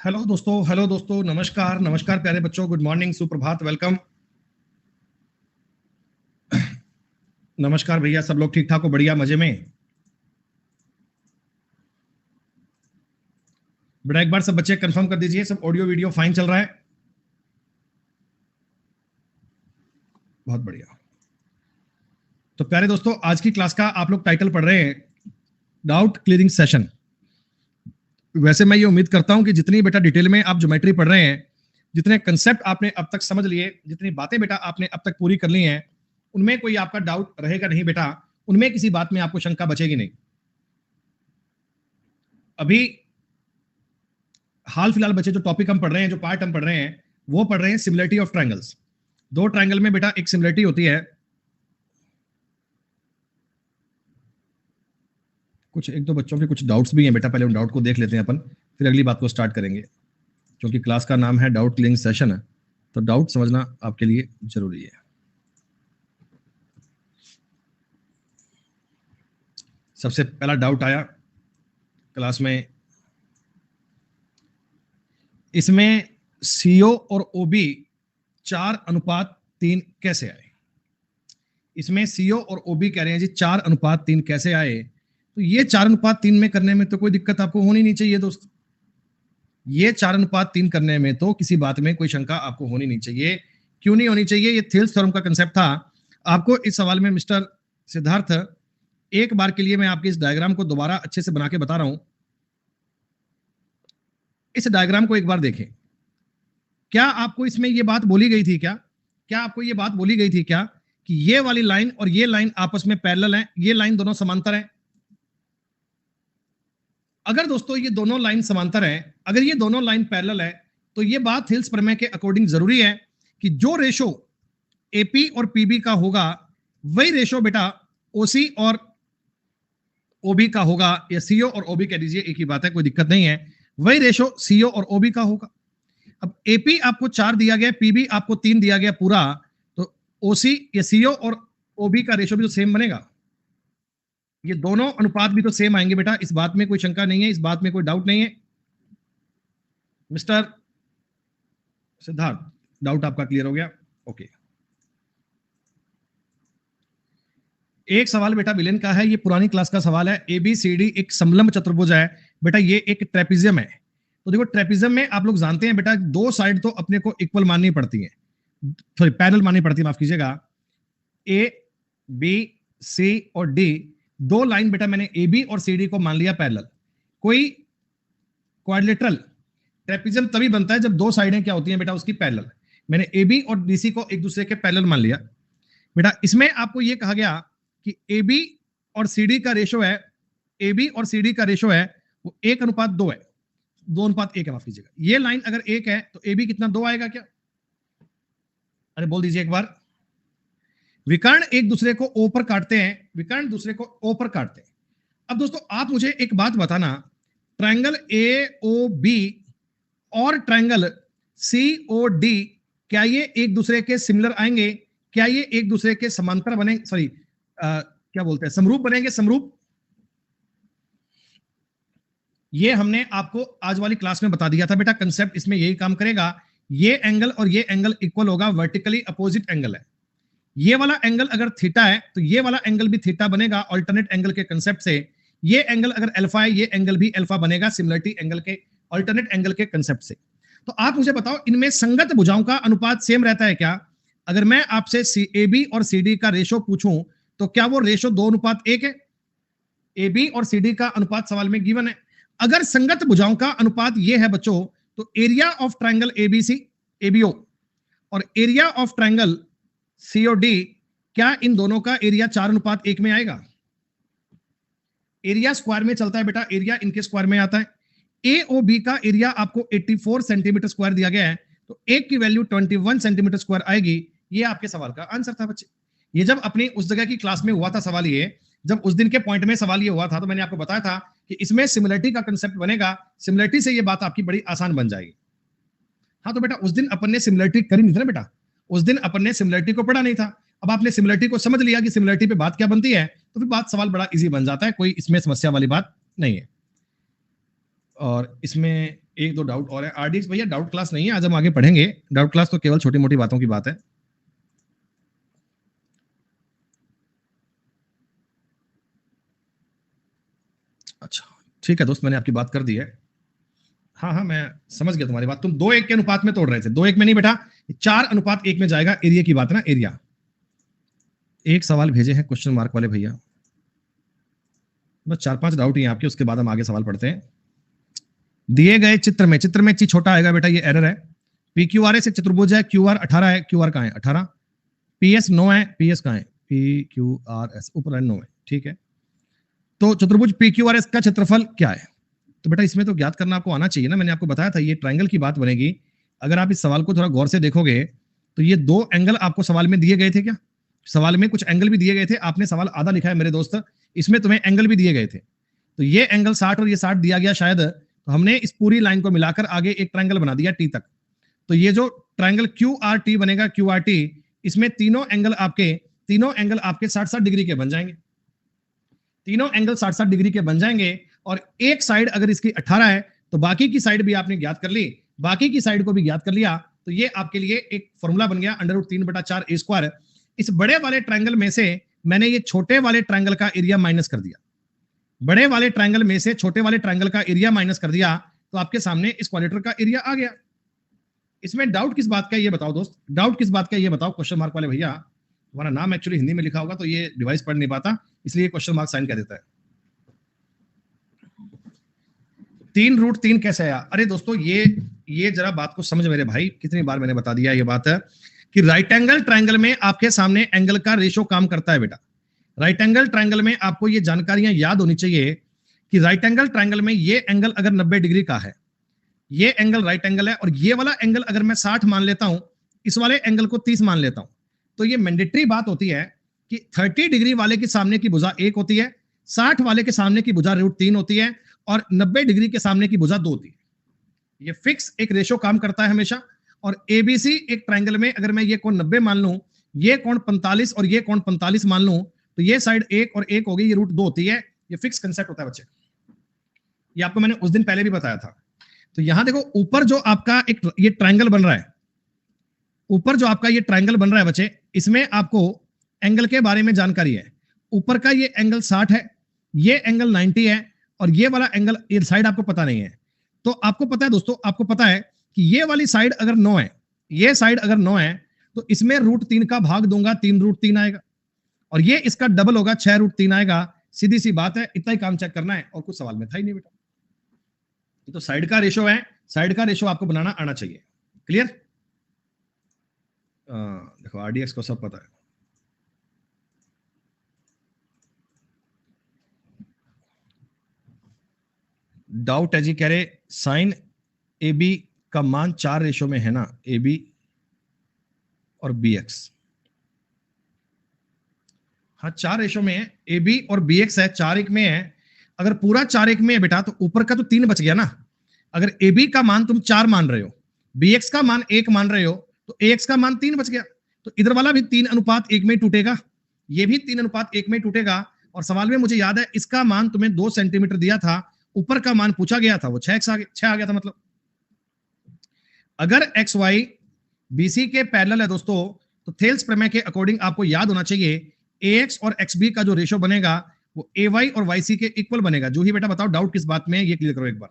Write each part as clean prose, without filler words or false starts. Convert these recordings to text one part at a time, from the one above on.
Hello दोस्तों, नमस्कार नमस्कार प्यारे बच्चों, गुड मॉर्निंग, सुप्रभात, वेलकम। नमस्कार भैया, सब लोग ठीक ठाक हो? बढ़िया, मजे में? बेटा एक बार सब बच्चे कंफर्म कर दीजिए, सब ऑडियो वीडियो फाइन चल रहा है? बहुत बढ़िया। तो प्यारे दोस्तों, आज की क्लास का आप लोग टाइटल पढ़ रहे हैं डाउट क्लियरिंग सेशन। वैसे मैं ये उम्मीद करता हूं कि जितनी बेटा डिटेल में आप ज्योमेट्री पढ़ रहे हैं, जितने कंसेप्ट आपने अब तक समझ लिए, जितनी बातें बेटा आपने अब तक पूरी कर ली हैं, उनमें कोई आपका डाउट रहेगा नहीं बेटा। उनमें किसी बात में आपको शंका बचेगी नहीं। अभी हाल फिलहाल बच्चे जो टॉपिक हम पढ़ रहे हैं, जो पार्ट हम पढ़ रहे हैं, वो पढ़ रहे हैं सिमिलरिटी ऑफ ट्रायंगल्स। दो ट्रायंगल में बेटा एक सिमिलरिटी होती है। कुछ एक दो बच्चों के कुछ डाउट्स भी हैं बेटा, पहले उन डाउट को देख लेते हैं अपन, फिर अगली बात को स्टार्ट करेंगे। क्योंकि क्लास का नाम है डाउट क्लियरिंग सेशन है, तो डाउट समझना आपके लिए जरूरी है। सबसे पहला डाउट आया क्लास में, इसमें सीओ और ओबी 4:3 कैसे आए? इसमें सीओ और ओबी कह रहे हैं जी 4:3 कैसे आए? तो ये 4:3 में करने में तो कोई दिक्कत आपको होनी नहीं चाहिए दोस्त। ये 4:3 करने में तो किसी बात में कोई शंका आपको होनी नहीं चाहिए। क्यों नहीं होनी चाहिए? ये थेल्स थ्योरम का कंसेप्ट था। आपको इस सवाल में मिस्टर सिद्धार्थ, एक बार के लिए मैं आपके इस डायग्राम को दोबारा अच्छे से बना के बता रहा हूं। इस डायग्राम को एक बार देखें। क्या आपको इसमें ये बात बोली गई थी? क्या आपको ये बात बोली गई थी क्या कि ये वाली लाइन और ये लाइन आपस में पैरेलल है, ये लाइन दोनों समांतर है? अगर दोस्तों ये दोनों लाइन समांतर है, अगर ये दोनों लाइन पैरेलल है, तो ये बात हिल्स प्रमेय के अकॉर्डिंग जरूरी है कि जो रेशो एपी और पीबी का होगा, वही रेशो बेटा ओसी और ओबी का होगा, या सीओ और ओबी कह दीजिए, एक ही बात है, कोई दिक्कत नहीं है। वही रेशो सीओ और ओबी का होगा। अब एपी आपको 4 दिया गया, पीबी आपको 3 दिया गया पूरा, तो ओसी या सीओ और ओबी का रेशो भी तो सेम बनेगा। ये दोनों अनुपात भी तो सेम आएंगे बेटा, इस बात में कोई शंका नहीं है, इस बात में कोई डाउट नहीं है। मिस्टर सिद्धार्थ, डाउट आपका क्लियर हो गया? ओके। एक सवाल बेटा विलेन का है, ये पुरानी क्लास का सवाल है। एबीसीडी एक समलंब चतुर्भुज है बेटा, ये एक ट्रेपिजियम है। तो देखो ट्रेपिजियम में आप लोग जानते हैं बेटा, दो साइड तो अपने को इक्वल माननी पड़ती है, सॉरी पैरेलल माननी पड़ती है, माफ कीजिएगा। ए बी सी और डी, दो लाइन बेटा मैंने ए बी और सी डी को मान लिया पैरेलल। कोई क्वाड्रिलेटरल ट्रेपिजियम तभी बनता है जब दो साइडें क्या होती हैं बेटा उसकी पैरेलल। मैंने ए बी और डीसी को एक दूसरे के पैरेलल मान लिया बेटा। इसमें आपको यह कहा गया कि ए बी और सी डी का रेशो है, ए बी और सी डी का रेशो है वो 1:2 है, 2:1 है, माफ कीजिएगा। ये लाइन अगर 1 है तो ए बी कितना 2 आएगा क्या? अरे बोल दीजिए एक बार। विकर्ण एक दूसरे को ओ पर काटते हैं, विकर्ण दूसरे को ओ पर काटते हैं। अब दोस्तों आप मुझे एक बात बताना, ट्रायंगल ए ओ बी और ट्रायंगल सी ओ डी, क्या ये एक दूसरे के सिमिलर आएंगे? क्या ये एक दूसरे के समांतर बनेंगे, सॉरी क्या बोलते हैं, समरूप बनेंगे? समरूप। ये हमने आपको आज वाली क्लास में बता दिया था बेटा, कंसेप्ट इसमें यही काम करेगा। ये एंगल और ये एंगल इक्वल होगा, वर्टिकली अपोजिट एंगल है। ये वाला एंगल अगर थीटा है तो ये वाला एंगल भी थीटा बनेगा, अल्टरनेट एंगल के कंसेप्ट से। ये एंगल अगर अल्फा है, ये एंगल भी अल्फा बनेगा, सिमिलरिटी एंगल के, अल्टरनेट एंगल के कंसेप्ट से। तो आप मुझे बताओ, इनमें संगत भुजाओं का अनुपात सेम रहता है क्या? अगर मैं आपसे ए बी और सी डी का रेशो पूछूं तो क्या वो रेशो 2:1 है? ए बी और सी डी का अनुपात सवाल में गिवन है। अगर संगत भुजाओं का अनुपात ये है बच्चों, तो area of triangle ABC ABO और एरिया ऑफ ट्रायंगल सीओडी, क्या इन दोनों का एरिया 4:1 में आएगा? एरिया स्क्वायर में चलता है बेटा, एरिया इनके स्क्वायर में आता है। ए ओ बी का एरिया आपको 84 सेंटीमीटर स्क्वायर दिया गया है, तो एक की वैल्यू 21 सेंटीमीटर स्क्वायर आएगी। ये आपके सवाल का आंसर था बच्चे। ये जब अपनी उस जगह की क्लास में हुआ था सवाल, ये जब उस दिन के पॉइंट में सवाल ये हुआ था, तो मैंने आपको बताया था कि इसमें सिमिलरिटी का कंसेप्ट बनेगा, सिमिलरिटी से ये बात आपकी बड़ी आसान बन जाएगी। हाँ तो बेटा उस दिन अपन ने सिमिलरिटी करी नहीं थी ना बेटा, उस दिन अपन ने सिमिलरिटी को पढ़ा नहीं था। अब आपने सिमिलरिटी को समझ लिया कि सिमिलरिटी पे बात क्या बनती है, तो फिर बात सवाल बड़ा इजी बन जाता है, कोई इसमें समस्या वाली बात नहीं है। और इसमें एक दो डाउट और है। आरडीएक्स भैया डाउट क्लास नहीं है, आज हम आगे पढ़ेंगे। डाउट क्लास तो केवल छोटी मोटी बातों की बात है। अच्छा ठीक है दोस्त, मैंने आपकी बात कर दी है। हाँ हाँ मैं समझ गया तुम्हारी बात। तुम 2:1 के अनुपात में तोड़ रहे थे, 2:1 में नहीं बेटा, 4:1 में जाएगा। एरिया की बात है ना, एरिया। एक सवाल भेजे हैं क्वेश्चन मार्क वाले भैया, बस 4-5 डाउट ही हैं आपके, उसके बाद हम आगे सवाल पढ़ते हैं। दिए गए चित्र में ची छोटा आएगा बेटा, ये एरर है। पी क्यू आर एस एक चतुर्भुज है, क्यू आर 18 है, क्यू आर कहाँ है 18, पी एस 9 है, पी एस कहाँ है, पी क्यू आर एस ऊपर 9 है, ठीक है। तो चतुर्भुज पी क्यू आर एस का क्षेत्रफल क्या है? तो बेटा इसमें तो ज्ञात करना आपको आना चाहिए ना, मैंने आपको बताया था ये ट्रायंगल की बात बनेगी। अगर आप इस सवाल को थोड़ा गौर से देखोगे तो ये 2 एंगल आपको सवाल में दिए गए थे क्या? सवाल में कुछ एंगल भी दिए गए थे, आपने सवाल आधा लिखा है मेरे दोस्त, इसमें तुम्हें एंगल भी दिए गए थे। तो ये एंगल 60 और ये 60 दिया गया शायद, तो हमने इस पूरी लाइन को मिलाकर आगे एक ट्रायंगल बना दिया टी तक। तो ये जो ट्रायंगल क्यू आर टी बनेगा, क्यू आर टी, इसमें तीनों एंगल आपके 60-60 डिग्री के बन जाएंगे। तीनों एंगल 60-60 डिग्री के बन जाएंगे। और एक साइड अगर इसकी 18 है तो बाकी की साइड भी आपने ज्ञात कर ली, बाकी की साइड को भी ज्ञात कर लिया। तो ये आपके लिए एक फॉर्मूला बन गया √3/4 ए स्क्वायर। इस बड़े वाले ट्रायंगल में से मैंने ये छोटे वाले ट्रायंगल का एरिया माइनस कर दिया, बड़े वाले ट्रायंगल में से छोटे वाले ट्रायंगल का एरिया माइनस कर दिया, तो आपके सामने इस क्वाड्रेटर का एरिया आ गया। इसमें डाउट किस बात का, ये बताओ दोस्त, डाउट किस बात का ये बताओ क्वेश्चन मार्क वाले भैया। हमारा नाम एक्चुअली हिंदी में लिखा होगा तो ये डिवाइस पढ़ नहीं पाता, इसलिए क्वेश्चन मार्क साइन कर देता है। 3√3 कैसे आया? अरे दोस्तों ये जरा बात को समझ मेरे भाई, कितनी बार मैंने बता दिया ये बात है कि राइट एंगल ट्रायंगल में आपके सामने एंगल का रेशो काम करता है बेटा। राइट एंगल ट्रायंगल में आपको ये जानकारियां याद होनी चाहिए कि राइट एंगल ट्रायंगल में ये एंगल अगर 90 डिग्री का है, ये एंगल राइट एंगल है, और ये वाला एंगल अगर मैं 60 मान लेता हूं, इस वाले एंगल को 30 मान लेता हूं, तो ये मैंडेटरी बात होती है कि 30 डिग्री वाले के सामने की भुजा 1 होती है, 60 वाले के सामने की भुजा √3 होती है, और 90 डिग्री के सामने की भुजा 2 होती है। ये फिक्स एक रेशो काम करता है हमेशा। और एबीसी एक ट्रायंगल में अगर मैं ये कोण 90 मान लूं, ये कोण 45 और ये कोण 45 मान लूं, तो ये साइड 1 और 1 हो गई, ये √2 होती है। ये फिक्स कंसेप्ट होता है बच्चे, ये आपको मैंने उस दिन पहले भी बताया था। तो यहां देखो ऊपर जो आपका एक ये ट्रायंगल बन रहा है, ऊपर जो आपका ये ट्रायंगल बन रहा है बच्चे, इसमें आपको एंगल के बारे में जानकारी है। ऊपर का ये एंगल 60 है, ये एंगल 90 है, और ये वाला एंगल, ये साइड आपको पता नहीं है। तो आपको पता है दोस्तों, आपको पता है कि ये वाली साइड अगर 9 है, ये साइड अगर 9 है, तो इसमें √3 का भाग दूंगा, 3√3 आएगा, और ये इसका डबल होगा, 6√3 आएगा। सीधी सी बात है, इतना ही काम चेक करना है, और कुछ सवाल में था ही नहीं बेटा। तो साइड का रेशो है, साइड का रेशो आपको बनाना आना चाहिए। क्लियर? देखो आरडीएक्स को सब पता है। डाउट है जी, कह रहे साइन ए बी का मान 4 में है ना, ए बी और बी एक्स। हाँ 4 में है, ए बी और बी एक्स है, 4:1 में है। अगर पूरा 4:1 में है बेटा, तो ऊपर का तो 3 बच गया ना। अगर ए बी का मान तुम 4 मान रहे हो, बी एक्स का मान 1 मान रहे हो, तो ए एक्स का मान 3 बच गया। तो इधर वाला भी 3:1 में टूटेगा, ये भी 3:1 में टूटेगा। और सवाल में मुझे याद है इसका मान तुम्हें 2 सेंटीमीटर दिया था, ऊपर का मान पूछा गया था, वो 6 आ गया था। मतलब अगर एक्स वाई बीसी के पैरेलल है दोस्तों, तो थेल्स प्रमेय के अकॉर्डिंग आपको याद होना चाहिए ax और xb का जो रेशो बनेगा वो ay और yc के इक्वल बनेगा। जो ही बेटा बताओ डाउट किस बात में है, ये क्लियर करो एक बार।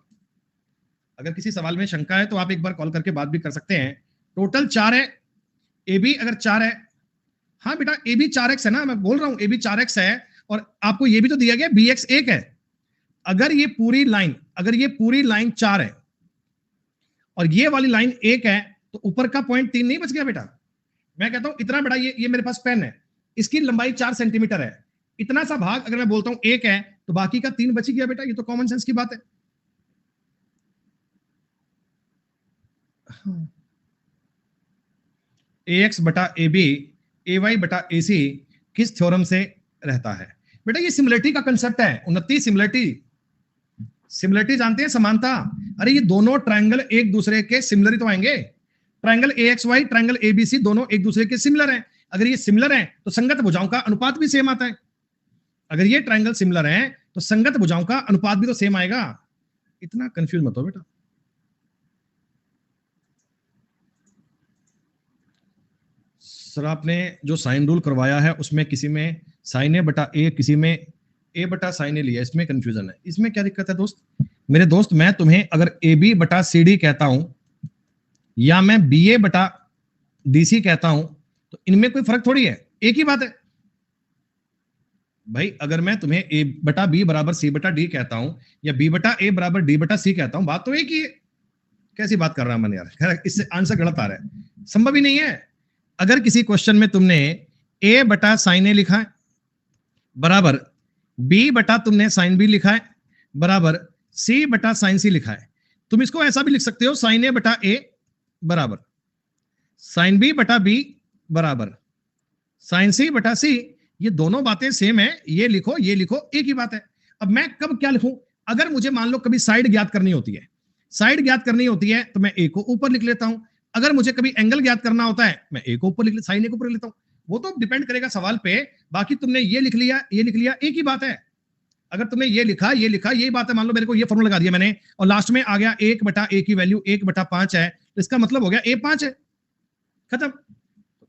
अगर किसी सवाल में शंका है तो आप एक बार कॉल करके बात भी कर सकते हैं। टोटल 4 है, ab अगर 4 है, हाँ बेटा ab 4x है ना, मैं बोल रहा हूं ab 4x है, और आपको ये भी तो दिया गया bx 1 है। अगर ये पूरी लाइन 4 है और ये वाली लाइन 1 है, तो ऊपर का पॉइंट 3 नहीं बच गया बेटा। मैं कहता हूं इतना बड़ा ये मेरे पास पेन है, इसकी लंबाई 4 सेंटीमीटर है, इतना सा भाग अगर मैं बोलता हूं 1 है, तो बाकी का 3 बच गया बेटा। ये तो कॉमन सेंस की बात है। ax बटा ab, ay बटा ac किस थ्योरम से रहता है? बेटा ये सिमिलरिटी का कंसेप्ट है, उन्नति सिमिलरिटी जानते हैं, समानता। अरे ये दोनों ट्रायंगल एक दूसरे के सिमिलर ही तो आएंगे। ट्रायंगल AXY, ट्रायंगल ABC दोनों एक दूसरे के सिमिलर हैं। अगर ये सिमिलर हैं तो संगत भुजाओं का अनुपात भी सेम आता है। अगर ये ट्रायंगल सिमिलर हैं तो संगत भुजाओं का अनुपात भी तो सेम आएगा। इतना कंफ्यूज मत हो बेटा। सर आपने जो साइन रूल करवाया है उसमें किसी में साइन ए बटा ए, किसी में ए बटा साइन ए लिया, इसमें कंफ्यूजन है। इसमें क्या दिक्कत है दोस्त? मेरे दोस्त, मैं तुम्हें अगर ए बी बटा सी डी कहता हूं या मैं बी ए बटा डी सी कहता हूं तो इनमें कोई फर्क थोड़ी है, एक ही बात है भाई। अगर मैं तुम्हें ए बटा बी बराबर सी बटा डी कहता हूं या बी बटा ए बराबर डी बटा सी कहता हूं, बात तो एक ही है। कैसी बात कर रहा है मन यार, खैर इससे आंसर गलत आ रहा है, संभव ही नहीं है। अगर किसी क्वेश्चन में तुमने ए बटा साइन ए लिखा है बराबर बी बटा तुमने साइन बी लिखा है बराबर सी बटा साइन सी लिखा है, तुम इसको ऐसा भी लिख सकते हो साइन ए बटा ए बराबर साइन बी बटा बी बराबर साइन सी बटा सी। ये दोनों बातें सेम है, ये लिखो ये लिखो, एक ही बात है। अब मैं कब क्या लिखूं? अगर मुझे मान लो कभी साइड ज्ञात करनी होती है, साइड ज्ञात करनी होती है तो मैं ए को ऊपर लिख लेता हूं। अगर मुझे कभी एंगल ज्ञात करना होता है मैं ए को ऊपर लिख साइन ए को ऊपर लिख लेता हूं। वो तो डिपेंड करेगा सवाल पे। बाकी तुमने ये लिख लिया ये लिख लिया, एक ही बात है। अगर तुमने ये लिखा यही बात है। मान लो मेरे को ये फॉर्मूला लगा दिया मैंने और लास्ट में आ गया 1 बटा ए की वैल्यू 1 बटा 5 है, तो इसका मतलब हो गया ए 5 है, खत्म।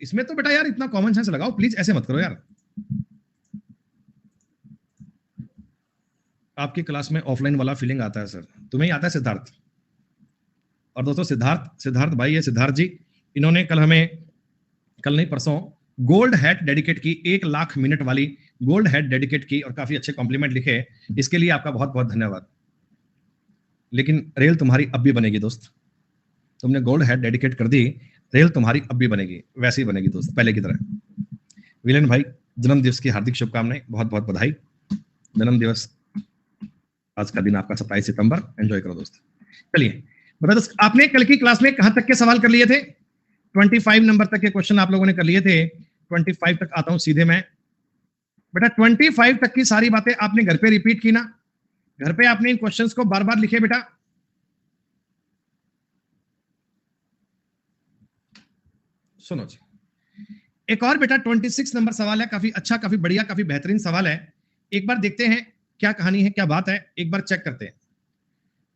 इसमें तो बेटा यार इतना कॉमन सेंस लगाओ, प्लीज ऐसे मत करो यार। आपकी क्लास में ऑफलाइन वाला फीलिंग आता है सर, तुम्हें ही आता है सिद्धार्थ। और दोस्तों सिद्धार्थ भाई है, सिद्धार्थ जी, इन्होंने कल नहीं परसों गोल्ड हैट डेडिकेट की, 1 लाख मिनट वाली गोल्ड हैट डेडिकेट की और काफी अच्छे कॉम्प्लीमेंट लिखे। इसके लिए आपका बहुत बहुत धन्यवाद। लेकिन रेल तुम्हारी अब भी बनेगी दोस्त, तुमने गोल्ड हैट डेडिकेट कर दी, रेल तुम्हारी अब भी बनेगी, वैसे ही बनेगी दोस्त, पहले की तरह। विलेन भाई, जन्म दिवस की हार्दिक शुभकामनाएं, बहुत बहुत बधाई। जन्म दिवस आज का दिन आपका 27 सितंबर, एंजॉय करो दोस्त। चलिए बता दोस्त, आपने कल की क्लास में कहां तक के सवाल कर लिए थे? 25 नंबर तक के क्वेश्चन आप लोगों ने कर लिए थे। 25 तक आता हूं सीधे मैं। बेटा 25 तक की सारी बातें आपने घर पे रिपीट की ना? घर पे आपने इन क्वेश्चंस को बार बार लिखे बेटा? सुनो जी, एक और बेटा 26 नंबर सवाल है, काफी अच्छा, काफी बढ़िया, काफी बेहतरीन सवाल है। एक बार देखते हैं क्या कहानी है, क्या बात है, एक बार चेक करते हैं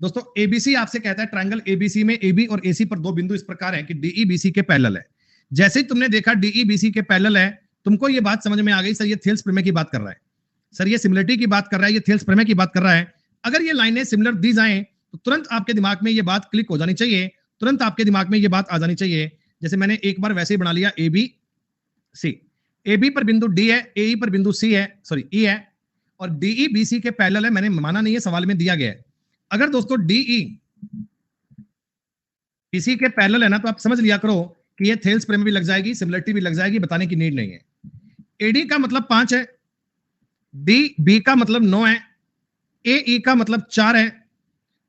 दोस्तों। एबीसी आपसे कहता है ट्रायंगल एबीसी में एबी और एसी पर दो बिंदु इस प्रकार हैं कि डीई बीसी के पैरेलल है। जैसे ही तुमने देखा डीई बीसी के पैरेलल है, तुमको ये बात समझ में आ गई, सर ये थेल्स प्रमेय की बात कर रहा है, सर ये सिमिलरिटी की बात कर रहा है, ये थेल्स प्रमेय की बात कर रहा है। अगर ये लाइनें सिमिलर दी जाएं तो तुरंत आपके दिमाग में ये बात क्लिक हो जानी चाहिए, तुरंत आपके दिमाग में ये बात आ जानी चाहिए। जैसे मैंने एक बार वैसे ही बना लिया, ए बी सी, ए बी पर बिंदु डी है, ए पर बिंदु सी है, सॉरी ई है, और डीई बीसी के पैरेलल है। मैंने माना नहीं है, सवाल में दिया गया है। अगर दोस्तों डीई बीसी के पैरेलल है ना, तो आप समझ लिया करो कि ये थेल्स प्रमेय भी लग जाएगी, सिमिलरिटी भी लग जाएगी, बताने की नीड नहीं है। एडी का मतलब 5 है, डी बी का मतलब 9 है, ए ई का मतलब 4 है,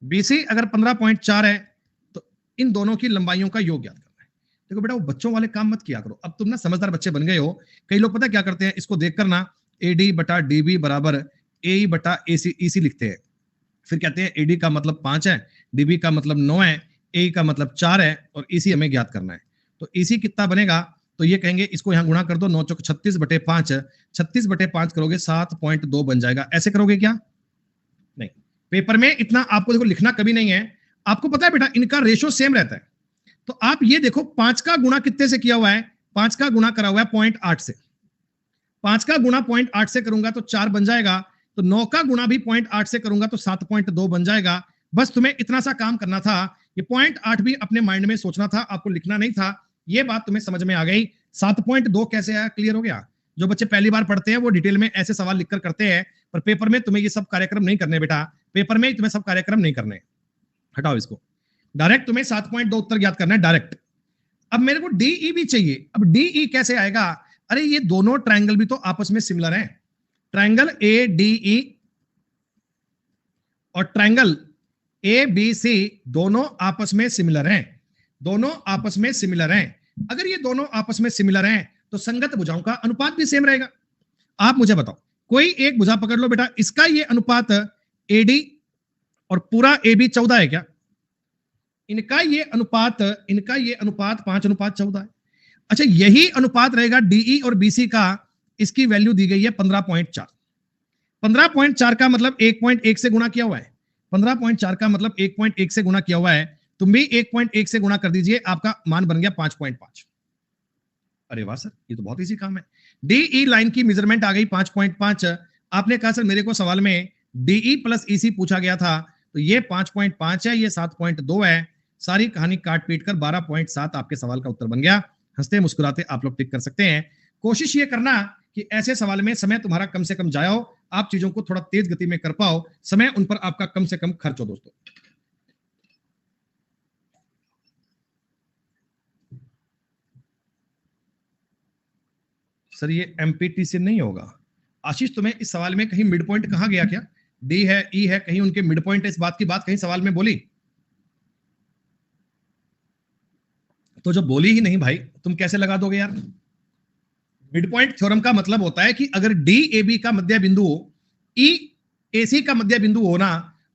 बीसी अगर 15.4 है, तो इन दोनों की लंबाइयों का योग ज्ञात करना है। देखो बेटा, वो बच्चों वाले काम मत किया करो, अब तुम ना समझदार बच्चे बन गए हो। कई लोग पता क्या करते हैं, इसको देख कर ना एडी बटा डीबी बराबर ए बटा एसी ईसी लिखते हैं, फिर कहते हैं एडी का मतलब 5 है, डीबी का मतलब 9 है, ए का मतलब 4 है और ईसी हमें ज्ञात करना है। तो ईसी कितना बनेगा? तो ये कहेंगे इसको यहां गुणा कर दो, 9 चौक 36 बटे 5, 36 बटे 5 करोगे 7.2 बन जाएगा। ऐसे करोगे क्या? नहीं, पेपर में इतना आपको देखो लिखना कभी नहीं है। आपको पता है बेटा इनका रेशो सेम रहता है। तो आप ये देखो 5 का गुणा कितने से किया हुआ है? 5 का गुणा करा हुआ है 0.8 से। 5 का गुणा 0.8 से करूंगा तो 4 बन जाएगा, तो 9 का गुणा भी 0.8 से करूंगा तो 7.2 बन जाएगा। बस तुम्हें इतना सा काम करना था, ये 0.8 भी अपने माइंड में सोचना था, आपको लिखना नहीं था। ये बात तुम्हें समझ में आ गई। 7.2 कैसे आया? क्लियर हो गया? जो बच्चे पहली बार पढ़ते हैं वो डिटेल में ऐसे सवाल लिखकर करते हैं, पर पेपर में तुम्हें ये सब कार्यक्रम नहीं करने बेटा, पेपर में तुम्हें सब कार्यक्रम नहीं करने। हटाओ इसको, डायरेक्ट तुम्हें 7.2 उत्तर ज्ञात करना है डायरेक्ट। अब मेरे को डीई भी चाहिए। अब डीई कैसे आएगा? अरे ये दोनों ट्रायंगल भी तो आपस में सिमिलर हैं। ट्रायंगल ए डीई और ट्रायंगल ए बी सी दोनों आपस में सिमिलर हैं, दोनों आपस में सिमिलर हैं। अगर ये दोनों आपस में सिमिलर हैं तो संगत भुजाओं का अनुपात भी सेम रहेगा। आप मुझे बताओ, कोई एक भुजा पकड़ लो बेटा, इसका ये अनुपात एडी और पूरा ए बी 14 है क्या? इनका ये अनुपात 5:14 है। अच्छा, यही अनुपात रहेगा डीई और बीसी का। इसकी वैल्यू दी गई है 15.4। 15.4 का मतलब 1.1 से गुणा किया हुआ है। 15.4 का मतलब 1.1 से गुणा किया हुआ है। तुम भी 1.1 से गुणा कर दीजिए, आपका मान बन गया 5.5। अरे वाह सर, ये तो बहुत इजी काम है। डीई लाइन की मेजरमेंट आ गई 5.5। आपने कहा सर मेरे को सवाल में डीई प्लस ईसी पूछा गया था, तो ये 5.5 है, ये 7.2 है। सारी कहानी काट पीट कर 12.7 आपके सवाल का उत्तर बन गया। हंसते मुस्कुराते आप लोग टिक कर सकते हैं। कोशिश ये करना कि ऐसे सवाल में समय तुम्हारा कम से कम जाया हो, आप चीजों को थोड़ा तेज गति में कर पाओ, समय उन पर आपका कम से कम खर्च हो दोस्तों। सर ये एमपीटी से नहीं होगा। आशीष, तुम्हें इस सवाल में कहीं मिड पॉइंट कहा गया क्या? डी है, ई है, कहीं उनके मिड पॉइंट है, इस बात की बात कहीं सवाल में बोली? तो जो बोली ही नहीं भाई, तुम कैसे लगा दोगे यार? मिड पॉइंट थ्योरम का मतलब होता है कि अगर डी ए बी का मध्य बिंदु हो, ई ए सी का मध्य बिंदु हो ना,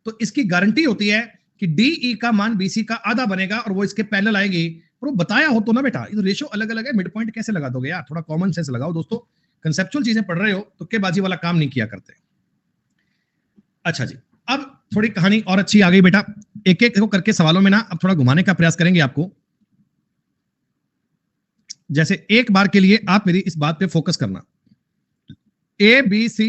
तो इसकी गारंटी होती है कि डी ई का मान बी सी का आधा बनेगा और वो इसके पैरेलल आएगी। पर वो बताया हो तो ना बेटा, ये तो रेशो अलग अलग है, मिड पॉइंट कैसे लगा दोगे यार? थोड़ा कॉमन सेंस लगाओ दोस्तों, कंसेप्चुअल चीजें पढ़ रहे हो, तुक्केबाजी वाला काम नहीं किया करते। अच्छा जी, अब थोड़ी कहानी और अच्छी आ गई बेटा। एक एक को करके सवालों में ना अब थोड़ा घुमाने का प्रयास करेंगे आपको। जैसे एक बार के लिए आप मेरी इस बात पे फोकस करना, ए बी सी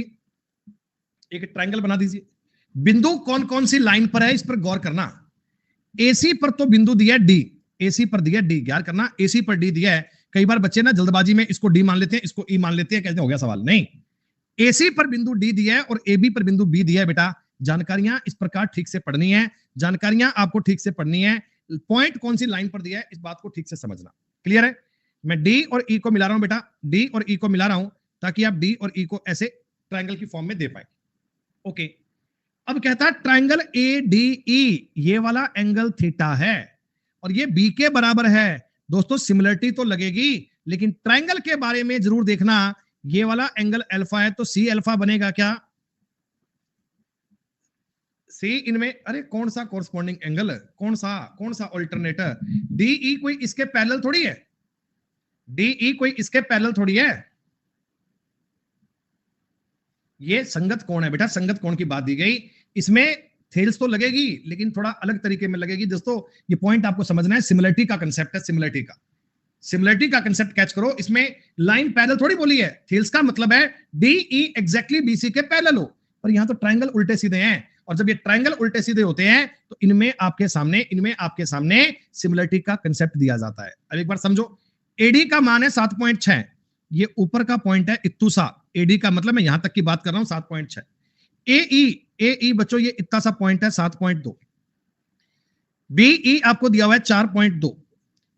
एक ट्रायंगल बना दीजिए। बिंदु कौन कौन सी लाइन पर है इस पर गौर करना। एसी पर तो बिंदु दिया है डी, एसी पर दिया डी, गौर करना, एसी पर डी दिया है। कई बार बच्चे ना जल्दबाजी में इसको डी मान लेते हैं, इसको ई मान लेते हैं, कैसे हो गया सवाल? नहीं, एसी पर बिंदु डी दिया है और एबी पर बिंदु बी दिया है बेटा। जानकारियां इस प्रकार ठीक से पढ़नी है, जानकारियां आपको ठीक से पढ़नी है। पॉइंट कौन सी लाइन पर दिया है इस बात को ठीक से समझना। क्लियर है? मैं डी और ई को मिला रहा हूं बेटा, डी और ई को मिला रहा हूं ताकि आप डी और ई को ऐसे ट्रायंगल की फॉर्म में दे पाए। ओके, अब कहता है ट्रायंगल ए डी ई, ये वाला एंगल थीटा है और ये बी के बराबर है। दोस्तों सिमिलरिटी तो लगेगी, लेकिन ट्रायंगल के बारे में जरूर देखना, ये वाला एंगल अल्फा है तो सी अल्फा बनेगा क्या? सी इनमें, अरे कौन सा कोरस्पॉन्डिंग एंगल, कौन सा ऑल्टरनेटर? डीई कोई इसके पैरेलल थोड़ी है, डीई कोई इसके पैरेलल थोड़ी है। ये संगत कोण है बेटा, संगत कोण की बात दी गई। इसमें थेल्स तो लगेगी लेकिन थोड़ा अलग तरीके में लगेगी दोस्तों। ये पॉइंट आपको समझना है, सिमिलरिटी का कंसेप्ट है, सिमिलरिटी का कंसेप्ट कैच करो। इसमें लाइन पैरेलल थोड़ी बोली है, थेल्स का मतलब है डीई एग्जैक्टली बीसी के पैरेलल हो, पर यहां तो ट्रायंगल उल्टे सीधे हैं, और जब ये ट्रायंगल उल्टे सीधे होते हैं तो इनमें आपके सामने सिमिलरिटी का कंसेप्ट दिया जाता है। अब एक बार समझो, एडी का मान है 7.6, ये ऊपर का पॉइंट है इत्तुसा, एडी का मतलब मैं यहां तक की बात कर रहा हूं 7.6। एई बच्चों ये इतना सा पॉइंट है 7.2, बीई आपको दिया हुआ है 4.2,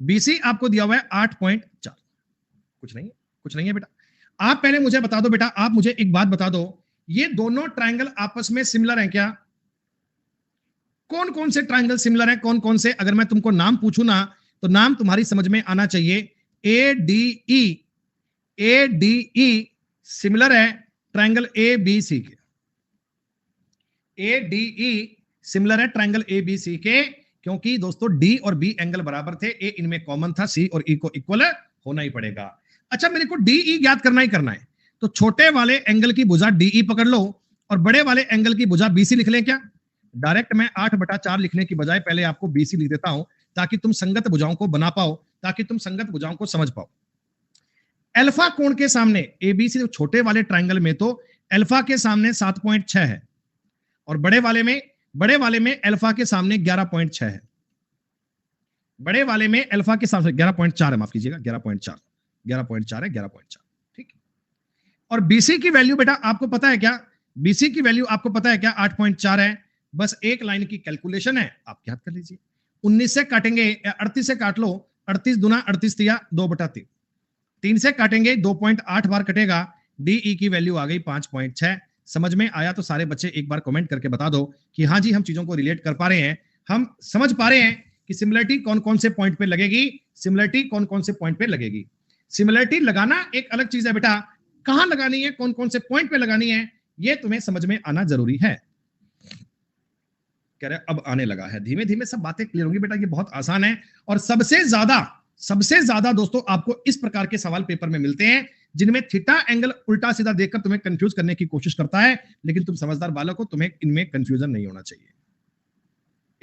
बीसी आपको दिया हुआ है 8.4। कुछ नहीं है बेटा। आप पहले मुझे बता दो बेटा, आप मुझे एक बात बता दो, ये दोनों ट्रायंगल आपस में सिमिलर हैं क्या? कौन कौन से ट्रायंगल सिमिलर हैं, कौन कौन से? अगर मैं तुमको नाम पूछूं ना, तो नाम तुम्हारी समझ में आना चाहिए। ए डी ई सिमिलर है ट्रायंगल ए बी सी के, ए डी ई सिमिलर है ट्रायंगल ए बी सी के, क्योंकि दोस्तों डी और बी एंगल बराबर थे, ए इनमें कॉमन था, सी और ई को इक्वल होना ही पड़ेगा। अच्छा, मेरे को डीई ज्ञात करना ही करना है, तो छोटे वाले एंगल की भुजा डीई पकड़ लो और बड़े वाले एंगल की भुजा बीसी लिख लें क्या? डायरेक्ट मैं 8/4 लिखने की बजाय पहले आपको बीसी लिख देता हूं, ताकि तुम संगत भुजाओं को बना पाओ, ताकि तुम संगत भुजाओं को समझ पाओ। अल्फा कोण के सामने एबीसी छोटे वाले ट्रायंगल में तो अल्फा के सामने 7.6 है, और बड़े वाले में अल्फा के सामने 11.6 है, बड़े वाले में अल्फा के सामने 11.4 है, माफ कीजिएगा 11.4 है, 11.4। ठीक। और बीसी की वैल्यू बेटा आपको पता है क्या? बीसी की वैल्यू आपको पता है क्या? 8.4 है। बस एक लाइन की कैलकुलेशन है, आप याद कर लीजिए। 19 से काटेंगे, 38 से काट लो, 38 दूना 38 दिया 2/3, 3 से काटेंगे 2.8 बार कटेगा, डीई की वैल्यू आ गई 5.6। समझ में आया तो सारे बच्चे एक बार कमेंट करके बता दो कि हाँ जी हम चीजों को रिलेट कर पा रहे हैं, हम समझ पा रहे हैं कि सिमिलरिटी कौन कौन से पॉइंट पे लगेगी, सिमिलरिटी कौन कौन से पॉइंट पे लगेगी। सिमिलरिटी लगाना एक अलग चीज है बेटा, कहां लगानी है, कौन कौन से पॉइंट पे लगानी है, ये तुम्हें समझ में आना जरूरी है। कह रहे अब आने लगा है, धीमे धीमे सब बातें क्लियर होंगी बेटा, ये बहुत आसान है। और सबसे ज्यादा दोस्तों आपको इस प्रकार के सवाल पेपर में मिलते हैं जिनमें थीटा एंगल उल्टा सीधा देखकर तुम्हें कंफ्यूज करने की कोशिश करता है, लेकिन तुम समझदार बालक हो, तुम्हें इनमें कंफ्यूजन नहीं होना चाहिए।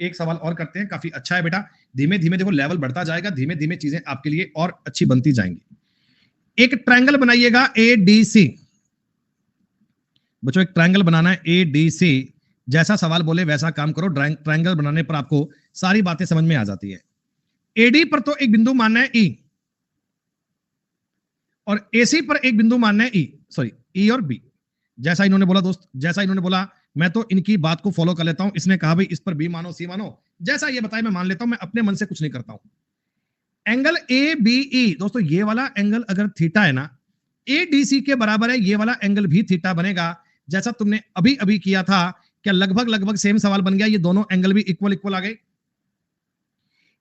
एक सवाल और करते हैं, काफी अच्छा है बेटा, धीमे धीमे देखो लेवल बढ़ता जाएगा, धीमे धीमे चीजें आपके लिए और अच्छी बनती जाएंगी। एक ट्रायंगल बनाइएगा ADC। बच्चों एक ट्रायंगल बनाना है ADC, जैसा सवाल बोले वैसा काम करो। ट्रायंगल बनाने पर आपको सारी बातें समझ में आ जाती है। AD पर तो एक बिंदु मानना है E, और AC पर एक बिंदु मानना है E और B। जैसा इन्होंने बोला दोस्त, जैसा इन्होंने बोला मैं तो इनकी बात को फॉलो कर लेता हूं। इसने कहा भाई इस पर B मानो C मानो, जैसा ये बताया मैं मान लेता हूं, मैं अपने मन से कुछ नहीं करता हूं। एंगल ABE दोस्तों, ये वाला एंगल अगर थीटा है ना, ADC के बराबर है, ये वाला एंगल भी थीटा बनेगा, जैसा तुमने अभी अभी किया था। क्या लगभग लगभग सेम सवाल बन गया? ये दोनों एंगल भी इक्वल इक्वल आ गए।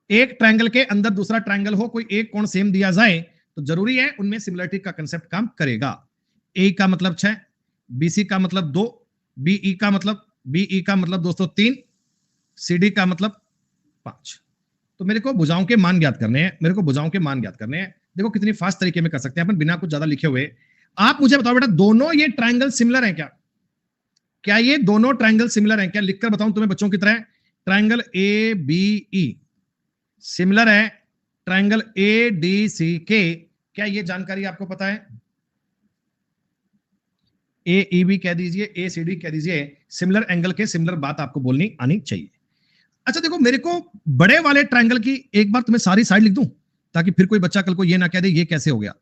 एक ट्रायंगल के अंदर दूसरा ट्रायंगल हो, कोई एक कोण सेम दिया जाए तो जरूरी है उनमें सिमिलरिटी का कंसेप्ट काम करेगा। ए का मतलब 6, BC का मतलब 2, BE का मतलब दोस्तों 3, CD का मतलब 5। तो मेरे को भुजाओं के मान ज्ञात करने हैं, देखो कितनी फास्ट तरीके में कर सकते हैं अपन बिना कुछ ज्यादा लिखे हुए। आप मुझे बताओ बेटा, दोनों ये ट्रायंगल सिमिलर हैं क्या? क्या ये दोनों ट्रायंगल सिमिलर हैं क्या? लिखकर बताऊं तुम्हें बच्चों की तरह। ट्रायंगल ABE सिमिलर है ट्रायंगल ADC के। क्या ये जानकारी आपको पता है? AEB कह दीजिए, ACD कह दीजिए, सिमिलर एंगल के सिमिलर बात आपको बोलनी आनी चाहिए। अच्छा देखो, मेरे को बड़े वाले ट्रायंगल की एक बार तुम्हें सारी साइड लिख दूं, ताकि फिर कोई बच्चा कल को ये ना कह दे ये कैसे हो गया।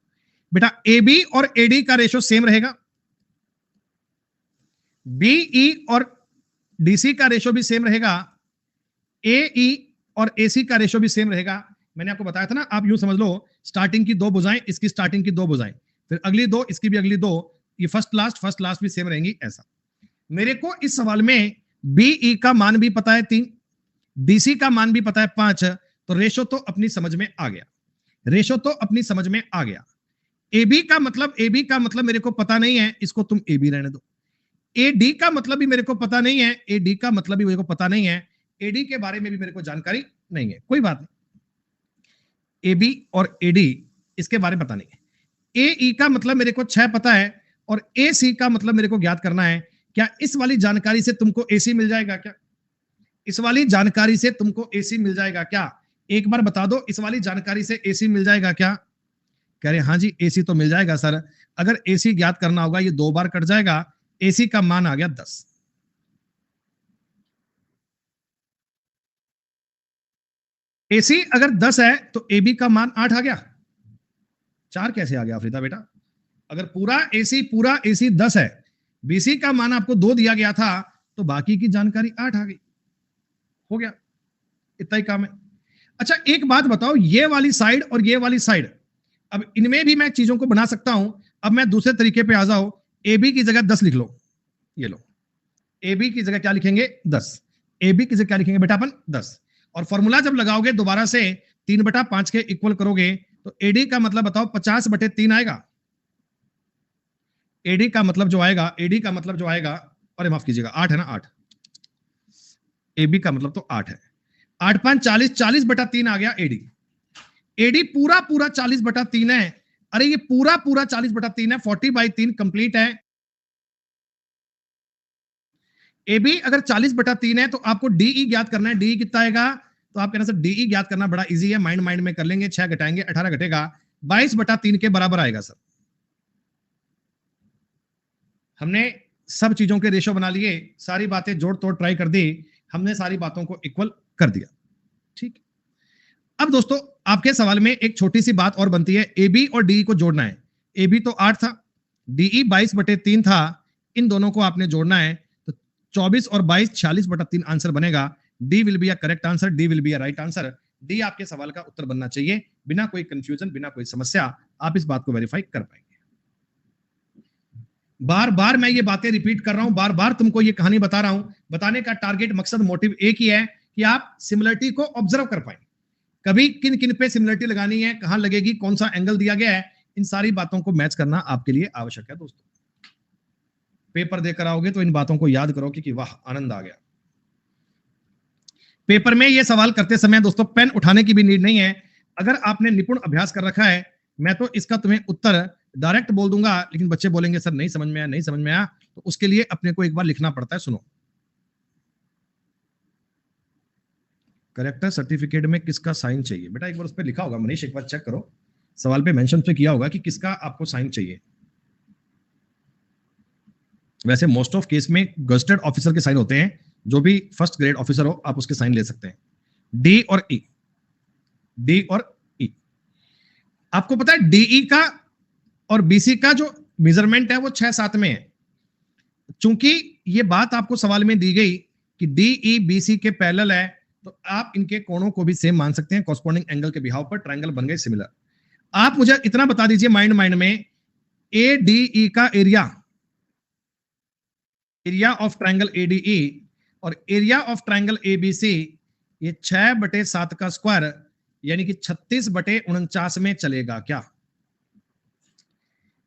बेटा AB और AD का रेशो सेम रहेगा, BE और DC का रेशो भी सेम रहेगा, AE और AC का रेशो भी सेम रहेगा। मैंने आपको बताया था ना, आप यूं समझ लो, स्टार्टिंग की दो भुजाएं, इसकी स्टार्टिंग की दो भुजाएं, फिर अगली दो, इसकी भी अगली दो, ये फर्स्ट लास्ट भी सेम रहेंगी। ऐसा मेरे को इस सवाल में BE का मान भी पता है 3, DC का मान भी पता है 5, तो रेशो तो अपनी समझ में आ गया, AB का मतलब मेरे को पता नहीं है, इसको तुम AB रहने दो। AD का मतलब भी मेरे को पता नहीं है, AD के बारे में भी मेरे को जानकारी नहीं है, कोई बात नहीं। AB और AD इसके बारे में पता नहीं है। AE का मतलब मेरे को 6 पता है, और AC का मतलब मेरे को ज्ञात करना है। क्या इस वाली जानकारी से तुमको AC मिल जाएगा क्या? एक बार बता दो, इस वाली जानकारी से AC मिल जाएगा क्या? कह रहे हाँ जी AC तो मिल जाएगा सर। अगर AC ज्ञात करना होगा, ये 2 बार कट जाएगा, AC का मान आ गया 10। AC अगर 10 है तो AB का मान 8 आ गया। 4 कैसे आ गया अफ्रीदा बेटा? अगर पूरा AC 10 है, BC का मान आपको 2 दिया गया था, तो बाकी की जानकारी 8 आ गई। हो गया, इतना ही काम है। अच्छा एक बात बताओ, ये वाली साइड और ये वाली साइड, अब इनमें भी मैं चीजों को बना सकता हूं। अब मैं दूसरे तरीके पे आ जाओ, AB की जगह 10 लिख लो, ये लो, AB की जगह क्या लिखेंगे? 10। AB की जगह क्या लिखेंगे बेटा अपन? 10। और फॉर्मूला जब लगाओगे दोबारा से 3/5 के इक्वल करोगे, तो AD का मतलब बताओ 50/3 आएगा। AD का मतलब जो आएगा, अरे माफ कीजिएगा 8 है ना, 8। AB का मतलब तो 8 है। 8 5 40, 40/3 आ गया AD। AD पूरा 40/3 है। अरे ये पूरा 40/3 है, 40/3 कंप्लीट है। AB अगर 40/3 है तो आपको DE ज्ञात करना है। DE कितना आएगा? तो आप कहना सर DE ज्ञात करना बड़ा इजी है, माइंड में कर लेंगे। 6 घटाएंगे 18 घटेगा, 22/3 के बराबर आएगा सर। हमने सब चीजों के रेशो बना लिए, सारी बातें जोड़ तोड़ ट्राई कर दी, हमने सारी बातों को इक्वल कर दिया। ठीक। अब दोस्तों आपके सवाल में एक छोटी सी बात और बनती है, AB और DE को जोड़ना है। AB तो 8 था, DE 22/3 था, इन दोनों को आपने जोड़ना है, तो 24 और 22 46/3 आंसर बनेगा। D will be a correct answer, D will be a right answer. D आपके सवाल का उत्तर बनना चाहिए, बिना कोई कंफ्यूजन, बिना कोई समस्या। आप इस बात को वेरीफाई कर पाएंगे। बार बार मैं ये बातें रिपीट कर रहा हूं, बार बार तुमको ये कहानी बता रहा हूं। बताने का टारगेट, मकसद, मोटिव एक ही है कि आप सिमिलरिटी को ऑब्जर्व कर पाए। कभी किन किन पे सिमिलरिटी लगानी है, कहां लगेगी, कौन सा एंगल दिया गया है, इन सारी बातों को मैच करना आपके लिए आवश्यक है दोस्तों। पेपर देकर आओगे तो इन बातों को याद करो कि वाह आनंद आ गया। पेपर में ये सवाल करते समय दोस्तों पेन उठाने की भी नीड नहीं है। अगर आपने निपुण अभ्यास कर रखा है, मैं तो इसका तुम्हें उत्तर डायरेक्ट बोल दूंगा, लेकिन बच्चे बोलेंगे सर नहीं समझ में आया, नहीं समझ में आया, तो उसके लिए अपने को एक बार लिखना पड़ता है। सुनो, करेक्टर सर्टिफिकेट में किसका साइन चाहिए? बेटा एक बार उस पर लिखा होगा, मनीष एक बार चेक करो। सवाल पे मेंशन पे किया होगा कि किसका आपको साइन चाहिए। वैसे मोस्ट ऑफ केस में गजेटेड ऑफिसर के साइन होते हैं, जो भी फर्स्ट ग्रेड ऑफिसर हो आप उसके साइन ले सकते हैं। डी और ई, डी और ई। आपको पता है डीई का और बीसी का जो मेजरमेंट है वो 6-7 में है। चूंकि ये बात आपको सवाल में दी गई कि डीई बीसी के पैरेलल है, तो आप इनके कोणों को भी सेम मान सकते हैं। कॉरस्पॉन्डिंग एंगल के बिहाव पर ट्रायंगल बन गए सिमिलर। आप मुझे इतना बता दीजिए माइंड में, ए डी ई का area, area of triangle ADE और एरिया ऑफ ट्रायंगल एबीसी, ये 6/7 का स्क्वायर यानी कि 36/49 में चलेगा क्या?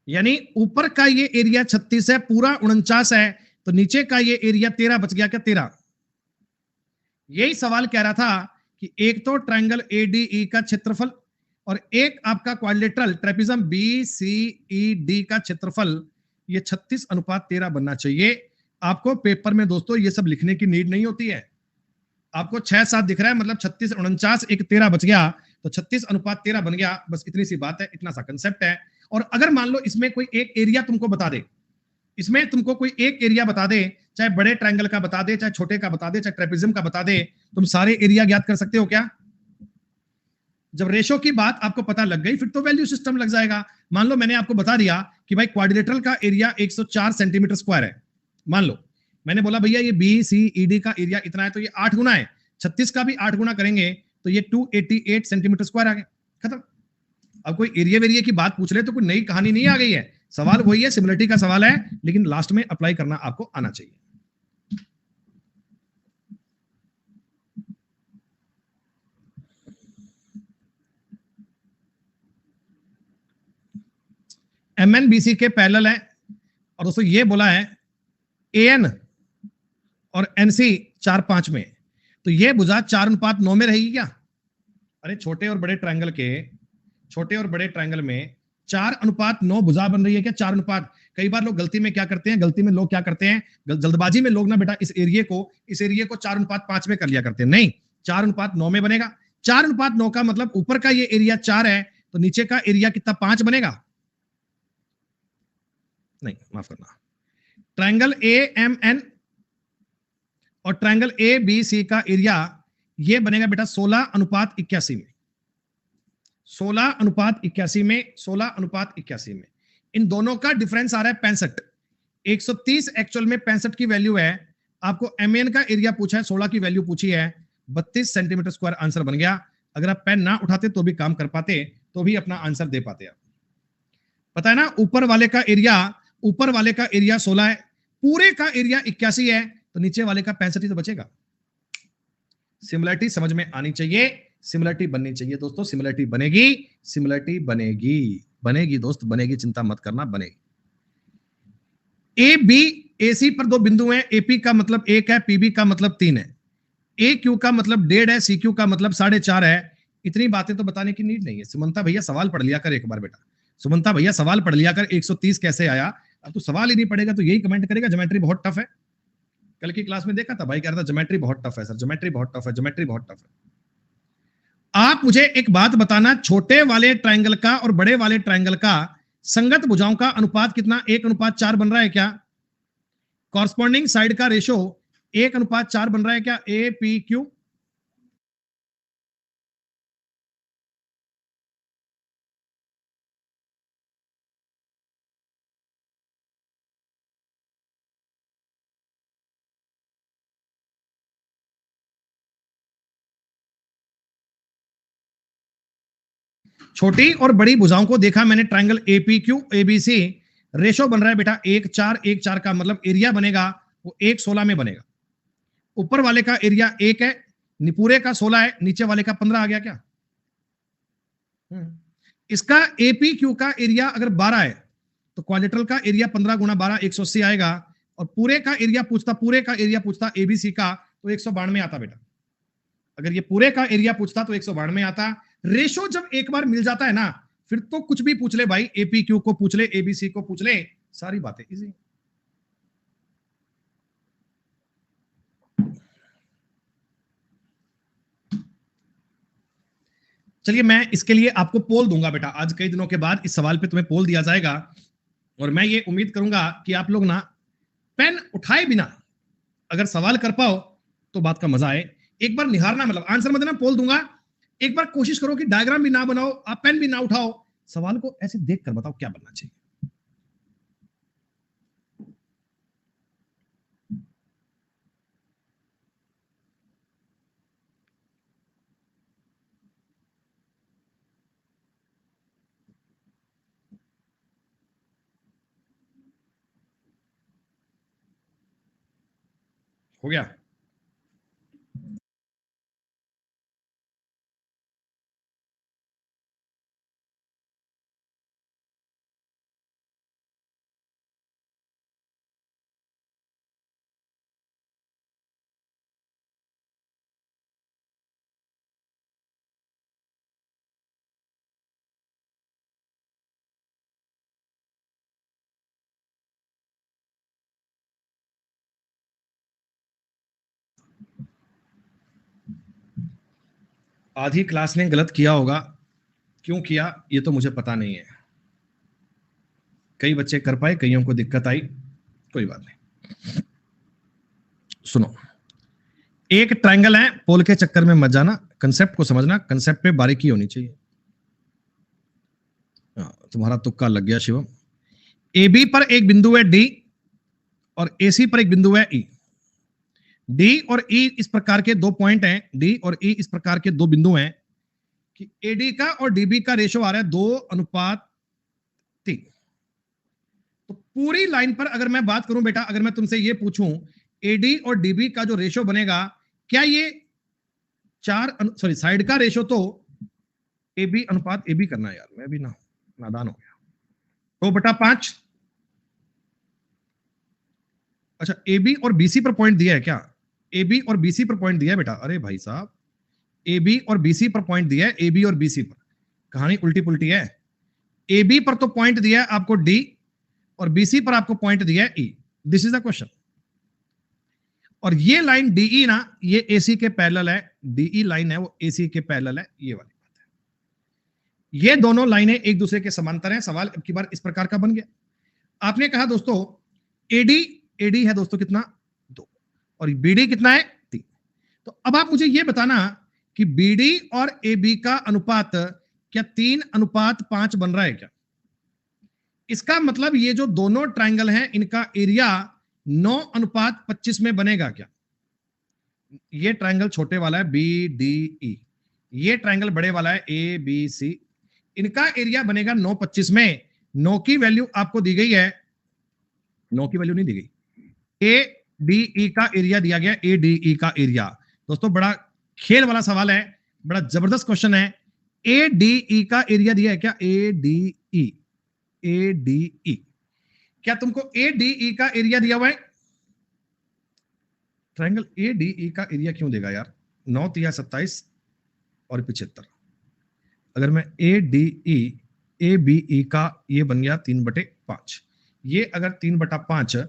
यानी ऊपर का ये एरिया 36 है, पूरा 49 है, तो नीचे का ये एरिया 13 बच गया क्या? 13। यही सवाल कह रहा था कि एक तो ट्रायंगल एडीई का क्षेत्रफल और एक आपका क्वाड्रिलेटरल ट्रेपेजियम बीसीईडी का क्षेत्रफल, ये 36:13 बनना चाहिए। आपको पेपर में दोस्तों ये सब लिखने की नीड नहीं होती है। आपको 6-7 दिख रहा है, मतलब 36 49 एक 13 बच गया, तो 36:13 बन गया। बस इतनी सी बात है, इतना सा कंसेप्ट है। और अगर मान लो इसमें कोई एक एरिया तुमको बता दे, इसमें तुमको कोई एक एरिया बता दे, चाहे बड़े ट्रायंगल का बता दे, चाहे छोटे का बता दे, चाहे ट्रेपेजियम का बता दे, तुम सारे एरिया ज्ञात कर सकते हो क्या? जब रेशो की बात आपको पता लग गई, फिर तो वैल्यू सिस्टम लग जाएगा। मान लो मैंने आपको बता दिया कि भाई क्वाड्रिलेटरल का एरिया 104 सेंटीमीटर स्क्वायर है। मान लो मैंने बोला भैया ये बी सी ई डी का एरिया इतना है, तो ये 8 गुना है। 36 का भी 8 गुना करेंगे तो ये 288 सेंटीमीटर स्क्वायर आ गया, खत्म। अब कोई एरिया वेरिया की बात पूछ ले तो कोई नई कहानी नहीं आ गई है। सवाल वही है, सिमिलरिटी का सवाल है, लेकिन लास्ट में अप्लाई करना आपको आना चाहिए। एमएनबीसी के पैरेलल है, और दोस्तों ये बोला है एएन और एनसी 4-5 में, तो ये भुजा 4:9 में रहेगी क्या? अरे छोटे और बड़े ट्रायंगल के, छोटे और बड़े ट्रायंगल में 4:9 भुजा बन रही है क्या? 4 अनुपात। कई बार लोग गलती में क्या करते हैं, गलती में लोग क्या करते हैं, जल्दबाजी में लोग ना बेटा इस एरिया को 4:5 में कर लिया करते हैं। नहीं, 4:9 में बनेगा। 4:9 का मतलब ऊपर का ये एरिया 4 है, तो नीचे का एरिया कितना? 5 बनेगा। नहीं, माफ करना, ट्रायंगल ए एम एन और ट्रायंगल ए बी सी का एरिया ये बनेगा बेटा 16:81 में। 16:81 में, 16:81 में। इन दोनों का डिफरेंस आ रहा है 65। 130 एक्चुअल में 65 की वैल्यू है। आपको एमएन का एरिया पूछा है, 16 की वैल्यू पूछी है, 32 सेंटीमीटर स्क्वायर आंसर बन गया। अगर आप पेन ना उठाते तो भी काम कर पाते, तो भी अपना आंसर दे पाते आप। पता है ना, ऊपर वाले का एरिया 16 है, पूरे का एरिया 81 है, तो नीचे वाले का 65 ही तो बचेगा। सिमिलरिटी समझ में आनी चाहिए, सिमिलरिटी बननी चाहिए दोस्तों। सिमिलरिटी बनेगी, सिमिलरिटी बनेगी, बनेगी दोस्त, बनेगी, चिंता मत करना, बनेगी। ए बी ए सी पर दो बिंदु हैं, एपी का मतलब 1 है, पीबी का मतलब 3 है, ए क्यू का मतलब 1.5 है, सी क्यू का मतलब 4.5 है। इतनी बातें तो बताने की नीड नहीं है। सुमंता भैया सवाल पढ़ लिया कर एक बार बेटा, सुमंता भैया सवाल पढ़ लिया कर, 130 कैसे आया? अब तू सवाल ही नहीं पढ़ेगा तो यही कमेंट करेगा ज्योमेट्री बहुत टफ है। कल की क्लास में देखा था भाई कह रहा था ज्योमेट्री बहुत टफ है सर, ज्योमेट्री बहुत टफ है, ज्योमेट्री बहुत टफ है। आप मुझे एक बात बताना, छोटे वाले ट्रायंगल का और बड़े वाले ट्रायंगल का संगत भुजाओं का अनुपात कितना? 1:4 बन रहा है क्या? कॉरस्पॉन्डिंग साइड का रेशो 1:4 बन रहा है क्या? A P Q. छोटी और बड़ी भुजाओं को देखा मैंने, ट्रायंगल एपीक्यू एबीसी, रेशो बन रहा है बेटा 1:4 का मतलब एरिया बनेगा वो 1:16 में बनेगा। ऊपर वाले का एरिया 1 है, पूरे का 16 है, नीचे वाले का 15 आ गया क्या? इसका एपीक्यू का एरिया अगर 12 है, तो क्वाड्रिलेटरल का एरिया 15 गुना 12 180 आएगा, और पूरे का एरिया पूछता एबीसी का, तो 192 आता बेटा। अगर ये पूरे का एरिया पूछता तो 192 आता। रेशो जब एक बार मिल जाता है ना, फिर तो कुछ भी पूछ ले भाई, एपीक्यू को पूछ ले, एबीसी को पूछ ले, सारी बातें इजी। चलिए मैं इसके लिए आपको पोल दूंगा बेटा, आज कई दिनों के बाद इस सवाल पे तुम्हें पोल दिया जाएगा, और मैं ये उम्मीद करूंगा कि आप लोग ना पेन उठाए बिना अगर सवाल कर पाओ तो बात का मजा आए। एक बार निहारना, मतलब आंसर मत देना, पोल दूंगा, एक बार कोशिश करो कि डायग्राम भी ना बनाओ, आप पेन भी ना उठाओ, सवाल को ऐसे देख कर बताओ क्या बनना चाहिए। हो गया? आधी क्लास ने गलत किया होगा, क्यों किया ये तो मुझे पता नहीं है, कई बच्चे कर पाए, कईयों को दिक्कत आई, कोई बात नहीं। सुनो, एक ट्रायंगल है, पोल के चक्कर में मत जाना, कंसेप्ट को समझना, कंसेप्ट पे बारीकी होनी चाहिए। तुम्हारा तुक्का लग गया शिवम। ए बी पर एक बिंदु है डी, और ए सी पर एक बिंदु है ई। डी और ई इस प्रकार के दो पॉइंट हैं, डी और ई इस प्रकार के दो बिंदु हैं कि एडी का और डीबी का रेशो आ रहा है 2:3। तो पूरी लाइन पर अगर मैं बात करूं बेटा, अगर मैं तुमसे ये पूछूं एडी और डीबी का जो रेशो बनेगा, क्या ये साइड का रेशो तो ए बी अनुपात ए बी करना है यार, मैं भी नादान हो गया, 2/5। अच्छा, ए बी और बीसी पर पॉइंट दिया है क्या? ए बी और बीसी पर पॉइंट दिया है बेटा, अरे भाई साहब, ए बी और बीसी पर पॉइंट दिया है, ए बी और बीसी पर, कहानी उल्टी पुल्टी है। ए बी पर तो पॉइंट दिया है आपको डी, और बीसी पर आपको पॉइंट दिया है ई, दिस इज द क्वेश्चन। और ये लाइन डीई ना, ये एसी के पैरेलल है, डीई लाइन है वो एसी के पैरेलल है, ये वाली बात है। ये दोनों लाइनें एक दूसरे के समांतर हैं। सवाल अब की बार इस प्रकार का बन गया, आपने कहा दोस्तों एडी, एडी है दोस्तों कितना 2, और बीडी कितना है 3। तो अब आप मुझे ये बताना कि बीडी और एबी का अनुपात क्या 3:5 बन रहा है क्या? इसका मतलब ये जो दोनों ट्रायंगल हैं इनका एरिया 9:25 में बनेगा क्या? ये ट्रायंगल छोटे वाला है बी डी ई, ये ट्रायंगल बड़े वाला है ए बी सी, इनका एरिया बनेगा 9:25 में। 9 की वैल्यू आपको दी गई है, 9 की वैल्यू नहीं दी गई, ए डी ई का एरिया दिया गया, ए डी ई का एरिया। दोस्तों बड़ा खेल वाला सवाल है, बड़ा जबरदस्त क्वेश्चन है। ए डी ई का एरिया दिया है क्या? A D E, A D E, क्या तुमको ए डी ई का एरिया दिया हुआ है? ट्रायंगल ए डी ई का एरिया क्यों देगा यार? 9 3 27 और 75। अगर मैं A D E A B E का, ये बन गया 3/5, ये अगर 3/5,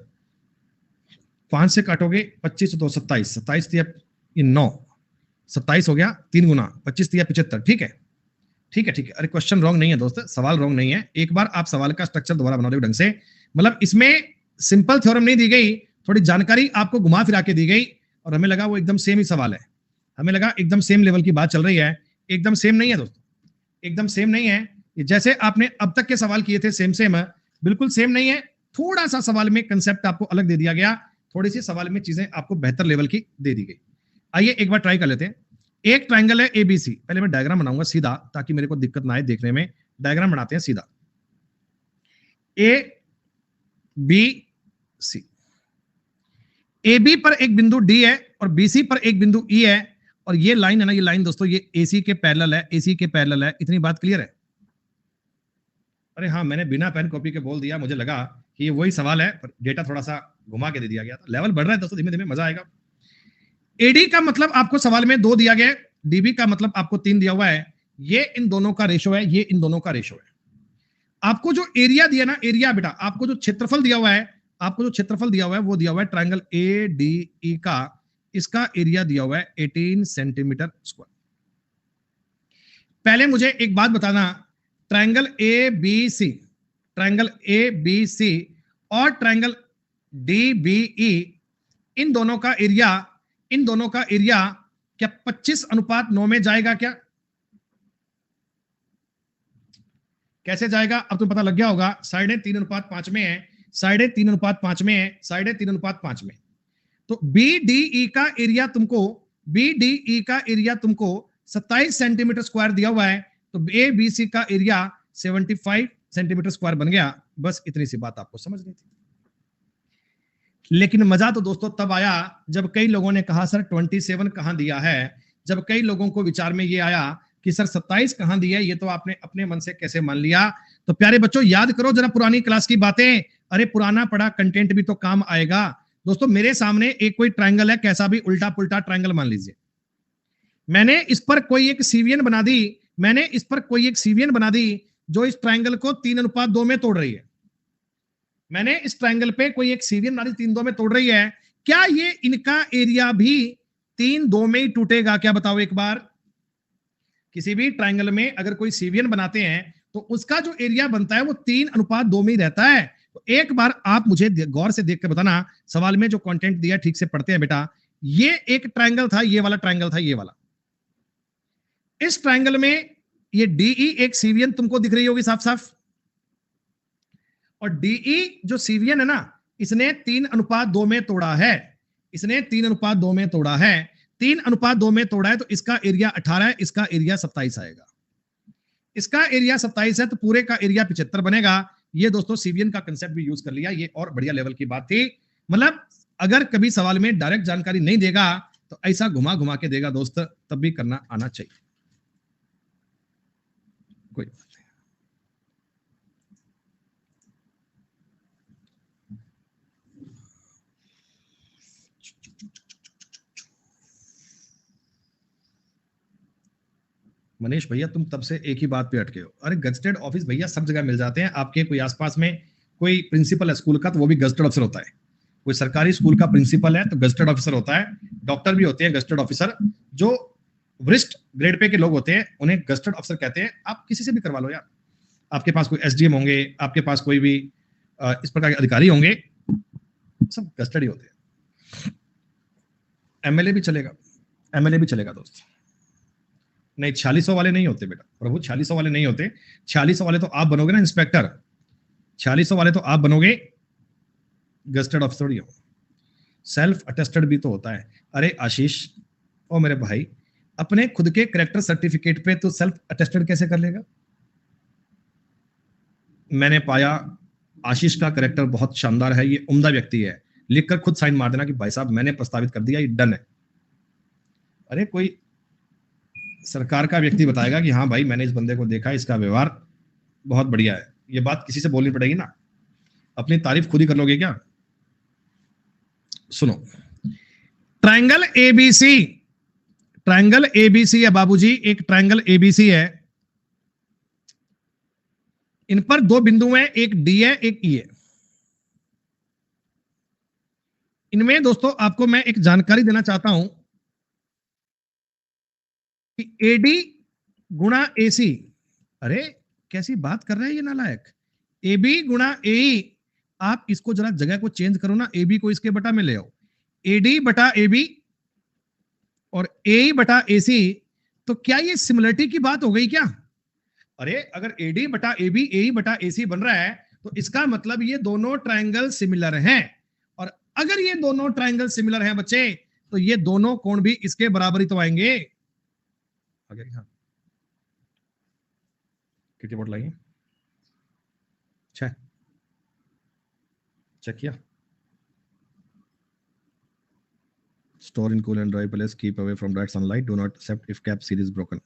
5 से काटोगे 25 तो 27, 27 दिया ये 9, 27 हो गया, 3 गुना 25 दिया 75। ठीक है ठीक है ठीक है, अरे क्वेश्चन रॉन्ग नहीं है दोस्त, सवाल रॉन्ग नहीं है। एक बार आप सवाल का स्ट्रक्चर दोबारा बना दो ढंग से, मतलब इसमें सिंपल थ्योरम नहीं दी गई, थोड़ी जानकारी आपको घुमा फिरा के दी गई, और हमें लगा वो एकदम सेम ही सवाल है, हमें लगा एकदम सेम लेवल की बात चल रही है। एकदम सेम नहीं है दोस्तों, एकदम सेम नहीं है। जैसे आपने अब तक के सवाल किए थे सेम सेम, बिल्कुल सेम नहीं है। थोड़ा सा सवाल में कंसेप्ट आपको अलग दे दिया गया, थोड़ी सी सवाल में चीजें आपको बेहतर लेवल की दे दी गई। आइए एक बार ट्राई कर लेते हैं। एक ट्रायंगल है एबीसी, पहले मैं डायग्राम बनाऊंगा सीधा ताकि मेरे को दिक्कत ना आए देखने में। डायग्राम बनाते हैं सीधा, ए बी सी, ए बी पर एक बिंदु डी है और बीसी पर एक बिंदु ई है, और ये लाइन है ना, ये लाइन दोस्तों ये एसी के पैरेलल है, एसी के पैरेलल है। इतनी बात क्लियर है? अरे हाँ, मैंने बिना पेन कॉपी के बोल दिया, मुझे लगा कि ये वही सवाल है, पर डेटा थोड़ा सा घुमा के दे दिया गया था। लेवल बढ़ रहा है दोस्तों, धीमे धीमे मजा आएगा। एडी का मतलब आपको सवाल में 2 दिया गया, डीबी का मतलब आपको 3 दिया हुआ है। ये इन दोनों का रेशो है, ये इन दोनों का रेशो है। आपको जो एरिया दिया ना, एरिया बेटा, आपको जो क्षेत्रफल दिया हुआ है, आपको जो क्षेत्रफल दिया हुआ है वो दिया हुआ है ट्रायंगल ए डी ई का, इसका एरिया दिया हुआ है 18 सेंटीमीटर स्क्वायर। पहले मुझे एक बात बताना, triangle A B C, triangle A B C और ट्रायंगल डी बी ई, इन दोनों का एरिया क्या 25:9 में जाएगा क्या? कैसे जाएगा? अब तो पता लग गया होगा, 3.5 में है, 3.5 में है, 3.5 में। तो बीडीई का एरिया तुमको 27 सेंटीमीटर स्क्वायर दिया हुआ है, तो ए बी सी का एरिया 75 सेंटीमीटर स्क्वायर बन गया। बस इतनी सी बात आपको समझनी थी। लेकिन मजा तो दोस्तों तब आया जब कई लोगों ने कहा सर 27 कहां दिया है, जब कई लोगों को विचार में ये आया कि सर 27 कहां दिया है, ये तो आपने अपने मन से कैसे मान लिया। तो प्यारे बच्चों याद करो जरा पुरानी क्लास की बातें, अरे पुराना पढ़ा कंटेंट भी तो काम आएगा। दोस्तों मेरे सामने एक कोई ट्रायंगल है, कैसा भी उल्टा पुल्टा ट्रायंगल मान लीजिए, मैंने इस पर कोई एक सीवियन बना दी, जो इस ट्रायंगल को 3:2 में तोड़ रही है। मैंने इस ट्रायंगल पे कोई एक सीवियन बना दी 3:2 में तोड़ रही है, क्या ये इनका एरिया भी 3:2 में ही टूटेगा? क्या बताओ एक बार। किसी भी ट्रायंगल में अगर कोई सीवियन बनाते हैं तो उसका जो एरिया बनता है वो 3:2 में ही रहता है। तो एक बार आप मुझे गौर से देख कर बताना, सवाल में जो कंटेंट दिया ठीक से पढ़ते हैं बेटा। ये एक ट्रायंगल था, ये वाला ट्रायंगल था, ये वाला। इस ट्रायंगल में ये डीई एक सीवियन तुमको दिख रही होगी साफ साफ, और डीई जो सीवियन है ना, इसने 3:2 में तोड़ा है, 3:2 में तोड़ा है, 3:2 में तोड़ा है, तो इसका एरिया 18 है, इसका एरिया 27 आएगा। इसका एरिया 27 है तो पूरे का एरिया 75 बनेगा। ये दोस्तों सीवियन का कंसेप्ट भी यूज कर लिया, ये और बढ़िया लेवल की बात थी। मतलब अगर कभी सवाल में डायरेक्ट जानकारी नहीं देगा तो ऐसा घुमा घुमा के देगा दोस्त, तब भी करना आना चाहिए। कोई बात नहीं। मनीष भैया तुम तब से एक ही बात पे अटके हो। अरे गजटेड ऑफिस भैया सब जगह मिल जाते हैं। आपके कोई आसपास में कोई प्रिंसिपल है स्कूल का तो वो भी गजटेड ऑफिसर होता है, कोई सरकारी स्कूल का प्रिंसिपल है तो गजटेड ऑफिसर होता है, डॉक्टर भी होते हैं गजटेड ऑफिसर, जो वरिष्ठ ग्रेड पे के लोग होते हैं उन्हें गजटेड ऑफिसर कहते हैं। आप किसी से भी करवा लो यार, आपके पास कोई एसडीएम होंगे, आपके पास कोई भी इस प्रकार के अधिकारी होंगे, सब गजटेड ही होते हैं। एमएलए भी चलेगा दोस्त। नहीं 4600 वाले नहीं होते बेटा प्रभु, 4600 वाले नहीं होते। 4600 वाले तो आप बनोगे ना इंस्पेक्टर, 4600 वाले तो आप बनोगे गजटेड ऑफिसर ही हो। सेल्फ अटेस्टेड भी तो होता है। अरे आशीष ओ मेरे भाई, अपने खुद के कैरेक्टर सर्टिफिकेट पे तो सेल्फ अटेस्टेड कैसे कर लेगा? मैंने पाया आशीष का कैरेक्टर बहुत शानदार है, ये उम्दा व्यक्ति है, लिखकर खुद साइन मार देना कि भाई साहब मैंने प्रस्तावित कर दिया, ये डन है। अरे कोई सरकार का व्यक्ति बताएगा कि हाँ भाई मैंने इस बंदे को देखा, इसका व्यवहार बहुत बढ़िया है, ये बात किसी से बोलनी पड़ेगी ना, अपनी तारीफ खुद ही कर लोगे क्या? सुनो, ट्रायंगल एबीसी है बाबूजी, एक ट्रायंगल एबीसी है, इन पर दो बिंदु हैं, एक डी है एक ई है। इनमें दोस्तों आपको मैं एक जानकारी देना चाहता हूं कि एडी गुणा एसी, अरे कैसी बात कर रहे हैं ये नालायक, एबी गुणा एई, आप इसको जरा जगह को चेंज करो ना, एबी को इसके बटा में ले आओ, एडी बटा एबी और एई बटा एसी, तो क्या ये सिमिलरिटी की बात हो गई क्या? अरे अगर एडी बटा एबी एई बटा एसी बन रहा है तो इसका मतलब ये दोनों ट्रायंगल सिमिलर हैं, और अगर ये दोनों ट्रायंगल सिमिलर हैं बच्चे तो ये दोनों कोण भी इसके बराबर ही तो आएंगे। आगे हाँ कितनी बोर्ड लाइए, 6 चेक किया। Store in cool and dry place, keep away from direct sunlight, do not accept if cap seal is broken।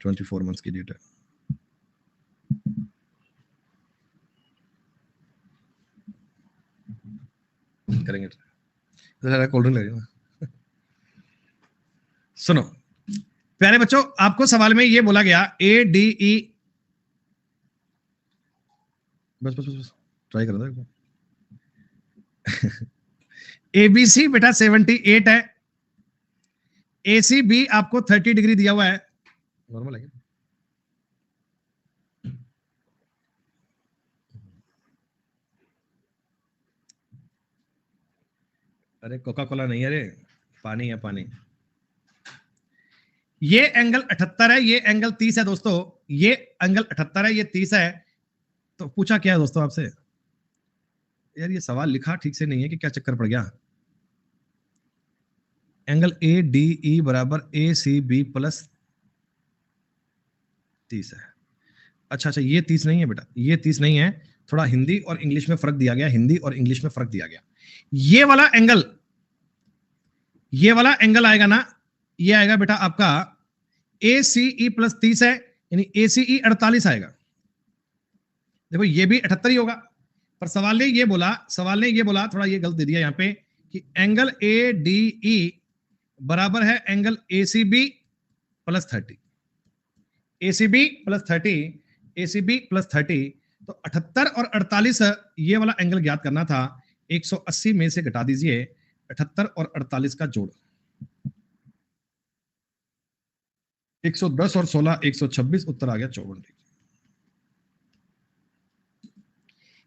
24 months की डेट है। करेंगे कोल्ड ड्रिंक लगेगा। सुनो प्यारे बच्चों, आपको सवाल में ये बोला गया ए डी ई, बस ट्राई कर दो। एबीसी बेटा 78 है, एसी बी आपको 30 डिग्री दिया हुआ है, नॉर्मल है क्या? अरे कोका कोला नहीं है, अरे पानी है पानी। ये एंगल 78 है, ये एंगल 30 है दोस्तों, ये एंगल 78 है, ये 30 है। तो पूछा क्या है दोस्तों आपसे? यार ये सवाल लिखा ठीक से नहीं है कि क्या चक्कर पड़ गया? एंगल ए डी ई बराबर ए सी बी प्लस 30 है। अच्छा अच्छा, ये 30 नहीं है बेटा, ये 30 नहीं है। थोड़ा हिंदी और इंग्लिश में फर्क दिया गया, हिंदी और इंग्लिश में फर्क दिया गया। ये वाला एंगल, ये वाला एंगल आएगा ना, ये आएगा बेटा आपका ए सी ई प्लस 30 है, यानी ए सी ई 48 आएगा। देखो ये भी 78 ही होगा, पर सवाल ने ये बोला, सवाल ने ये बोला, थोड़ा ये गलत दे दिया यहाँ पे कि एंगल ए डी ई बराबर है angle A C B plus 30, A C B plus 30, A C B plus 30। तो 78 और 48 ये वाला एंगल ज्ञात करना था। 180 में से घटा दीजिए 78 और 48 का जोड़, 110 और 16 126, उत्तर आ गया 54।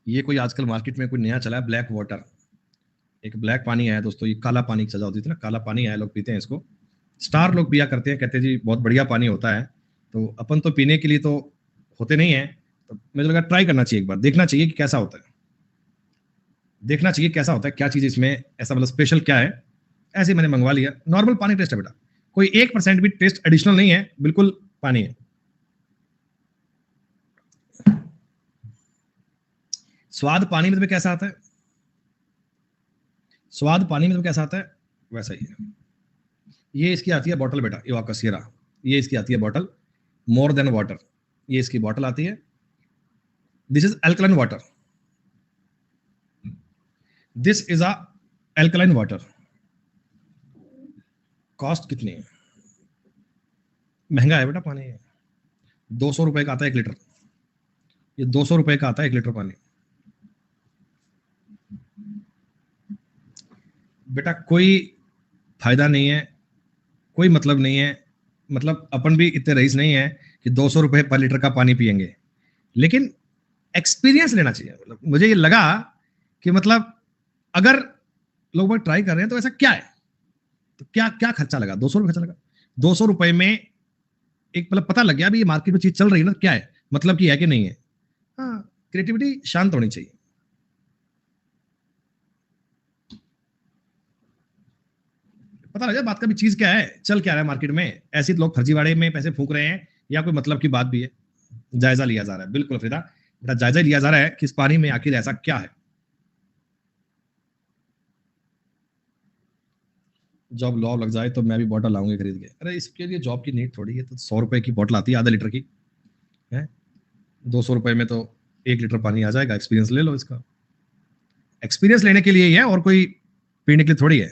ये कोई आजकल मार्केट में कोई नया चला है ब्लैक वाटर, एक ब्लैक पानी आया दोस्तों, ये काला पानी की सजा होती थी ना, काला पानी आया, लोग पीते हैं इसको, स्टार लोग पिया करते हैं, कहते हैं जी बहुत बढ़िया पानी होता है। तो अपन तो पीने के लिए तो होते नहीं है, तो मुझे लगा ट्राई करना चाहिए, एक बार देखना चाहिए कि कैसा होता है, देखना चाहिए कैसा होता है, क्या चीज इसमें ऐसा मतलब स्पेशल क्या है। ऐसे ही मैंने मंगवा लिया, नॉर्मल पानी टेस्ट है बेटा, कोई 1% भी टेस्ट एडिशनल नहीं है, बिल्कुल पानी है। स्वाद पानी में तुम्हें कैसा आता है? स्वाद पानी में तुम्हें कैसा आता है? वैसा ही है। ये इसकी आती है बॉटल बेटा, इवाका सियरा, ये इसकी आती है बॉटल, मोर देन वाटर, ये इसकी बॉटल आती है। This is alkaline water, this is a alkaline water. Cost कितनी है? महंगा है बेटा पानी, 200 रुपए का आता है 1 लीटर, ये 200 रुपए का आता है 1 लीटर पानी। बेटा कोई फायदा नहीं है, कोई मतलब नहीं है, मतलब अपन भी इतने रईस नहीं है कि 200 रुपए पर लीटर का पानी पियेंगे, लेकिन एक्सपीरियंस लेना चाहिए। मतलब मुझे ये लगा कि मतलब अगर लोग ट्राई कर रहे हैं तो ऐसा क्या है, तो क्या क्या खर्चा लगा, 200 रुपये खर्चा लगा, 200 रुपए में एक मतलब पता लग गया भी ये मार्केट में चीज चल रही है ना, क्या है मतलब कि है कि नहीं है। हाँ, क्रिएटिविटी शांत होनी चाहिए। पता लग जाए बात का भी चीज क्या है, चल क्या रहा है मार्केट में, ऐसे लोग फर्जीवाड़े में पैसे फूंक रहे हैं या कोई मतलब की बात भी है। जायजा लिया जा रहा है, बिल्कुल फ्रीदा बेटा, जायजा लिया जा रहा है कि इस पानी में आखिर ऐसा क्या है। जॉब लॉ लग जाए तो मैं भी बॉटल लाऊंगी खरीद के, अरे इसके लिए जॉब की नीड थोड़ी है, तो 100 रुपए की बॉटल आती है आधा लीटर की है, 200 रुपए में तो 1 लीटर पानी आ जाएगा। एक्सपीरियंस ले लो इसका, एक्सपीरियंस लेने के लिए ही है और कोई पीने के लिए थोड़ी है।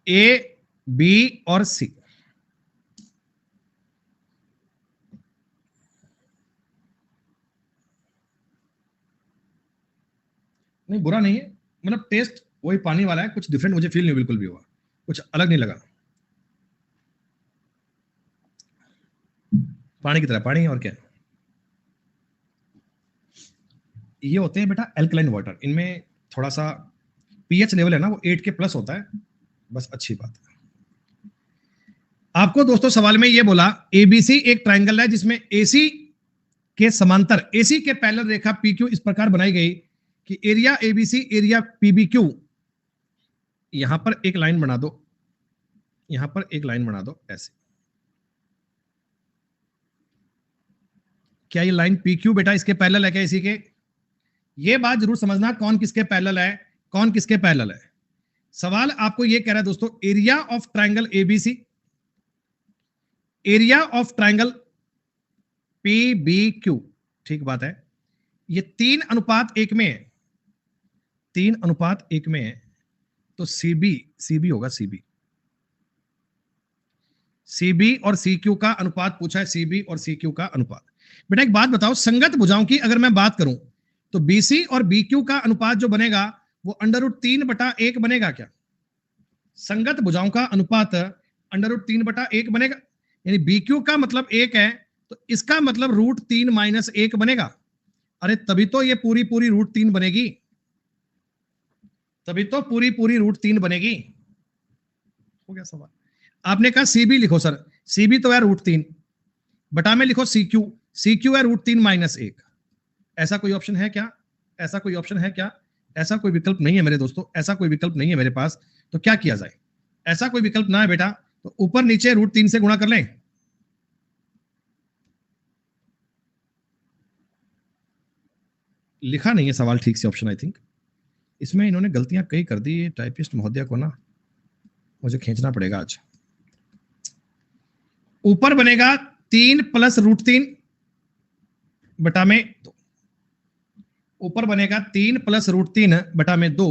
ए बी और सी, नहीं बुरा नहीं है, मतलब टेस्ट वही पानी वाला है, कुछ डिफरेंट मुझे फील नहीं बिल्कुल भी हुआ, कुछ अलग नहीं लगा, पानी की तरह पानी और क्या। ये होते हैं बेटा एल्कलाइन वाटर, इनमें थोड़ा सा पीएच लेवल है ना वो 8 के प्लस होता है, बस अच्छी बात है। आपको दोस्तों सवाल में ये बोला एबीसी एक ट्राइंगल है जिसमें एसी के समांतर, एसी के पैरेलल रेखा पीक्यू इस प्रकार बनाई गई कि एरिया एबीसी एरिया पीबीक्यू, यहां पर एक लाइन बना दो, यहां पर एक लाइन बना दो ऐसे। क्या ये लाइन PQ बेटा इसके पैरेलल है क्या इसी के? ये बात जरूर समझना, कौन किसके पैरेलल है, कौन किसके पैरेलल है। सवाल आपको ये कह रहा है दोस्तों, area of triangle ABC, area of triangle PBQ, ठीक बात है, ये 3:1 में है, 3:1 में है, तो सीबी होगा, सीबी और CQ का अनुपात पूछा है, सीबी और CQ का अनुपात। बेटा एक बात बताओ, संगत भुजाओं की अगर मैं बात करूं तो BC और BQ का अनुपात जो बनेगा वो √3/1 बनेगा क्या? संगत भुजाओं का अनुपात √3/1 बनेगा, यानी बी क्यू का मतलब 1 है, तो इसका मतलब √3 - 1 बनेगा। अरे तभी तो ये पूरी पूरी √3 बनेगी, तभी तो पूरी पूरी √3 बनेगी। हो गया सवाल। आपने कहा सी बी लिखो सर, सी बी तो है √3, बटा में लिखो सी क्यू, सी क्यू है √3 - 1। ऐसा कोई ऑप्शन है क्या? ऐसा कोई ऑप्शन है क्या? ऐसा कोई विकल्प नहीं है मेरे दोस्तों, ऐसा कोई विकल्प नहीं है मेरे पास। तो क्या किया जाए? ऐसा कोई विकल्प ना है बेटा, तो ऊपर नीचे √3 से गुणा कर लें। लिखा नहीं है सवाल ठीक से ऑप्शन, आई थिंक इसमें इन्होंने गलतियां कई कर दी टाइपिस्ट महोदय को ना, मुझे खींचना पड़ेगा आज। ऊपर बनेगा 3 + √3 बटा में 2। ऊपर बनेगा 3 + √3 बटा में 2,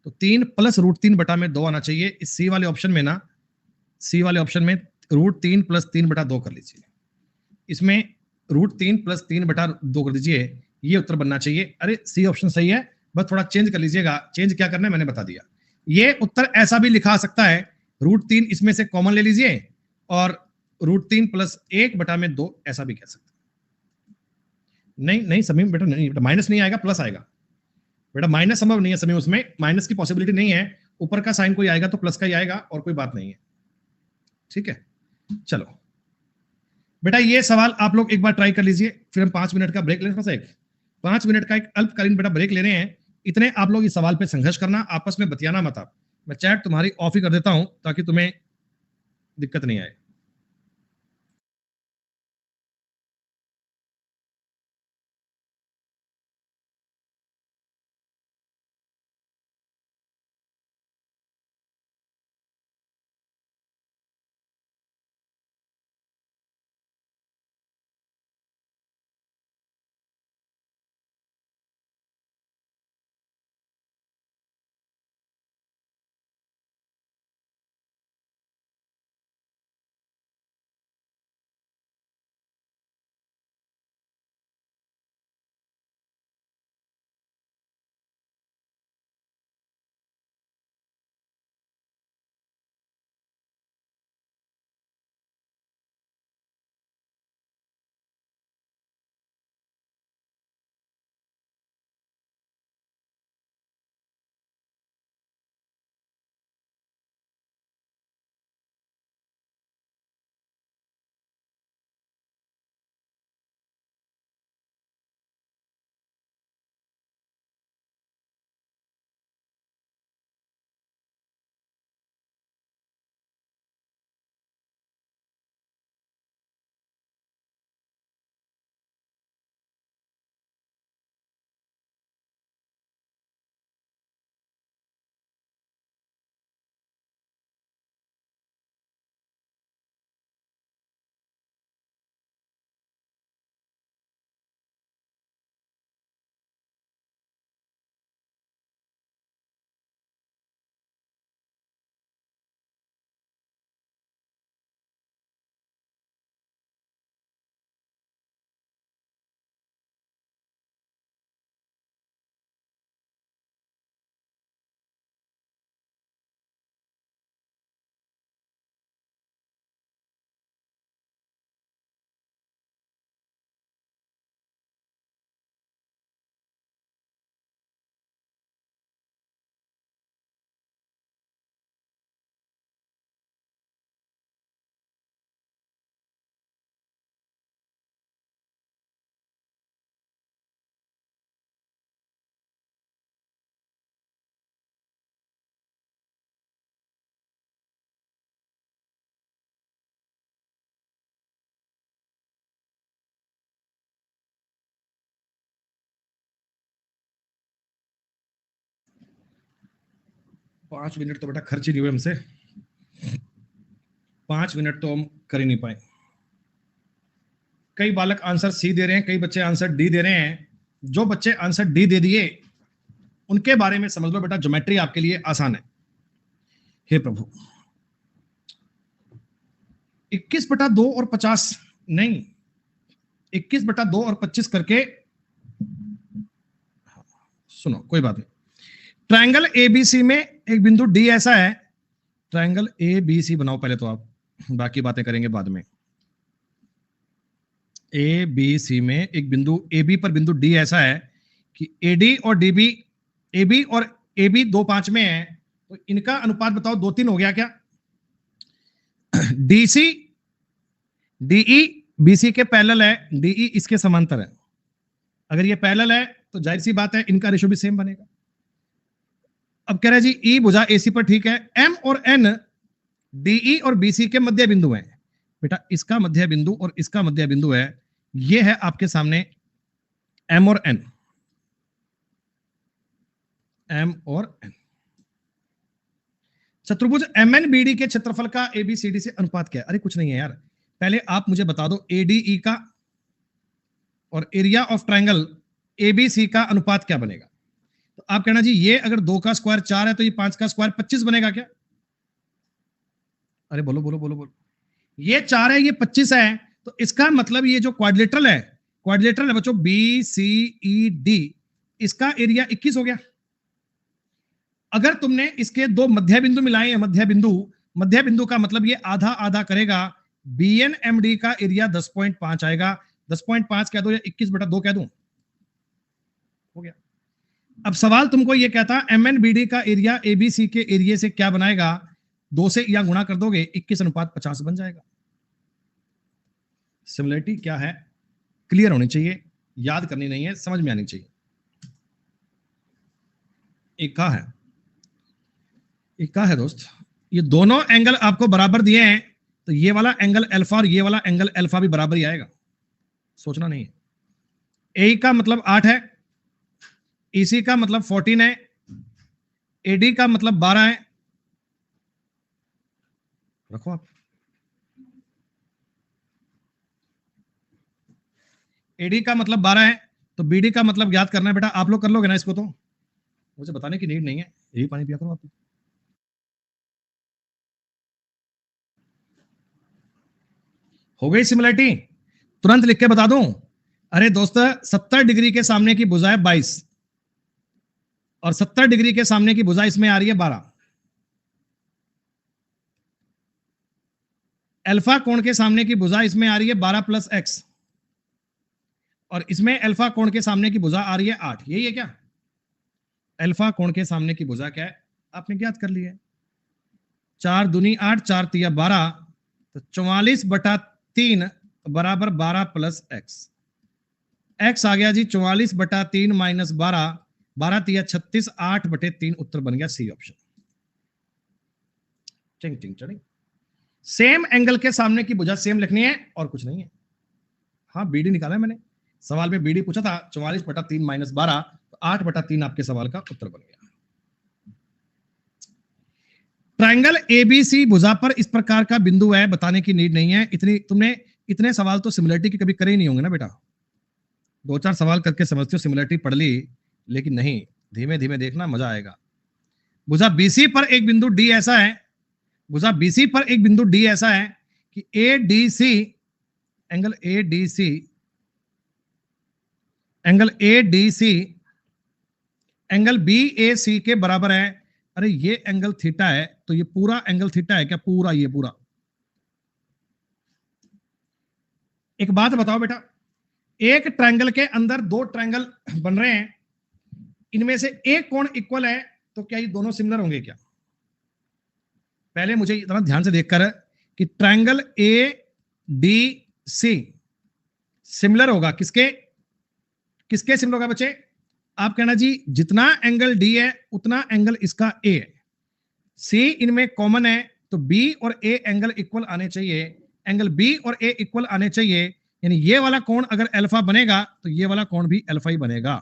तो 3 + √3 बटा में 2 आना चाहिए। इस सी वाले ऑप्शन में ना, सी वाले ऑप्शन में √3 + 3 बटा 2 कर लीजिए, इसमें √3 + 3 बटा 2 कर दीजिए, ये उत्तर बनना चाहिए। अरे सी ऑप्शन सही है, बस थोड़ा चेंज कर लीजिएगा। चेंज क्या करना है मैंने बता दिया। ये उत्तर ऐसा भी लिखा सकता है, √3 इसमें से कॉमन ले लीजिए और √3 + 1 बटा में 2 ऐसा भी कह सकते हैं। नहीं नहीं समीम बेटा, नहीं बेटा, माइनस नहीं आएगा, प्लस आएगा बेटा। माइनस संभव नहीं है समीम, उसमें माइनस की पॉसिबिलिटी नहीं है। ऊपर का साइन कोई आएगा तो प्लस का ही आएगा, और कोई बात नहीं है। ठीक है, चलो बेटा ये सवाल आप लोग एक बार ट्राई कर लीजिए, फिर हम 5 मिनट का ब्रेक ले रहे हैं। 5 मिनट का एक अल्पकालीन बेटा ब्रेक ले रहे हैं। इतने आप लोग इस सवाल पे संघर्ष करना, आपस में बतियाना मत। आप, मैं चैट तुम्हारी ऑफ ही कर देता हूं ताकि तुम्हें दिक्कत नहीं आए। पांच मिनट तो बेटा खर्च ही नहीं हुए हमसे, 5 मिनट तो हम कर ही नहीं पाए। कई बालक आंसर सी दे रहे हैं, कई बच्चे आंसर डी दे रहे हैं। जो बच्चे आंसर डी दे दिए उनके बारे में समझ लो बेटा, ज्योमेट्री आपके लिए आसान है। हे प्रभु, 21/2 और 50 नहीं, 21/2 और 25 करके, सुनो कोई बात नहीं। ट्रायंगल एबीसी में एक बिंदु डी ऐसा है, ट्रायंगल एबीसी बनाओ पहले तो आप, बाकी बातें करेंगे बाद में। ए बी सी में एक बिंदु ए बी पर बिंदु डी ऐसा है कि एडी और डीबी, ए बी और ए बी 2:5 में है, तो इनका अनुपात बताओ 2:3 हो गया क्या? डीसी डीई बीसी के पैरेलल है, डीई इसके समांतर है। अगर ये पैरेलल है तो जाहिर सी बात है इनका रेशियो भी सेम बनेगा। अब कह रहे जी ई भुजा एसी पर ठीक है, एम और एन डीई और बीसी के मध्य बिंदु हैं। बेटा इसका मध्य बिंदु और इसका मध्य बिंदु है, ये है आपके सामने एम और एन, एम और एन। चतुर्भुज एम एन बी डी के क्षेत्रफल का एबीसीडी से अनुपात क्या है? अरे कुछ नहीं है यार, पहले आप मुझे बता दो एडीई का और एरिया ऑफ ट्रायंगल एबीसी का अनुपात क्या बनेगा। तो आप कहना जी ये अगर 2 का स्क्वायर 4 है तो ये 5 का स्क्वायर 25 बनेगा क्या? अरे बोलो बोलो बोलो बोलो। ये 4 है, ये 25 है, तो इसका मतलब ये जो क्वाड्रिलेटरल है बच्चों बी सी ई डी, इसका एरिया 21 हो गया। अगर तुमने इसके दो मध्य बिंदु मिलाए हैं, मध्य बिंदु का मतलब ये आधा आधा करेगा, बीएन एमडी का एरिया 10.5 आएगा। 10.5 कह दो या 21/2 कह दूं, हो गया। अब सवाल तुमको ये कहता एमएनबीडी का एरिया एबीसी के एरिया से क्या बनाएगा? 2 से या गुणा कर दोगे 21:50 बन जाएगा। सिमिलरिटी क्या है क्लियर होनी चाहिए, याद करनी नहीं है, समझ में आनी चाहिए। एक का है दोस्त, ये दोनों एंगल आपको बराबर दिए हैं, तो ये वाला एंगल अल्फा और ये वाला एंगल अल्फा भी बराबर ही आएगा, सोचना नहीं है। ए का मतलब 8 है, ईसी का मतलब 14 है, एडी का मतलब 12 है, रखो आप। एडी का मतलब 12 है, तो बीडी का मतलब याद करना है बेटा, आप लोग कर लोगे ना इसको, तो मुझे बताने की नीड नहीं है, यही पानी पिया करो आप। हो गई सिमिलरिटी? तुरंत लिख के बता दूं? अरे दोस्त 70 डिग्री के सामने की भुजा है 22 और 70 डिग्री के सामने की भुजा इसमें आ रही है 12। अल्फा कोण के सामने की भुजा इसमें आ रही है 12 + x और इसमें अल्फा कोण के सामने की भुजा आ रही है 8। यही है क्या? अल्फा कोण के सामने की भुजा क्या है आपने ज्ञात कर लिया है। 4 दूनी 8, 4 तिया 12, तो 44/3 बराबर 12 + x। x आ गया जी 44/3 - 12, 12 तिया 36, 8/3 उत्तर बन गया सी ऑप्शन। टिंग टिंग चढ़ी। सेम एंगल के सामने की भुजा सेम लिखनी है और कुछ नहीं है। हाँ बीडी निकाला है मैंने, सवाल में बीडी पूछा था, 44/3 - 12, तो 8/3 आपके सवाल का उत्तर बन गया। ट्रायंगल एबीसी भुजा पर इस प्रकार का बिंदु है, बताने की नीड नहीं है। तुमने इतने सवाल तो सिमिलरिटी के कभी करे ही नहीं होंगे ना बेटा, 2-4 सवाल करके समझते हो सिमिलरिटी पढ़ ली, लेकिन नहीं, धीमे धीमे देखना मजा आएगा। भुजा बीसी पर एक बिंदु डी ऐसा है, भुजा बीसी पर एक बिंदु डी ऐसा है कि ADC angle ADC angle BAC के बराबर है। अरे ये एंगल थीटा है, तो ये पूरा एंगल थीटा है क्या? पूरा, ये पूरा। एक बात बताओ बेटा, एक ट्रायंगल के अंदर 2 ट्रायंगल बन रहे हैं, इनमें से एक कोण इक्वल है, तो क्या ये दोनों सिमिलर होंगे क्या? पहले मुझे इतना ध्यान से देखकर कि triangle A D C similar होगा किसके किसके सिमिलर होगा बच्चे? आप कहना जी जितना एंगल डी है उतना एंगल इसका ए है, सी इनमें कॉमन है, तो बी और ए एंगल इक्वल आने चाहिए, एंगल बी और ए इक्वल आने चाहिए, यानी ये वाला कोण अगर अल्फा बनेगा तो ये वाला कोण भी अल्फा ही बनेगा।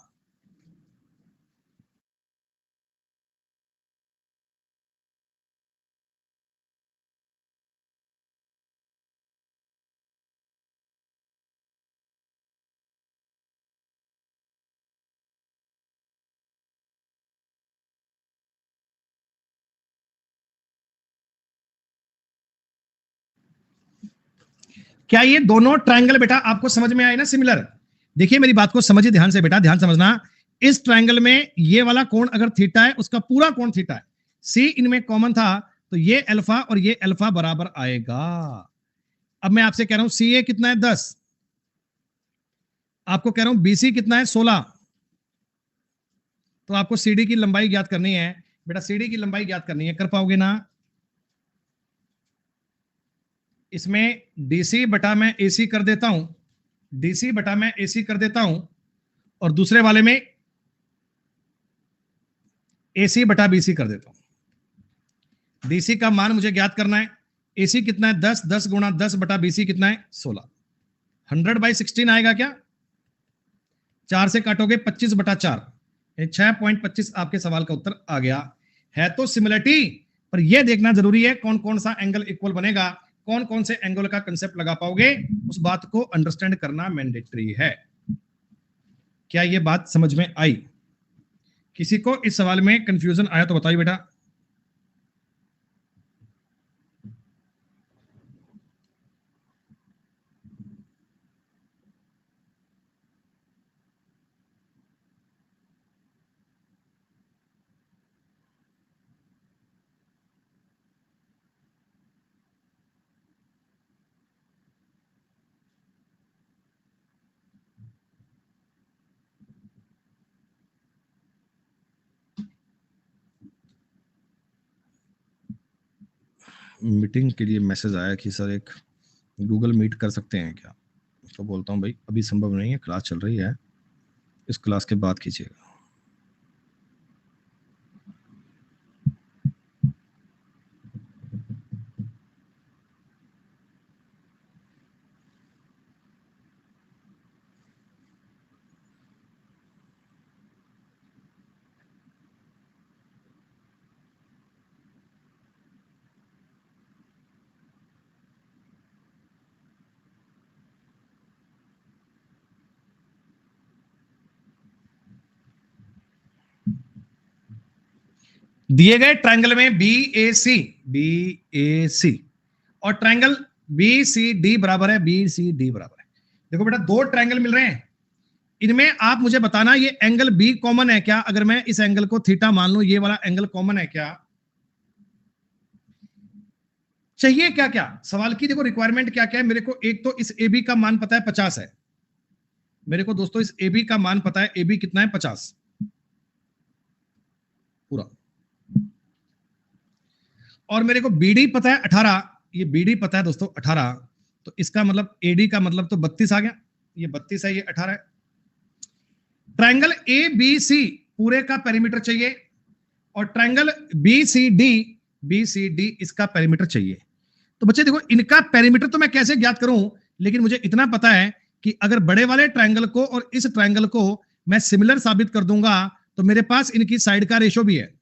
क्या ये दोनों ट्रायंगल बेटा आपको समझ में आए ना सिमिलर? देखिए मेरी बात को समझिए ध्यान से बेटा, ध्यान समझना। इस ट्रायंगल में ये वाला कोण अगर थीटा है, उसका पूरा कोण थीटा है, सी इनमें कॉमन था, तो ये अल्फा और ये अल्फा बराबर आएगा। अब मैं आपसे कह रहा हूं सी ए कितना है? 10, आपको कह रहा हूं बीसी कितना है 16, तो आपको सीडी की लंबाई ज्ञात करनी है बेटा, सीडी की लंबाई ज्ञात करनी है, कर पाओगे ना? इसमें डीसी बटा मैं एसी कर देता हूं, डीसी बटा मैं एसी कर देता हूं, और दूसरे वाले में एसी बटा बीसी कर देता हूं। डीसी का मान मुझे ज्ञात करना है, एसी कितना है 10, 10 गुणा 10 बटा बीसी कितना है 16, 100/16 आएगा क्या? 4 से काटोगे 25 बटा 4, 6.25 आपके सवाल का उत्तर आ गया। है तो सिमिलरिटी, पर यह देखना जरूरी है कौन कौन सा एंगल इक्वल बनेगा, कौन कौन से एंगल का कंसेप्ट लगा पाओगे, उस बात को अंडरस्टैंड करना मैंडेटरी है। क्या यह बात समझ में आई? किसी को इस सवाल में कंफ्यूजन आया तो बताइए बेटा। मीटिंग के लिए मैसेज आया कि सर एक गूगल मीट कर सकते हैं क्या? तो बोलता हूँ भाई अभी संभव नहीं है, क्लास चल रही है, इस क्लास के बाद कीजिएगा। दिए गए ट्रायंगल में बी ए सी और ट्रायंगल बी सी डी बराबर है, बी सी डी बराबर है। देखो बेटा दो ट्रायंगल मिल रहे हैं, इनमें आप मुझे बताना ये एंगल बी कॉमन है क्या? अगर मैं इस एंगल को थीटा मान लूं, ये वाला एंगल कॉमन है क्या? चाहिए क्या क्या सवाल की देखो रिक्वायरमेंट क्या क्या है मेरे को। एक तो इस ए बी का मान पता है 50 है मेरे को दोस्तों, इस ए बी का मान पता है, ए बी कितना है 50 पूरा, और मेरे को बीडी पता है 18, ये बीडी पता है दोस्तों 18, तो इसका मतलब एडी का मतलब तो 32 आ गया, ये 32 है, ये 18 है। ट्रायंगल ए बी सी पूरे का पेरीमीटर चाहिए, और ट्रायंगल बी सी डी इसका पेरीमीटर चाहिए। तो बच्चे देखो इनका पेरीमीटर तो मैं कैसे ज्ञात करूं, लेकिन मुझे इतना पता है कि अगर बड़े वाले ट्रायंगल को और इस ट्रायंगल को मैं सिमिलर साबित कर दूंगा तो मेरे पास इनकी साइड का रेशो भी है।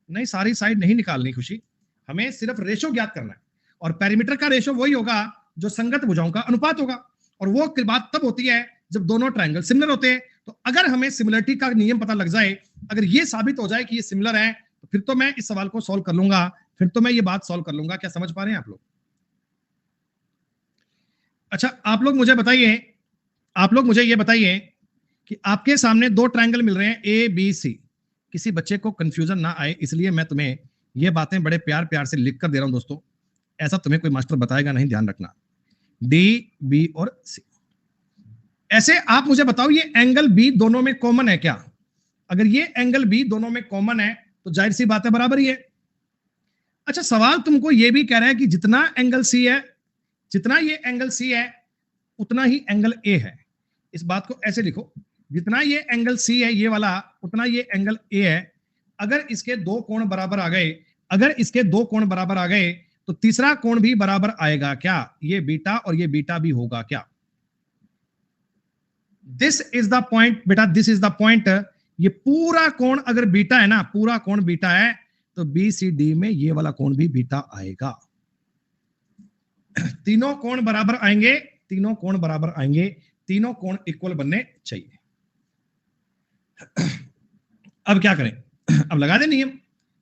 नहीं, सारी साइड नहीं निकालनी खुशी, हमें सिर्फ रेशो ज्ञात करना है, और पेरीमीटर का रेशो वही होगा जो संगत भुजाओं का अनुपात होगा, और वो बात तब होती है जब दोनों ट्रायंगल सिमिलर होते हैं। तो अगर हमें सिमिलरिटी का नियम पता लग जाए, अगर ये साबित हो जाए कि ये सिमिलर है, तो फिर तो मैं इस सवाल को सॉल्व कर लूंगा, फिर तो मैं ये बात सॉल्व कर लूंगा। क्या समझ पा रहे हैं आप लोग? अच्छा आप लोग मुझे बताइए, आप लोग मुझे ये बताइए कि आपके सामने दो ट्रायंगल मिल रहे हैं ए बी सी, किसी बच्चे को कंफ्यूजन ना आए इसलिए मैं तुम्हें ये बातें बड़े प्यार प्यार से लिख कर दे रहा हूं दोस्तों, ऐसा तुम्हें कोई मास्टर बताएगा नहीं, ध्यान रखना। डी बी और सी, ऐसे आप मुझे बताओ ये एंगल बी दोनों में कॉमन है क्या? अगर ये एंगल बी दोनों में कॉमन है तो जाहिर सी बात है बराबर ही है। अच्छा सवाल तुमको ये भी कह रहा है कि जितना एंगल सी है, जितना ये एंगल सी है उतना ही एंगल ए है। इस बात को ऐसे लिखो, जितना ये एंगल सी है ये वाला, उतना ये एंगल ए है। अगर इसके दो कोण बराबर आ गए, अगर इसके दो कोण बराबर आ गए तो तीसरा कोण भी बराबर आएगा क्या? ये बीटा और ये बीटा भी होगा क्या? दिस इज द पॉइंट बेटा, दिस इज द पॉइंट। ये पूरा कोण अगर बीटा है ना, पूरा कोण बीटा है, तो बी सी डी में ये वाला कोण भी बीटा आएगा। तीनों कोण बराबर आएंगे, तीनों कोण बराबर आएंगे, तीनों कोण इक्वल बनने चाहिए। अब क्या करें? अब लगा दे नियम,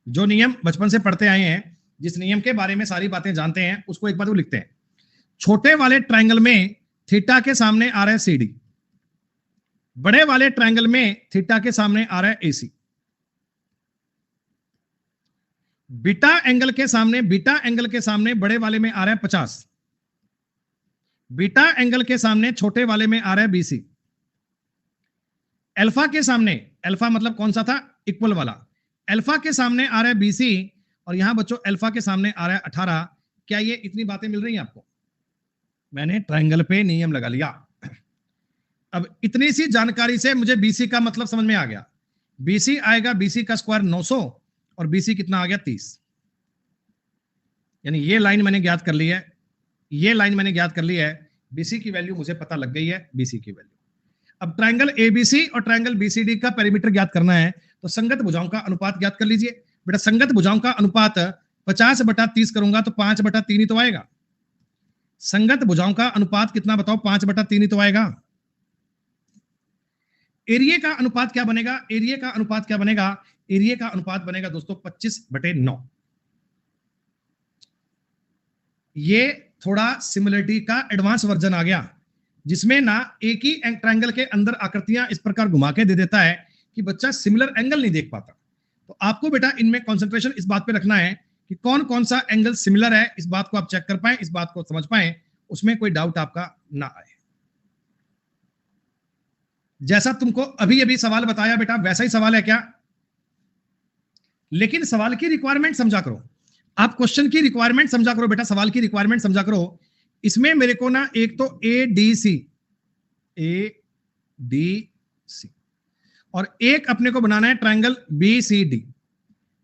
जो नियम बचपन से पढ़ते आए हैं, जिस नियम के बारे में सारी बातें जानते हैं, उसको एक बार लिखते हैं। छोटे वाले ट्रायंगल में थीटा के सामने आ रहा है सीडी, बड़े वाले ट्रायंगल में थीटा के सामने आ रहा है एसी। बीटा एंगल के सामने, बीटा एंगल के सामने बड़े वाले में आ रहा है 50, बीटा एंगल के सामने छोटे वाले में आ रहा है बीसी। अल्फा के सामने, अल्फा मतलब कौन सा था, इक्वल वाला, अल्फा के सामने आ रहा है BC और यहां बच्चों अल्फा के सामने आ रहा है 18। क्या ये इतनी बातें मिल रही हैं आपको? मैंने ट्रायंगल पे नियम लगा लिया। अब इतनी सी जानकारी से मुझे BC का मतलब समझ में आ गया। BC आएगा, BC का स्क्वायर 900 और BC कितना आ गया 30। यानी ये लाइन मैंने ज्ञात कर ली है, ये लाइन मैंने ज्ञात कर ली है, BC की वैल्यू मुझे पता लग गई है, BC की वैल्यू। अब ट्रायंगल ABC और ट्रायंगल BCD का पेरीमीटर ज्ञात करना है, तो संगत भुजाओं का अनुपात ज्ञात कर लीजिए। बेटा संगत भुजाओं का अनुपात 50/30 करूंगा तो 5/3 ही तो आएगा। संगत भुजाओं का अनुपात कितना बताओ, 5/3 ही तो आएगा। एरिया का अनुपात क्या बनेगा, एरिया का अनुपात क्या बनेगा, एरिया का अनुपात बनेगा दोस्तों 25/9। ये थोड़ा सिमिलरिटी का एडवांस वर्जन आ गया, जिसमें ना एक ही ट्रायंगल के अंदर आकृतियां इस प्रकार घुमा के दे देता है कि बच्चा सिमिलर एंगल नहीं देख पाता। तो आपको बेटा इनमें कंसंट्रेशन इस बात पे रखना है कि कौन कौन सा एंगल सिमिलर है, इस बात को आप चेक कर पाए, इस बात को समझ पाए, उसमें कोई डाउट आपका ना आए। जैसा तुमको अभी अभी सवाल बताया बेटा वैसा ही सवाल है क्या? लेकिन सवाल की रिक्वायरमेंट समझा करो, आप क्वेश्चन की रिक्वायरमेंट समझा करो बेटा, सवाल की रिक्वायरमेंट समझा करो। इसमें मेरे को ना एक तो ADC और एक अपने को बनाना है ट्रायंगल BCD।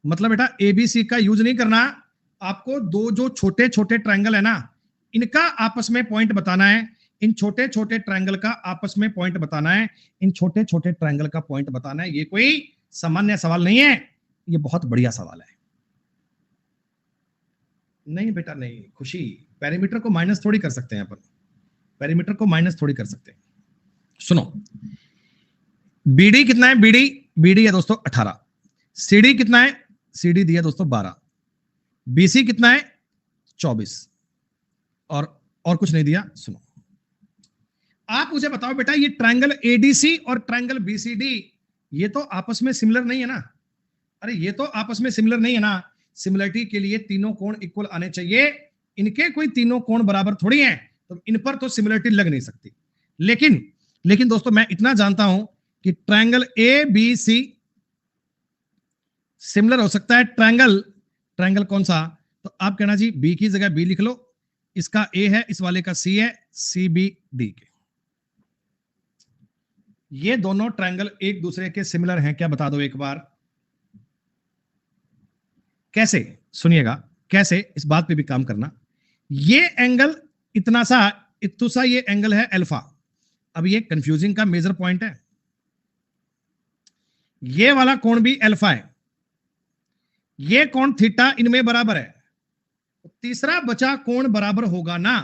मतलब बेटा ABC का यूज नहीं करना, आपको दो जो छोटे छोटे ट्रायंगल है ना, इनका आपस में पॉइंट बताना है। इन छोटे छोटे ट्रायंगल का आपस में पॉइंट बताना है, इन छोटे छोटे ट्रायंगल का पॉइंट बताना है। ये कोई सामान्य सवाल नहीं है, ये बहुत बढ़िया सवाल है। नहीं बेटा नहीं, खुशी पेरीमीटर को माइनस थोड़ी कर सकते हैं अपन, पेरीमीटर को माइनस थोड़ी कर सकते हैं। सुनो, BD कितना है, BD है दोस्तों 18, CD कितना है, CD दिया दोस्तों 12, BC कितना है 24 और कुछ नहीं दिया। सुनो, आप मुझे बताओ बेटा ये ट्रायंगल ADC और ट्रायंगल BCD ये तो आपस में सिमिलर नहीं है ना? अरे ये तो आपस में सिमिलर नहीं है ना। सिमिलरिटी के लिए तीनों कोण इक्वल आने चाहिए, इनके कोई तीनों कोण बराबर थोड़ी हैं, तो इन पर तो सिमिलरिटी लग नहीं सकती। लेकिन दोस्तों मैं इतना जानता हूं कि ट्रायंगल ABC सिमिलर हो सकता है। ट्रायंगल कौन सा? तो आप कहना जी B की जगह B लिख लो, इसका A है, इस वाले का C है, CBD के। ये दोनों ट्रायंगल एक दूसरे के सिमिलर हैं क्या, बता दो एक बार। कैसे? सुनिएगा कैसे, इस बात पे भी काम करना। ये एंगल इतना सा इतु सा ये एंगल है अल्फा। अब ये कंफ्यूजिंग का मेजर पॉइंट है, ये वाला कोण भी अल्फा है, ये कोण थीटा इनमें बराबर है। तीसरा बचा कोण बराबर होगा ना,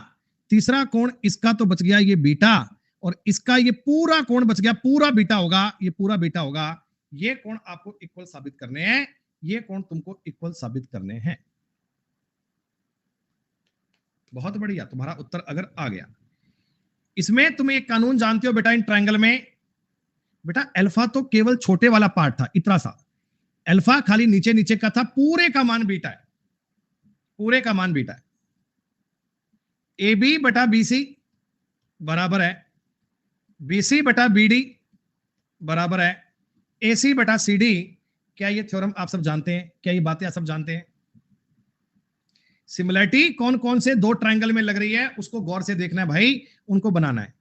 तीसरा कोण इसका तो बच गया ये बीटा, और इसका ये पूरा कोण बच गया, पूरा बीटा होगा, ये पूरा बीटा होगा। ये कोण आपको इक्वल साबित करने हैं, ये कोण तुमको इक्वल साबित करने हैं। बहुत बढ़िया, तुम्हारा उत्तर अगर आ गया। इसमें तुम एक कानून जानते हो बेटा, इन ट्रायंगल में बेटा अल्फा तो केवल छोटे वाला पार्ट था, इतना सा अल्फा खाली नीचे नीचे का था, पूरे का मान बीटा है, पूरे का मान बीटा है। AB/BC बराबर है BC/BD बराबर है AC/CD। क्या ये थ्योरम आप सब जानते हैं? क्या ये बातें आप सब जानते हैं? सिमिलरिटी कौन कौन से दो ट्रायंगल में लग रही है उसको गौर से देखना है भाई, उनको बनाना है।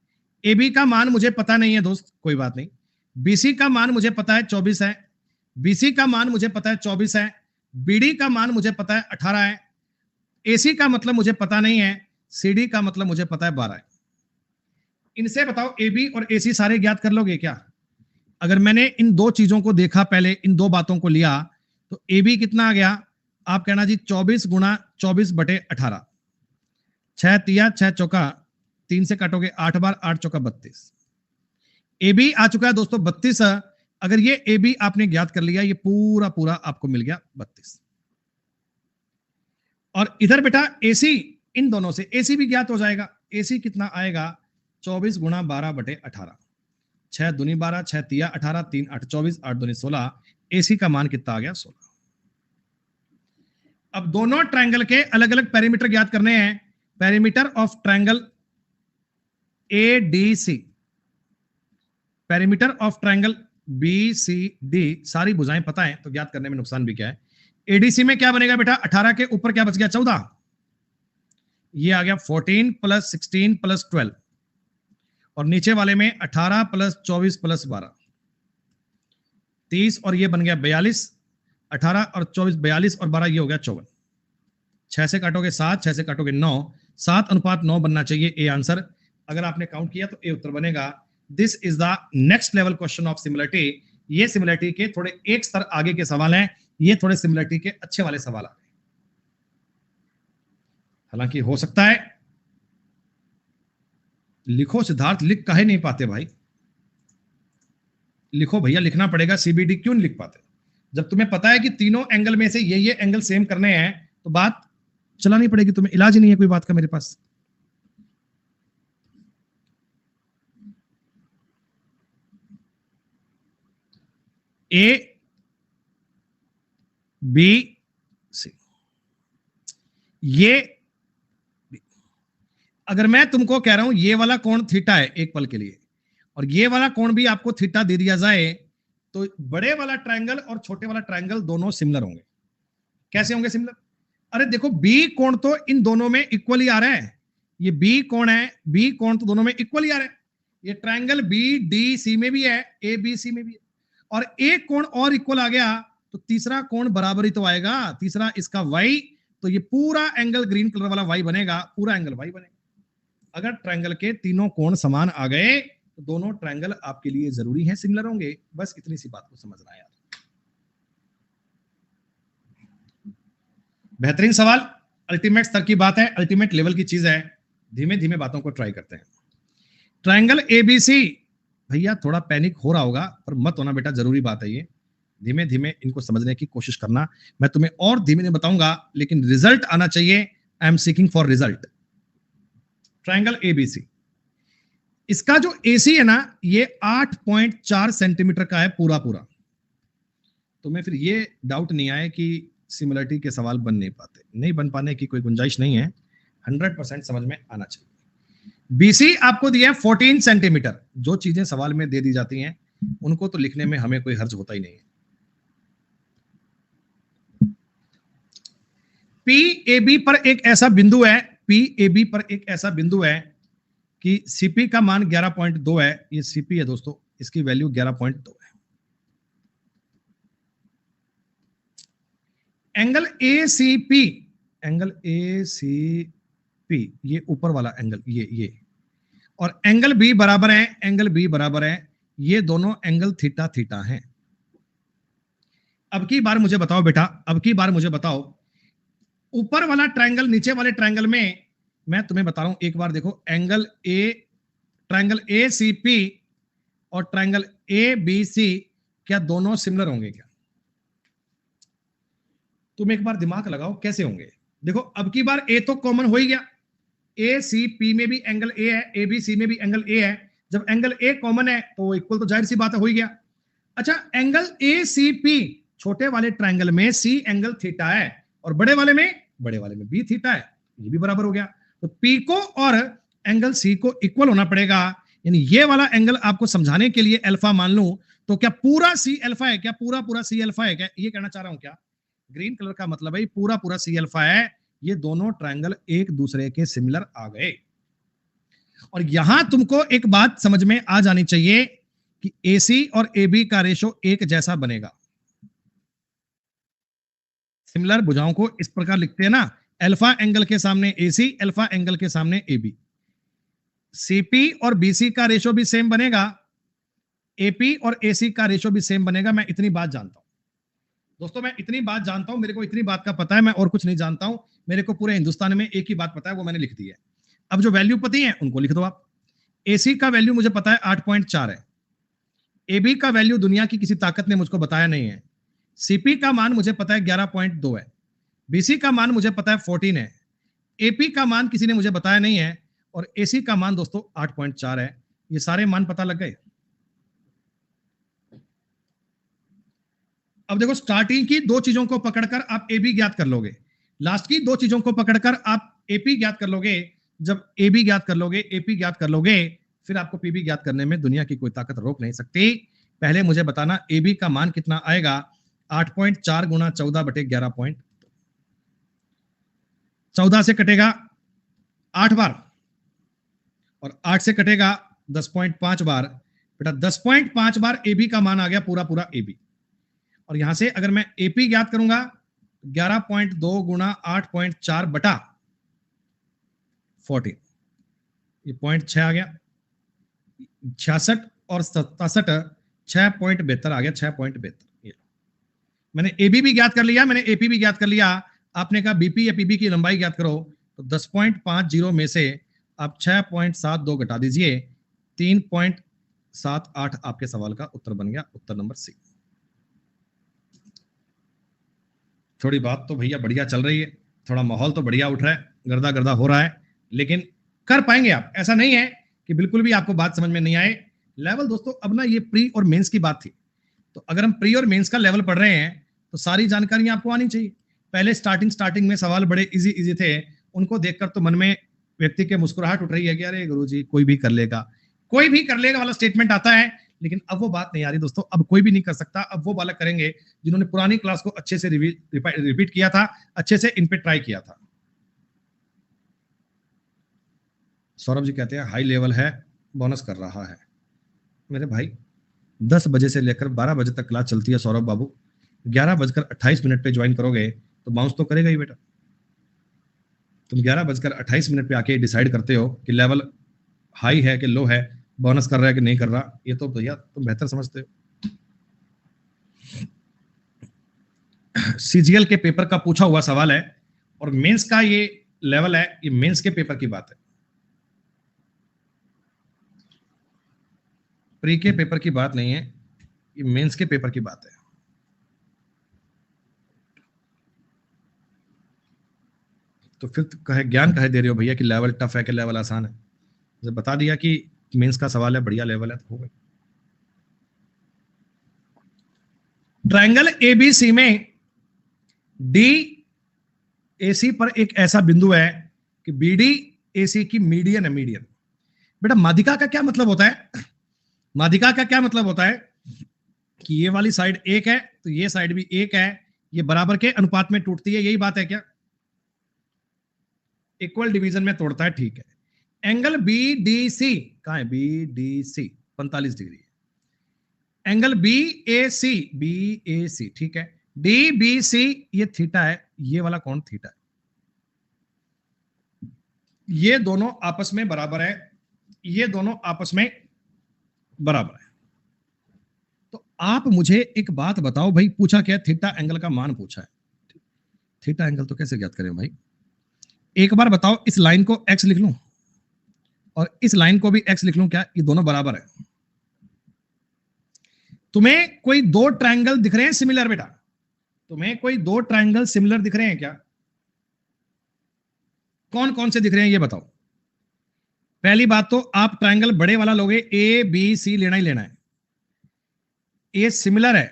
AB का मान मुझे पता नहीं है दोस्त, कोई बात नहीं। BC का मान मुझे पता है 24 है, BC का मान मुझे पता है 24 है, BD का मान मुझे पता है 18 है, AC का मतलब मुझे पता नहीं है, CD का मतलब मुझे पता है 12 है। इनसे बताओ AB और AC सारे ज्ञात कर लोगे क्या? अगर मैंने इन दो चीजों को देखा, पहले इन दो बातों को लिया, तो AB कितना आ गया? आप कहना जी 24 गुणा 24/18, 6 तिया 6 चौका, 3 से काटोगे 8 बार, 8 चौका 32। AB आ चुका है दोस्तों 32। अगर ये AB आपने ज्ञात कर लिया, ये पूरा पूरा आपको मिल गया 32। और इधर बेटा AC, इन दोनों से AC भी ज्ञात हो जाएगा। AC कितना आएगा? 24 गुणा 12/18, 6 दूनी 12, 6 तिया 18, 3 8 24, 8 दूनी 16। AC का मान कितना आ गया? 16। अब दोनों ट्रायंगल के अलग अलग पेरीमीटर ज्ञात करने हैं। Perimeter of triangle ADC, perimeter of triangle B C D, सारी भुजाएं पता है तो ज्ञात करने में नुकसान भी क्या है। एडीसी में क्या बनेगा बेटा, 18 के ऊपर क्या बच गया, 14, ये आ गया 14 प्लस 16 प्लस 12, और नीचे वाले में 18 प्लस 24 प्लस 12 30, और ये बन गया 42, 18 और 24 42 और 12 ये हो गया 54। 6 से काटोगे 7, 6 से काटोगे 9, 7:9 बनना चाहिए ए आंसर। अगर आपने काउंट किया तो ए उत्तर बनेगा। This is the next level question of similarity. ये सिमिलरिटी के थोड़े एक स्तर आगे के सवाल हैं, ये थोड़े सिमिलरिटी के अच्छे वाले सवाल आ गए। हालांकि हो सकता है, लिखो सिद्धार्थ, लिख काहे नहीं पाते भाई, लिखो भैया, लिखना पड़ेगा। सीबीडी क्यों नहीं लिख पाते? जब तुम्हें पता है कि तीनों एंगल में से ये एंगल सेम करने हैं तो बात चलानी पड़ेगी, तुम्हें इलाज ही नहीं है कोई बात का मेरे पास। ए बी सी, ये अगर मैं तुमको कह रहा हूं ये वाला कोण थीटा है एक पल के लिए, और ये वाला कोण भी आपको थीटा दे दिया जाए, तो बड़े वाला ट्रायंगल और छोटे वाला ट्रायंगल दोनों सिमिलर होंगे। कैसे होंगे सिमिलर? अरे देखो, बी कोण तो इन दोनों में इक्वली आ रहा है, ये बी कोण है, बी कोण तो दोनों में इक्वली आ रहा है। ये ट्रायंगल बी डी सी में भी है, ए बी सी में भी है, और एक कोण और इक्वल आ गया तो तीसरा कोण बराबर ही तो आएगा, तीसरा इसका वाई, तो ये पूरा एंगल ग्रीन कलर वाला वाई बनेगा, पूरा एंगल वाई बनेगा। अगर ट्रायंगल के तीनों कोण समान आ गए तो दोनों ट्रायंगल आपके लिए जरूरी हैं, सिमिलर होंगे। बस इतनी सी बात को समझना है यार। बेहतरीन सवाल, अल्टीमेट स्तर की बात है, अल्टीमेट लेवल की चीज है। धीमे धीमे बातों को ट्राई करते हैं। ट्रायंगल एबीसी, भैया थोड़ा पैनिक हो रहा होगा पर मत होना बेटा, जरूरी बात है ये। धीमे धीमे इनको समझने की कोशिश करना, मैं तुम्हें और धीमे धीमे बताऊंगा, लेकिन रिजल्ट आना चाहिए। I am seeking for result. Triangle ABC, इसका जो एसी है ना, ये 8.4 सेंटीमीटर का है पूरा पूरा। तुम्हें फिर ये डाउट नहीं आए कि सिमिलरिटी के सवाल बन नहीं पाते, नहीं बन पाने की कोई गुंजाइश नहीं है, 100% समझ में आना चाहिए। बीसी आपको दिया है 14 सेंटीमीटर। जो चीजें सवाल में दे दी जाती हैं उनको तो लिखने में हमें कोई हर्ज होता ही नहीं है। पी ए बी पर एक ऐसा बिंदु है, पी ए बी पर एक ऐसा बिंदु है कि सीपी का मान 11.2 है। ये सीपी है दोस्तों, इसकी वैल्यू 11.2 है। Angle A C P, angle A C P, ये ऊपर वाला एंगल, ये और एंगल बी बराबर है, एंगल बी बराबर है, ये दोनों एंगल थीटा थीटा हैं। अब की बार मुझे बताओ बेटा, अब की बार मुझे बताओ, ऊपर वाला ट्रायंगल नीचे वाले ट्रायंगल में, मैं तुम्हें बता रहा हूं एक बार देखो, angle A, triangle A C P और ट्रायंगल ए बी सी, क्या दोनों सिमिलर होंगे क्या? तुम एक बार दिमाग लगाओ कैसे होंगे। देखो अब की बार ए तो कॉमन हो ही गया, ए सी पी में भी एंगल ए है, ए बी सी में भी एंगल ए है। जब एंगल ए कॉमन है तो इक्वल तो जाहिर सी बात है, हो ही गया। अच्छा, एंगल ए सी पी, छोटे वाले ट्रायंगल में सी एंगल थीटा है और बड़े वाले में बी थीटा है, ये भी बराबर हो गया। तो पी को और एंगल सी को इक्वल होना पड़ेगा, यानी ये वाला एंगल आपको समझाने के लिए अल्फा मान लूं तो क्या पूरा सी अल्फा है क्या? पूरा सी अल्फा है क्या? ये कहना चाह रहा हूं क्या? ग्रीन कलर का मतलब है पूरा सी अल्फा है। ये दोनों ट्रायंगल एक दूसरे के सिमिलर आ गए। और यहां तुमको एक बात समझ में आ जानी चाहिए कि एसी और एबी का रेशो एक जैसा बनेगा। सिमिलर भुजाओं को इस प्रकार लिखते हैं ना, अल्फा एंगल के सामने एसी, अल्फा एंगल के सामने एबी। सीपी और बीसी का रेशो भी सेम बनेगा, एपी और एसी का रेशो भी सेम बनेगा। मैं इतनी बात जानता हूं दोस्तों, मैं इतनी बात जानता हूं, मेरे को इतनी बात का पता है, मैं और कुछ नहीं जानता हूं। मेरे को पूरे हिंदुस्तान में एक ही बात पता है, वो मैंने लिख दी है। अब जो वैल्यू पता है उनको लिख दो आप। एसी का वैल्यू मुझे पता है 8.4 है, एबी का वैल्यू दुनिया की किसी ताकत ने मुझको बताया नहीं है, सीपी का मान मुझे पता है 11.2 है, बीसी का मान मुझे पता है 14 है, एपी का मान किसी ने मुझे बताया नहीं है, और एसी का मान दोस्तों 8.4 है। ये सारे मान पता लग गए। अब देखो, स्टार्टिंग की दो चीजों को पकड़कर आप एबी ज्ञात कर लोगे, लास्ट की दो चीजों को पकड़कर आप एपी ज्ञात कर लोगे। जब एबी ज्ञात कर लोगे, एपी ज्ञात कर लोगे, फिर आपको पीबी ज्ञात करने में दुनिया की कोई ताकत रोक नहीं सकती। पहले मुझे बताना एबी का मान कितना आएगा। 8.4 गुना 14 बटे 11 पॉइंट 14 से कटेगा 8 बार और 8 से कटेगा 10.5 बार। बेटा 10.5 बार एबी का मान आ गया, पूरा पूरा एबी। और यहां से अगर मैं एपी ज्ञात करूंगा 11.2 गुना 8.4 बटा 14, ये 0.6 आ गया। 66 और 67 6.72 आ गया, 6.72। मैंने एबी भी ज्ञात कर लिया, मैंने एपी भी ज्ञात कर लिया। आपने कहा बीपी या पीबी की लंबाई ज्ञात करो, तो 10.50 में से आप 6.72 घटा दीजिए, 3.78 आपके सवाल का उत्तर बन गया, उत्तर नंबर सी। थोड़ी बात तो भैया बढ़िया चल रही है, थोड़ा माहौल तो बढ़िया उठ रहा है, गर्दा गर्दा हो रहा है, लेकिन कर पाएंगे आप। ऐसा नहीं है कि बिल्कुल भी आपको बात समझ में नहीं आए। लेवल दोस्तों, अब ना ये प्री और मेंस की बात थी, तो अगर हम प्री और मेंस का लेवल पढ़ रहे हैं तो सारी जानकारी आपको आनी चाहिए। पहले स्टार्टिंग में सवाल बड़े इजी थे, उनको देखकर तो मन में व्यक्ति के मुस्कुराहट उठ रही है कि अरे गुरुजी कोई भी कर लेगा, कोई भी कर लेगा वाला स्टेटमेंट आता है। लेकिन अब वो बात नहीं आ रही दोस्तों, अब कोई भी नहीं कर सकता। अब वो बालक करेंगे जिन्होंने पुरानी क्लास को अच्छे से रिपीट किया था, अच्छे से इन पे ट्राई किया था। सौरभ जी कहते हैं हाई लेवल है, बोनस कर रहा है। मेरे भाई 10 बजे से लेकर 12 बजे तक क्लास चलती है सौरभ बाबू, 11:28 पे ज्वाइन करोगे तो बाउंस तो करेगा ही बेटा। तुम 11:28 पे आके डिसाइड करते हो कि लेवल हाई है कि लो है, बोनस कर रहा है कि नहीं कर रहा, ये तो भैया तुम बेहतर समझते हो। सीजीएल के पेपर का पूछा हुआ सवाल है और मेंस का ये लेवल है, ये मेंस के पेपर की बात है, प्री के पेपर की बात नहीं है, ये मेंस के पेपर की बात है। तो फिर कहे ज्ञान कहे दे रहे हो भैया कि लेवल टफ है कि लेवल आसान है। जब बता दिया कि मेंस का सवाल है, बढ़िया लेवल है, तो हो गई। ट्रायंगल एबीसी में डी एसी पर एक ऐसा बिंदु है कि बीडी एसी की मीडियन है। मीडियन बेटा माध्यिका का क्या मतलब होता है? माध्यिका का क्या मतलब होता है कि ये वाली साइड एक है तो ये साइड भी एक है, ये बराबर के अनुपात में टूटती है, यही बात है क्या? इक्वल डिवीजन में तोड़ता है, ठीक है। एंगल बी डी सी कहां है? बी डी सी 45 डिग्री है। एंगल बी ए सी, ठीक है। डी बी सी ये थीटा है, ये वाला कौन? थीटा है। ये दोनों आपस में बराबर है, ये दोनों आपस में बराबर है। तो आप मुझे एक बात बताओ भाई, पूछा क्या? थीटा एंगल का मान पूछा है। थीटा एंगल तो कैसे ज्ञात करें भाई? एक बार बताओ, इस लाइन को x लिख लूं और इस लाइन को भी x लिख लूं, क्या ये दोनों बराबर है? तुम्हें कोई दो ट्रायंगल दिख रहे हैं सिमिलर बेटा? तुम्हें कोई दो ट्रायंगल सिमिलर दिख रहे हैं क्या? कौन कौन से दिख रहे हैं ये बताओ। पहली बात तो आप ट्रायंगल बड़े वाला लोगे, ए बी सी लेना ही लेना है, ए सिमिलर है।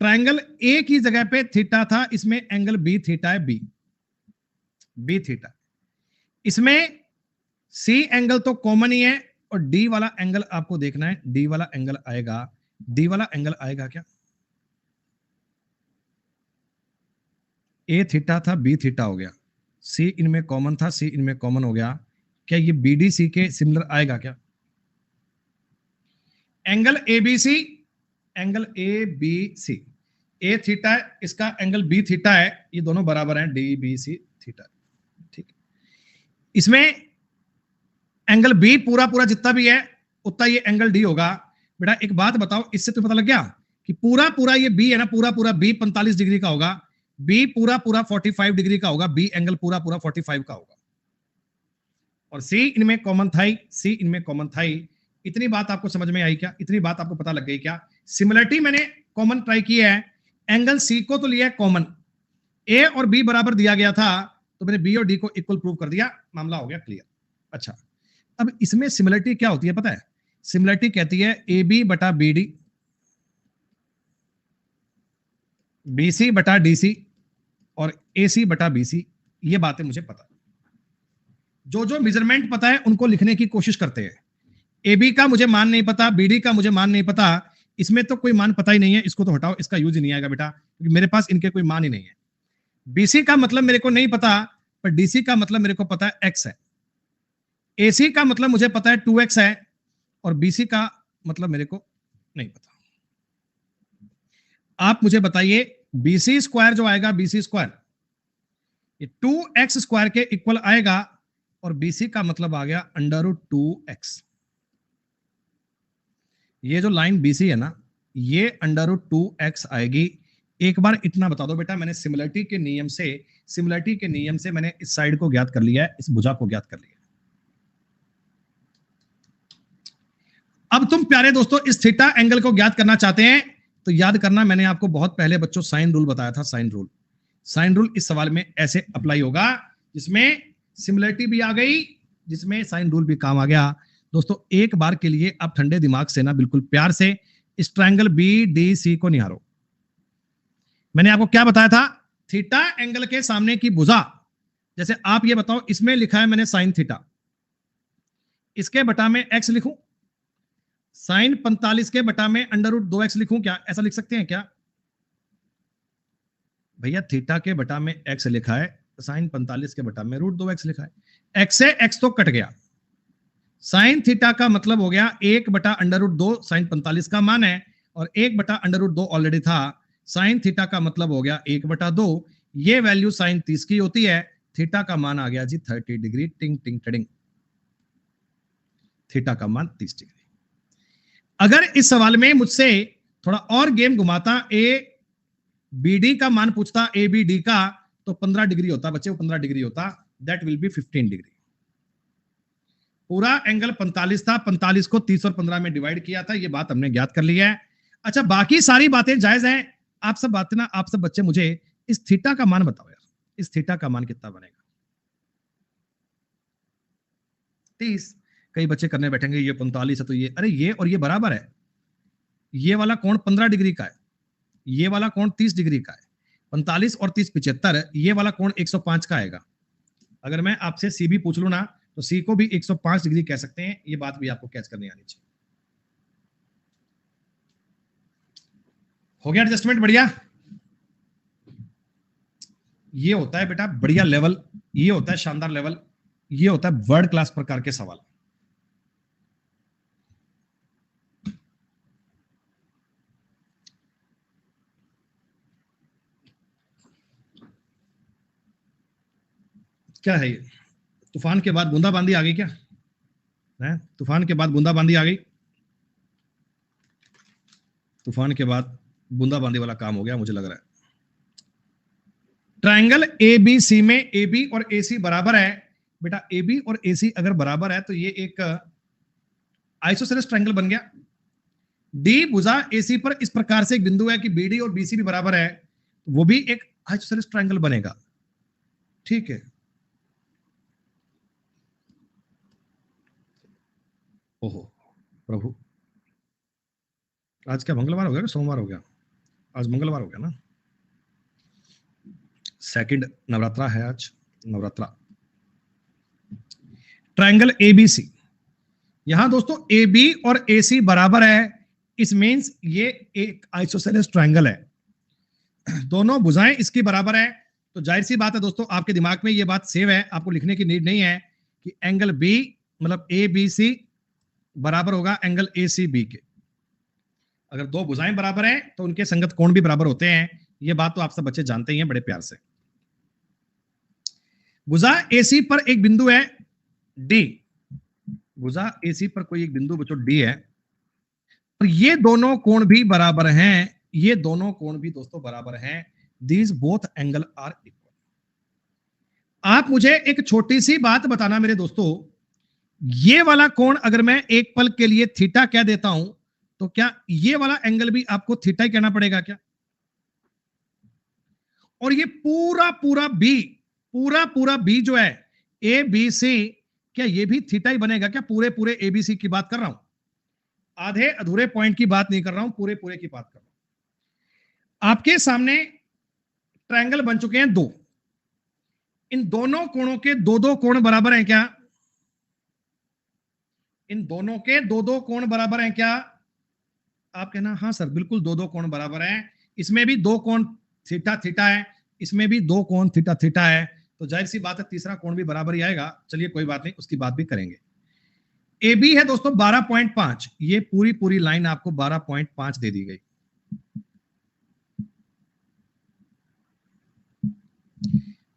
ट्रायंगल ए की जगह पे थीटा था, इसमें एंगल बी थीटा है, बी थीटा। इसमें सी एंगल तो कॉमन ही है और डी वाला एंगल आपको देखना है, डी वाला एंगल आएगा, डी वाला एंगल आएगा क्या? ए थीटा था, बी थीटा हो गया, सी इनमें कॉमन था, सी इनमें कॉमन हो गया, क्या ये बी डी सी के सिमिलर आएगा क्या? Angle A B C, angle A B C, A theta है, इसका एंगल बी थीटा है, ये दोनों बराबर हैं, डी बी सी थीटा, ठीक है। इसमें एंगल बी पूरा पूरा जितना भी है उतना ये एंगल डी होगा। बेटा एक बात बताओ, इससे तो पता लग गया कि पूरा पूरा ये बी है ना, पूरा पूरा बी 45 डिग्री का होगा, बी पूरा पूरा 45 डिग्री का होगा, बी एंगल पूरा पूरा 45 का होगा। और सी इनमें कॉमन था ही, सी इनमें कॉमन था ही। इतनी बात आपको समझ में आई क्या? इतनी बात आपको पता लग गई क्या? सिमिलरिटी मैंने कॉमन ट्राई किया है, एंगल सी को तो लिया है कॉमन, ए और बी बराबर दिया गया था तो मैंने बी और डी को इक्वल प्रूव कर दिया, मामला हो गया क्लियर। अच्छा, अब इसमें सिमिलरिटी क्या होती है पता है? सिमिलरिटी कहती है ए बी बटा बी डी, बी सी बटा डी सी और ए सी बटा बी सी। ये बातें मुझे पता, जो जो मेजरमेंट पता है उनको लिखने की कोशिश करते हैं। ए बी का मुझे मान नहीं पता, बी डी का मुझे मान नहीं पता, इसमें तो कोई मान पता ही नहीं है, इसको तो हटाओ, इसका यूज ही नहीं आएगा बेटा, क्योंकि मेरे पास इनके कोई मान ही नहीं है। बीसी का मतलब मेरे को नहीं पता, पर डीसी का मतलब मेरे को पता है एक्स है। एसी का मतलब मुझे पता है 2x है, और बीसी का मतलब मेरे को नहीं पता। आप मुझे बताइए बीसी स्क्वायर जो आएगा, बीसी स्क्वायर ये 2x स्क्वायर के इक्वल आएगा, और बीसी का मतलब आ गया √2x। ये जो लाइन बीसी है ना, ये √2x आएगी। एक बार इतना बता दो बेटा, मैंने सिमिलरिटी के नियम से मैंने इस साइड को ज्ञात कर लिया है, इस भुजा को ज्ञात कर लिया। अब तुम प्यारे दोस्तों इस थीटा एंगल को ज्ञात करना चाहते हैं, तो याद करना मैंने आपको बहुत पहले बच्चों साइन रूल बताया था। साइन रूल इस सवाल में ऐसे अप्लाई होगा, जिसमें सिमिलरिटी भी आ गई, जिसमें साइन रूल भी काम आ गया। दोस्तों एक बार के लिए आप ठंडे दिमाग से ना बिल्कुल प्यार से इस ट्रायंगल बी डी सी को निहारो। मैंने आपको क्या बताया था, थीटा एंगल के सामने की भुजा, जैसे आप ये बताओ, इसमें लिखा है मैंने साइन थीटा, इसके बटा में एक्स लिखूं, साइन 45 के बटा में √2x लिखूं क्या? ऐसा लिख सकते हैं क्या भैया? थीटा के बटा में x लिखा है, साइन 45 के बटा में √2x लिखा है, x से x तो कट गया, साइन थीटा का मतलब हो गया 1/√2, साइन 45 का मान है, और 1/√2 ऑलरेडी था, साइन थीटा का मतलब हो गया 1/2, ये वैल्यू साइन 30 की होती है, थीटा का मान आ गया जी 30 डिग्री, टिंग टिंग टिंग, थीटा का मान 30 डिग्री। अगर इस सवाल में मुझसे थोड़ा और गेम घुमाता, ए बी डी का मान पूछता, ए बी डी का, तो 15 डिग्री होता बच्चे, वो 15 डिग्री होता, दैट विल बी 15 डिग्री। पूरा एंगल 45 था, 45 को 30 और 15 में डिवाइड किया था, ये बात हमने ज्ञात कर ली है। अच्छा बाकी सारी बातें जायज हैं, आप सब बातें ना, आप सब बच्चे मुझे इस थीटा का मान बताओ यार, इस थीटा का मान कितना बनेगा? 30। कई बच्चे करने बैठेंगे ये 45 है तो ये, अरे ये और ये बराबर है, ये वाला कोण 15 डिग्री का है, ये वाला कोण 30 डिग्री का है, 45 और 30 75, ये वाला कोण 105 का आएगा। अगर मैं आपसे सी भी पूछ लू ना, तो सी को भी 105 डिग्री कह सकते हैं, ये बात भी आपको कैच करनी आनी चाहिए। हो गया एडजस्टमेंट? बढ़िया। ये होता है बेटा बढ़िया लेवल, ये होता है शानदार लेवल, ये होता है वर्ल्ड क्लास प्रकार के सवाल। क्या है ये? तूफान के बाद बूंदाबांदी आ गई क्या है? तूफान के बाद बूंदाबांदी आ गई, तूफान के बाद बूंदाबांदी वाला काम हो गया मुझे लग रहा है। ट्रायंगल ए बी सी में ए बी और ए सी बराबर है बेटा, ए बी और ए सी अगर बराबर है तो ये एक आइसोसेलेस ट्रायंगल बन गया। डी भुजा ए सी पर इस प्रकार से एक बिंदु है कि बी डी और बी सी भी बराबर है, वो भी एक आइसोसेलेस ट्रायंगल बनेगा, ठीक है। ओहो प्रभु, आज क्या मंगलवार हो गया कि सोमवार हो गया? आज मंगलवार हो गया ना, सेकंड नवरात्रा है आज, नवरात्रा। ट्रायंगल एबीसी, यहां दोस्तों ए बी और ए सी बराबर है, इस मींस ये एक आइसोसेलेस ट्रायंगल है, दोनों भुजाएं इसकी बराबर है। तो जाहिर सी बात है दोस्तों, आपके दिमाग में ये बात सेव है, आपको लिखने की नीड नहीं है कि एंगल बी मतलब ए बी सी बराबर होगा एंगल ए सी बी के। अगर दो भुजाएं बराबर हैं तो उनके संगत कोण भी बराबर होते हैं, ये बात तो आप सब बच्चे जानते ही हैं बड़े प्यार से। भुजा एसी पर एक बिंदु है डी, भुजा एसी पर कोई एक बिंदु बच्चों डी है, और ये दोनों कोण भी बराबर हैं, ये दोनों कोण भी दोस्तों बराबर हैं, these both angle are equal. आप मुझे एक छोटी सी बात बताना मेरे दोस्तों, ये वाला कोण अगर मैं एक पल के लिए थीटा कह देता हूं, तो क्या ये वाला एंगल भी आपको थीटा ही कहना पड़ेगा क्या? और ये पूरा पूरा बी जो है ए बी सी, क्या ये भी थीटा ही बनेगा क्या? पूरे पूरे एबीसी की बात कर रहा हूं, आधे अधूरे पॉइंट की बात नहीं कर रहा हूं, पूरे पूरे की बात कर रहा हूं। आपके सामने ट्रायंगल बन चुके हैं दो, इन दोनों कोणों के दो दो कोण बराबर हैं क्या? इन दोनों के दो दो कोण बराबर हैं क्या? आप कहना हाँ सर बिल्कुल दो दो कोण बराबर हैं, इसमें भी दो कोण थीटा थीटा है, इसमें भी दो कोण थीटा थीटा है, तो जाहिर सी बात है तीसरा कोण भी बराबर ही आएगा। चलिए कोई बात नहीं, उसकी बात भी करेंगे। ए बी है दोस्तों 12.5, ये पूरी पूरी लाइन आपको 12.5 दे दी गई।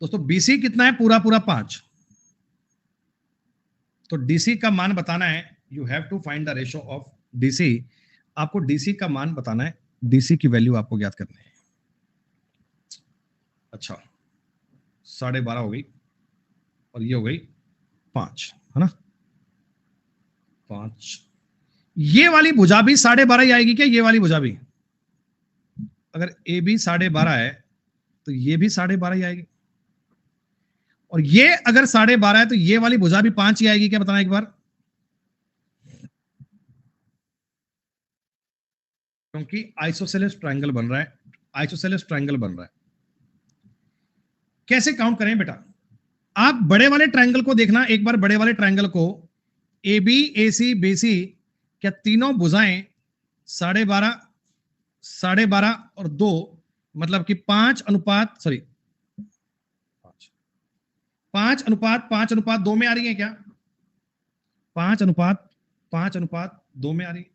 दोस्तों बीसी कितना है? पूरा पूरा 5। तो डीसी का मान बताना है, you have to find the ratio of DC. आपको डीसी का मान बताना है, डीसी की वैल्यू आपको ज्ञात करनी है। अच्छा 12.5 हो गई और ये हो गई 5, है ना? 5। ये वाली भुजा भी 12.5 ही आएगी क्या? ये वाली भुजा भी, अगर ए बी 12.5 है तो ये भी 12.5 ही आएगी, और ये अगर 12.5 है तो ये वाली भुजा भी 5 ही आएगी क्या? बताना एक बार। क्योंकि आइसोसेलेस ट्रायंगल बन रहा है, आइसोसेलेस ट्रायंगल बन रहा है। कैसे काउंट करें बेटा? आप बड़े वाले ट्रायंगल को देखना एक बार, बड़े वाले ट्रायंगल को, A B A C B C, क्या तीनों भुजाएं 12.5 12.5 और 2, मतलब कि 5:5:2 में आ रही है क्या? 5:5:2 में आ रही है।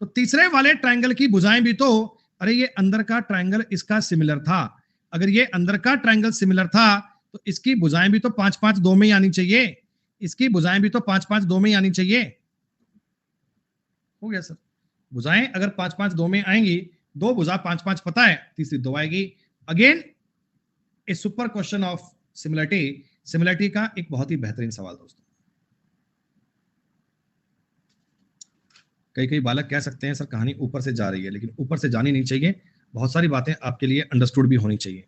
तो तीसरे वाले ट्रायंगल की भुजाएं भी तो, अरे ये अंदर का ट्रायंगल इसका सिमिलर था, अगर ये अंदर का ट्रायंगल सिमिलर था तो इसकी भुजाएं भी तो 5:5:2 में ही आनी चाहिए, इसकी भुजाएं भी तो 5:5:2 में ही आनी चाहिए। हो गया सर, भुजाएं अगर 5:5:2 में आएंगी, दो भुजा 5:5 पता है, तीसरी 2 आएगी। Again A super question of similarity, similarity का एक बहुत ही बेहतरीन सवाल दोस्तों। कई कई बालक कह सकते हैं सर कहानी ऊपर से जा रही है, लेकिन ऊपर से जानी नहीं चाहिए, बहुत सारी बातें आपके लिए अंडरस्टूड भी होनी चाहिए।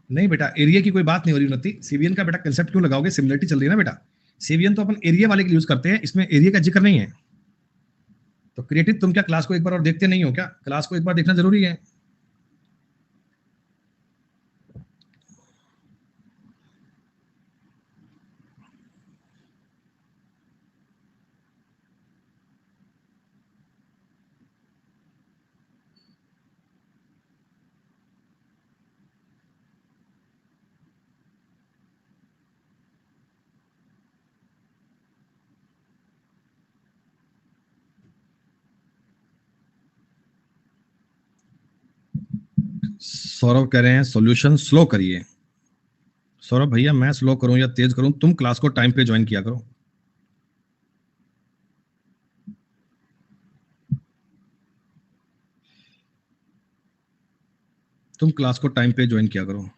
नहीं बेटा, एरिया की कोई बात नहीं हो रही उन्नति, सीवीएन का बेटा कंसेप्ट क्यों लगाओगे? सिमिलरिटी चल रही है ना बेटा, सीवीएन तो अपन एरिया वाले के लिए यूज करते हैं, इसमें एरिया का जिक्र नहीं है। तो क्रिएटिव तुम क्या क्लास को एक बार और देखते नहीं हो क्या? क्लास को एक बार देखना जरूरी है। सौरभ कह रहे हैं सॉल्यूशन स्लो करिए। सौरभ भैया मैं स्लो करूं या तेज करूं, तुम क्लास को टाइम पे ज्वाइन किया करो। तुम क्लास को टाइम पे ज्वाइन किया करो।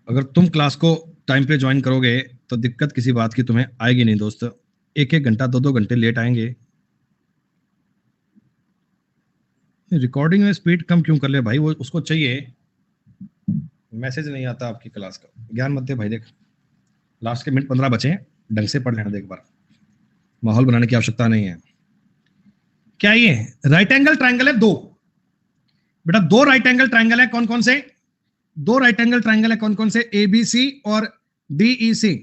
अगर तुम क्लास को टाइम पे ज्वाइन करोगे तो दिक्कत किसी बात की तुम्हें आएगी नहीं दोस्त। एक एक घंटा 2-2 घंटे लेट आएंगे। रिकॉर्डिंग में स्पीड कम क्यों कर ले भाई? वो उसको चाहिए, मैसेज नहीं आता आपकी क्लास का, ज्ञान मत दे भाई। देख लास्ट के मिनट 15 बचे हैं, ढंग से पढ़ लेना देख बार, माहौल बनाने की आवश्यकता नहीं है। क्या ये राइट एंगल ट्रायंगल है? दो बेटा, दो राइट एंगल ट्रायंगल है। कौन कौन से? दो राइट एंगल ट्रायंगल है कौन कौन से? ए बी सी और डी ई सी।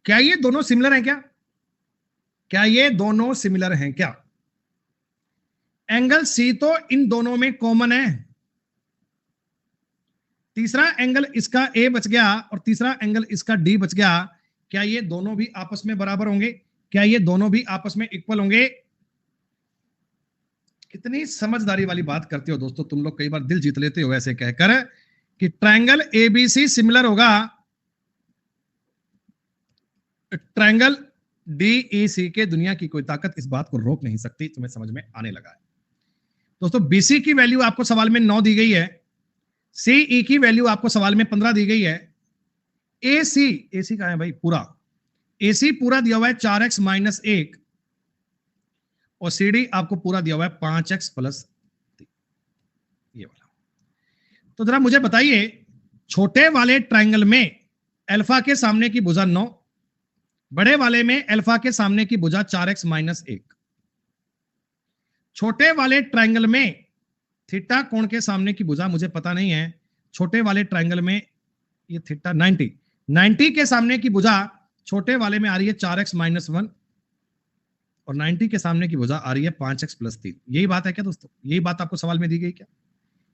क्या ये दोनों सिमिलर हैं क्या? क्या ये दोनों सिमिलर हैं क्या? एंगल सी तो इन दोनों में कॉमन है, तीसरा एंगल इसका ए बच गया और तीसरा एंगल इसका डी बच गया। क्या ये दोनों भी आपस में बराबर होंगे? क्या ये दोनों भी आपस में इक्वल होंगे? कितनी समझदारी वाली बात करते हो दोस्तों तुम लोग, कई बार दिल जीत लेते हो ऐसे कहकर कि ट्रायंगल एबीसी सिमिलर होगा, ट्रायंगल डीईसी के दुनिया की कोई ताकत इस बात को रोक नहीं सकती। तुम्हें समझ में आने लगा है दोस्तों? बीसी की वैल्यू आपको सवाल में 9 दी गई है, सीई की वैल्यू आपको सवाल में 15 दी गई है, एसी कहां है भाई? पूरा एसी पूरा दिया हुआ है 4x - 1, और सीडी आपको पूरा दिया हुआ है 5x + 3, ये वाला। तो जरा मुझे बताइए, छोटे वाले ट्रायंगल में अल्फा के सामने की भुजा 9, बड़े वाले में अल्फा के सामने की भुजा 4x - 1। छोटे वाले ट्रायंगल में थीटा कोण के सामने की भुजा मुझे पता नहीं है, छोटे वाले ट्रायंगल में ये थीटा 90 के सामने की भुजा छोटे वाले में आ रही है 4x-1 और 90 के सामने की भुजा आ रही है 5x+3। यही बात है क्या दोस्तों? यही बात आपको सवाल में दी गई क्या?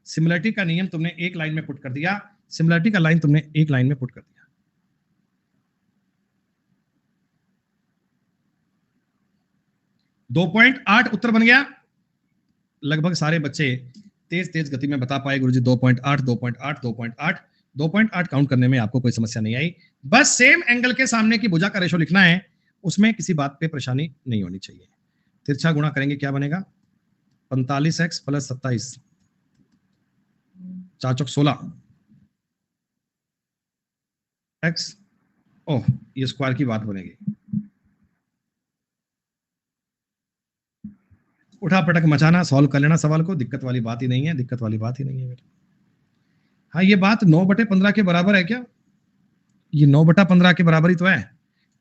सिमिलरिटी का नियम तुमने एक लाइन में पुट कर दिया, सिमिलरिटी का लाइन तुमने एक लाइन में पुट कर दिया। दो 2.8 उत्तर बन गया। लगभग सारे बच्चे तेज तेज गति में बता पाए गुरुजी। 2.8 2.8 2.8 2.8 काउंट करने में आपको कोई समस्या नहीं आई। बस सेम एंगल के सामने की भुजा का रेशो लिखना है, उसमें किसी बात पे परेशानी नहीं होनी चाहिए। तिरछा गुणा करेंगे क्या बनेगा? 45x + 27 4 चौक 16 x। ओह, ये स्क्वायर की बात बनेगी। उठा पटक मचाना, सॉल्व कर लेना सवाल को, दिक्कत वाली बात ही नहीं है, दिक्कत वाली बात ही नहीं है बेटा। हाँ, ये बात 9/15 के बराबर है क्या? ये 9/15 के बराबर ही तो है।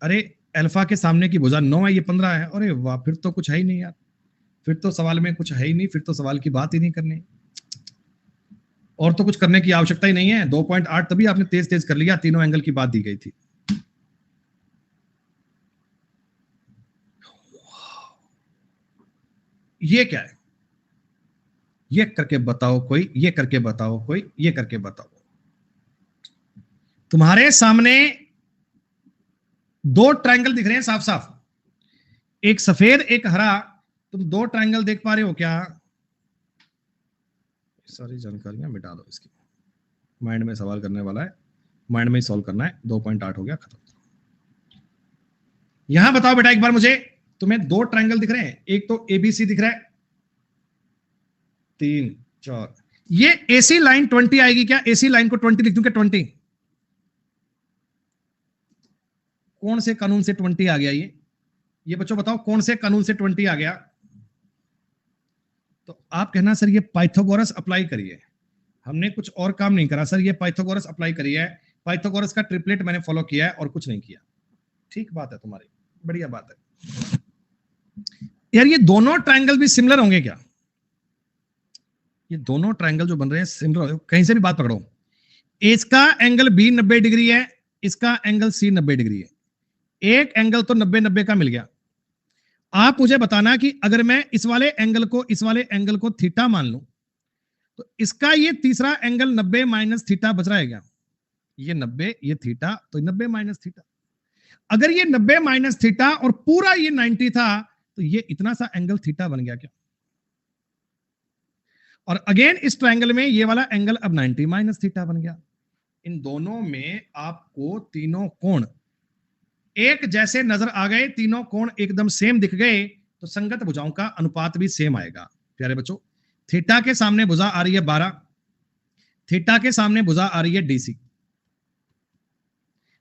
अरे अल्फा के सामने की भुजा 9 है, ये 15 है। अरे वाह, फिर तो कुछ है ही नहीं यार, फिर तो सवाल में कुछ है ही नहीं, फिर तो सवाल की बात ही नहीं करनी, और तो कुछ करने की आवश्यकता ही नहीं है। 2.8 तभी आपने तेज तेज कर लिया, तीनों एंगल की बात दी गई थी। ये क्या है? ये करके बताओ कोई, ये करके बताओ कोई, ये करके बताओ। तुम्हारे सामने दो ट्रायंगल दिख रहे हैं साफ साफ, एक सफेद एक हरा। तुम दो ट्रायंगल देख पा रहे हो क्या? सारी जानकारियां मिटा दो इसकी, माइंड में सवाल करने वाला है, माइंड में ही सॉल्व करना है। 2.8 हो गया, खत्म। यहां बताओ बेटा एक बार मुझे, तुम्हें दो ट्रायंगल दिख रहे हैं, एक तो ABC दिख रहा है 3 4। ये AC लाइन 20 आएगी क्या? AC लाइन को 20 लिख दूं क्या? 20 कौन से कानून से 20 आ गया? ये बच्चों बताओ कौन से कानून से 20 आ गया? तो आप कहना सर ये पाइथागोरस अप्लाई करिए। हमने कुछ और काम नहीं करा सर, ये पाइथागोरस अप्लाई करिए। पाइथागोरस का ट्रिपलेट मैंने फॉलो किया है और कुछ नहीं किया। ठीक बात है तुम्हारी, बढ़िया बात है यार। ये दोनों ट्रायंगल भी सिमिलर होंगे क्या? ये दोनों ट्रायंगल जो बन रहे हैं सिमिलर, कहीं से भी बात पकड़ो। इसका एंगल B 90 डिग्री है, इसका एंगल C 90 डिग्री है। एक एंगल तो 90-90 का मिल गया। आप मुझे बताना कि अगर मैं इस वाले एंगल को थीटा मान लूं, तो इसका ये तीसरा एंगल 90 - थीटा बच रहा है क्या? ये 90, ये थीटा, तो 90 - थीटा। अगर ये 90 - थीटा और पूरा ये 90 था, तो ये इतना सा एंगल थीटा बन गया क्या? और अगेन इस ट्रायंगल में ये वाला एंगल अब 90 - थीटा बन गया। इन दोनों में आपको तीनों कोण एक जैसे नजर आ गए, तीनों कोण एकदम सेम दिख गए, तो संगत भुजाओं का अनुपात भी सेम आएगा। प्यारे बच्चों, थीटा के सामने भुजा आ रही है 12, थीटा के सामने भुजा आ रही है DC।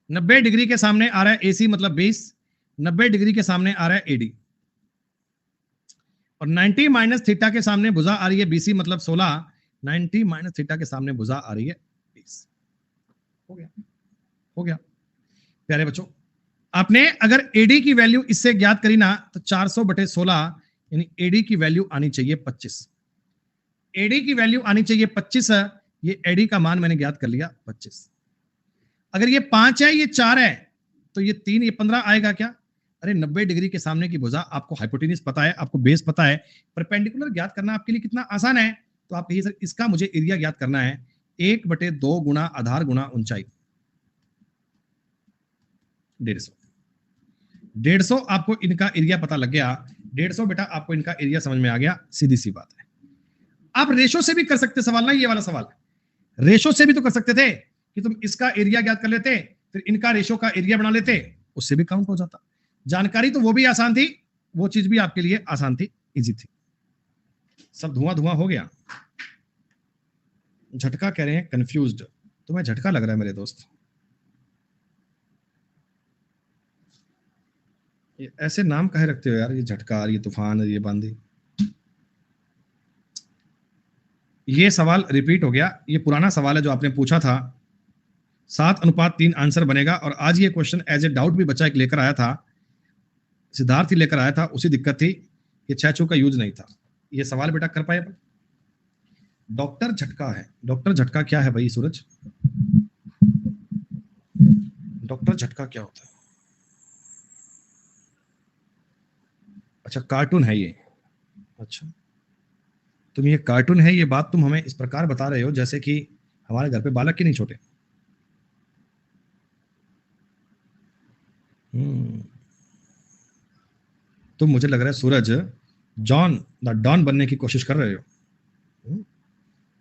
90 डिग्री के सामने आ रहा है AC मतलब 20, 90 डिग्री के सामने आ रहा है AD, और 90 - थीटा के सामने भुजा आ रही है BC मतलब 16, 90 - थीटा के सामने भुजा आ रही है 20। हो गया, हो गया। प्यारे बच्चों, आपने अगर AD की वैल्यू इससे ज्ञात करी ना, तो 400/16 यानी AD की वैल्यू आनी चाहिए 25। AD की वैल्यू आनी चाहिए 25। ये AD का मान मैंने ज्ञात कर लिया 25। अगर ये 5 है, ये 4 है, तो ये 3, ये 15 आएगा क्या? अरे 90 डिग्री के सामने की भुजा, आपको हाइपोटेन्यूज पता है, आपको बेस पता है, परपेंडिकुलर ज्ञात करना आपके लिए कितना आसान है। तो आप कहिए सर इसका मुझे एरिया ज्ञात करना है, 1/2 गुणा आधार गुणा ऊंचाई, 150। 150 आपको इनका एरिया पता लग गया। 150 बेटा आपको इनका एरिया समझ में आ गया, सीधी सी बात है। आप रेशो से भी कर सकते सवाल ना, ये वाला सवाल रेशो से भी तो कर सकते थे कि तुम इसका एरिया ज्ञात कर लेते, फिर इनका रेशो का एरिया बना लेते, उससे भी काउंट हो जाता। जानकारी तो वो भी आसान थी, वो चीज भी आपके लिए आसान थी, इजी थी। सब धुआं धुआं हो गया। झटका कह रहे हैं, कंफ्यूज्ड। तुम्हें झटका लग रहा है मेरे दोस्त। ये ऐसे नाम काहे रखते हो यार? ये झटका, ये तूफान, ये बांदी। ये सवाल रिपीट हो गया। ये पुराना सवाल है जो आपने पूछा था। 7:3 आंसर बनेगा। और आज ये क्वेश्चन एज ए डाउट भी बच्चा एक लेकर आया था, सिद्धार्थ ही लेकर आया था। उसी दिक्कत थी, ये 6 का यूज नहीं था। ये सवाल बेटा कर पाए? डॉक्टर झटका है। डॉक्टर झटका क्या है भाई सूरज? डॉक्टर झटका क्या होता है? अच्छा कार्टून है ये। अच्छा तुम ये कार्टून है, ये बात तुम हमें इस प्रकार बता रहे हो जैसे कि हमारे घर पे बालक के नहीं छोटे। हम्म, तो मुझे लग रहा है सूरज जॉन द डॉन बनने की कोशिश कर रहे हो। हम्म,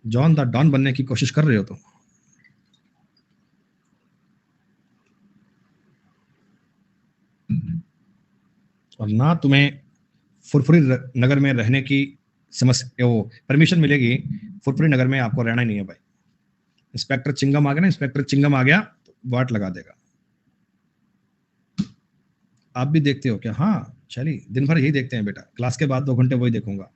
जॉन द डॉन बनने की कोशिश कर रहे हो तुम। और ना तुम्हें फुरफुरी नगर में रहने की समस्या वो परमिशन मिलेगी। फुरफुरी नगर में आपको रहना ही नहीं है भाई। इंस्पेक्टर चिंगम आ गया ना, इंस्पेक्टर चिंगम आ गया तो वाट लगा देगा। आप भी देखते हो क्या? हाँ चलिए, दिन भर यही देखते हैं बेटा, क्लास के बाद 2 घंटे वही देखूंगा।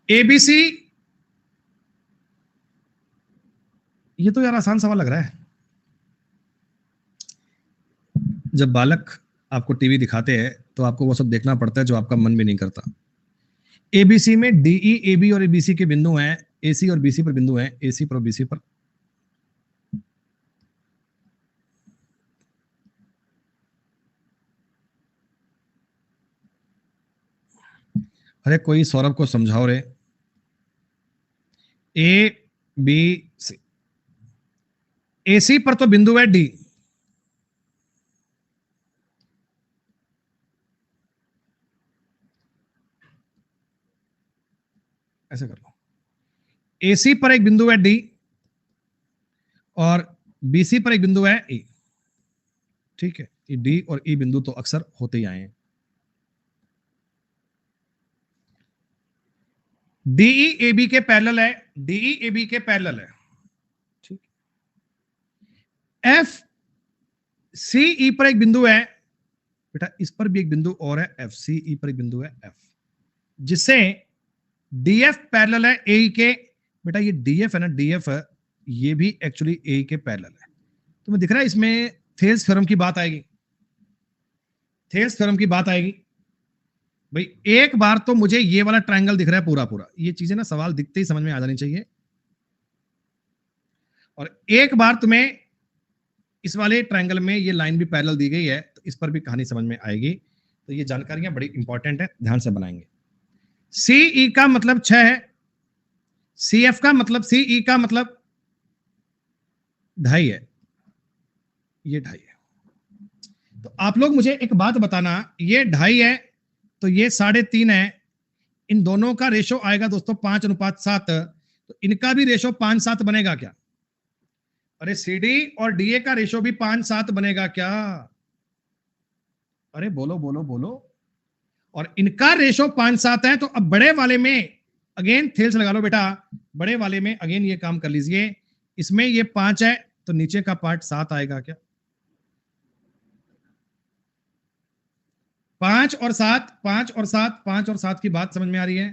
एबीसी, ये तो यार आसान सवाल लग रहा है। जब बालक आपको टीवी दिखाते हैं तो आपको वो सब देखना पड़ता है जो आपका मन भी नहीं करता। एबीसी में डीई एबी और एबीसी के बिंदु हैं, एसी और बीसी पर बिंदु हैं, एसी पर और बीसी पर। अरे कोई सौरभ को समझाओ रे। ए बी सी, एसी पर तो बिंदु है डी। ऐसे कर लो, एसी पर एक बिंदु है डी और बीसी पर एक बिंदु है ई। ठीक है, ये डी और ई बिंदु तो अक्सर होते ही आए हैं। डीई ए बी के पैरेलल है, डीई ए बी के पैरेलल है। ठीक, एफ सी ई पर एक बिंदु है बेटा, इस पर भी एक बिंदु और है, एफ सी ई पर एक बिंदु है एफ, जिससे डीएफ पैरेलल है ए के। बेटा ये डीएफ है ना, डीएफ है, ये भी एक्चुअली ए के पैरेलल है। तुम्हें दिख रहा है इसमें थेल्स थ्योरम की बात आएगी। थेल्स थ्योरम की बात आएगी भाई। एक बार तो मुझे ये वाला ट्रायंगल दिख रहा है पूरा पूरा, ये चीजें ना सवाल दिखते ही समझ में आ जानी चाहिए। और एक बार तुम्हें इस वाले ट्रायंगल में ये लाइन भी पैरेलल दी गई है तो इस पर भी कहानी समझ में आएगी। तो ये जानकारियां बड़ी इंपॉर्टेंट है, ध्यान से बनाएंगे। सीई का मतलब 6 है, सीएफ का मतलब, सीई का मतलब 2.5 है, ये 2.5 है। तो आप लोग मुझे एक बात बताना, ये 2.5 है तो ये 3.5 है, इन दोनों का रेशो आएगा दोस्तों 5:7। तो इनका भी रेशो 5:7 बनेगा क्या? अरे सीडी और डीए का रेशो भी 5:7 बनेगा क्या? अरे बोलो बोलो बोलो। और इनका रेशो 5:7 है, तो अब बड़े वाले में अगेन थेल्स लगा लो बेटा। बड़े वाले में अगेन ये काम कर लीजिए, इसमें ये 5 है तो नीचे का पार्ट 7 आएगा क्या? 5 और 7, 5 और 7, 5 और 7 की बात समझ में आ रही है?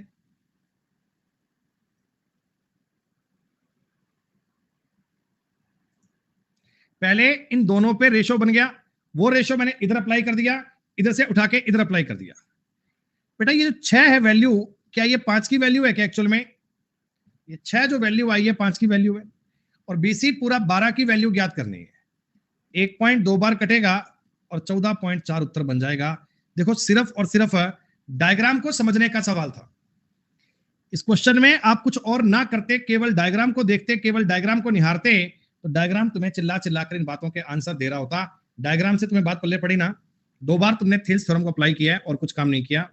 पहले इन दोनों पे रेशो बन गया, वो रेशो मैंने इधर अप्लाई कर दिया, इधर से उठा के इधर अप्लाई कर दिया। बेटा ये जो 6 है वैल्यू, क्या ये 5 की वैल्यू है क्या? एक्चुअल में ये 6 जो वैल्यू आई है 5 की वैल्यू है। और बीसी पूरा 12 की वैल्यू ज्ञात करनी है। 1 पॉइंट 2 बार कटेगा और 14.4 उत्तर बन जाएगा। देखो सिर्फ और सिर्फ डायग्राम को समझने का सवाल था। इस क्वेश्चन में आप कुछ और ना करते, केवल डायग्राम को देखते, केवल डायग्राम को निहारते, तो डायग्राम तुम्हें चिल्ला चिल्ला कर इन बातों के आंसर दे रहा होता। डायग्राम से तुम्हें बात पल्ले पड़ी ना, 2 बार तुमने थेल्स थ्योरम को अप्लाई किया है और कुछ काम नहीं किया।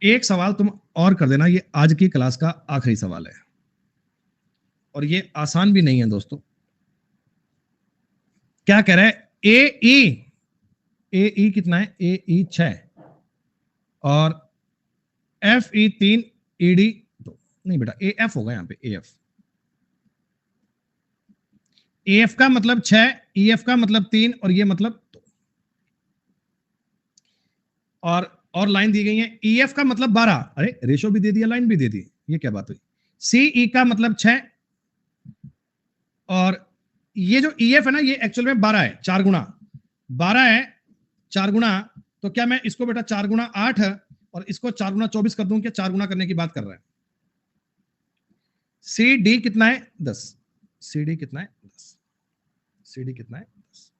एक सवाल तुम और कर देना, ये आज की क्लास का आखिरी सवाल है और ये आसान भी नहीं है दोस्तों। क्या कह रहा है? ए ई कितना है? ए ई 6 और एफ ई 3, ई डी 2। नहीं बेटा ए एफ होगा यहाँ पे, ए एफ। ए एफ का मतलब 6, ई एफ का मतलब 3 और ये मतलब 2। और लाइन दी गई है, ई एफ का मतलब 12। अरे रेशो भी दे दिया, लाइन भी दे दी, ये क्या बात हुई? सी ई का मतलब 6 और ये जो EF है ना, ये एक्चुअल में 12 है, 4 गुना 12 है, 4 गुना, तो क्या मैं इसको बेटा 4 गुना 8 और इसको 4 गुना 24 कर दूं? क्या 4 गुना करने की बात कर रहा है? CD कितना है? 10। CD कितना है? 10। CD कितना है? 10।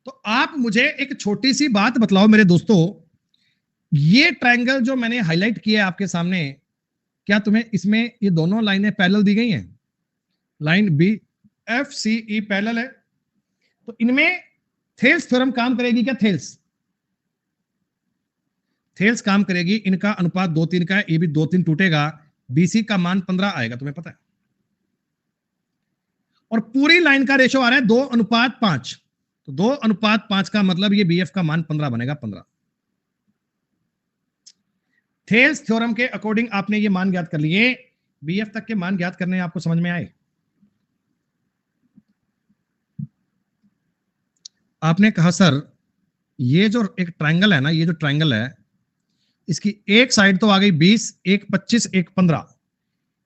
तो आप मुझे एक छोटी सी बात बतलाओ मेरे दोस्तों, ये ट्रायंगल जो मैंने हाईलाइट किया है आपके सामने, क्या तुम्हें इसमें ये दोनों लाइनें पैरेलल दी गई हैं? लाइन BFCE पैरेलल है, तो इनमें थेल्स थ्योरम काम करेगी क्या? थेल्स काम करेगी। इनका अनुपात 2:3 का है, ये भी 2:3 टूटेगा, BC का मान 15 आएगा, तुम्हें पता है। और पूरी लाइन का रेशो आ रहा है 2:5, तो 2:5 का मतलब ये BF का मान 15 बनेगा, 15। थेल्स थ्योरम के अकॉर्डिंग आपने ये मान ज्ञात कर लिए। BF तक के मान ज्ञात करने आपको समझ में आए? आपने कहा सर ये जो एक ट्रायंगल है ना, ये जो ट्रायंगल है, इसकी एक साइड तो आ गई 20, एक 25, एक 15।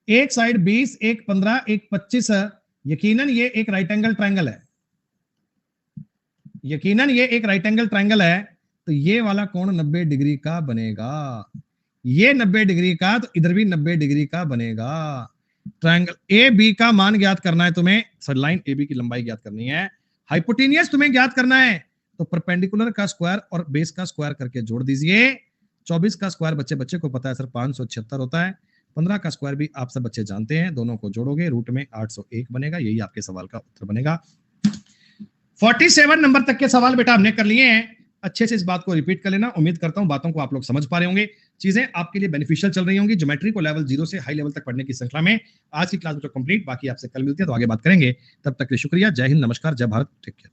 एक साइड 20, एक 15, एक 25 है। यकीनन ये एक राइट एंगल ट्रायंगल है, यकीनन ये एक राइट एंगल ट्रायंगल है, तो ये वाला कोण 90 डिग्री का बनेगा। ये 90 डिग्री का, तो इधर भी 90 डिग्री का बनेगा। ट्रायंगल AB का मान ज्ञात करना है तुम्हें, सर लाइन AB की लंबाई ज्ञात करनी है। हाइपोटेनियस तुम्हें ज्ञात करना है, तो परपेंडिकुलर का स्क्वायर और बेस का स्क्वायर करके जोड़ दीजिए। 24 का स्क्वायर बच्चे बच्चे को पता है सर 576 होता है। 15 का स्क्वायर भी आप सब बच्चे जानते हैं, दोनों को जोड़ोगे रूट में 801 बनेगा। यही आपके सवाल का उत्तर बनेगा। 47 नंबर तक के सवाल बेटा हमने कर लिए हैं। अच्छे से इस बात को रिपीट कर लेना। उम्मीद करता हूं बातों को आप लोग समझ पा रहे होंगे, चीजें आपके लिए बेनिफिशियल चल रही होंगी। ज्योमेट्री को लेवल 0 से हाई लेवल तक पढ़ने की श्रृंखला में आज की क्लास में तो कंप्लीट, बाकी आपसे कल मिलती है तो आगे बात करेंगे। तब तक के लिए शुक्रिया। जय हिंद, नमस्कार, जय भारत, टेक केयर।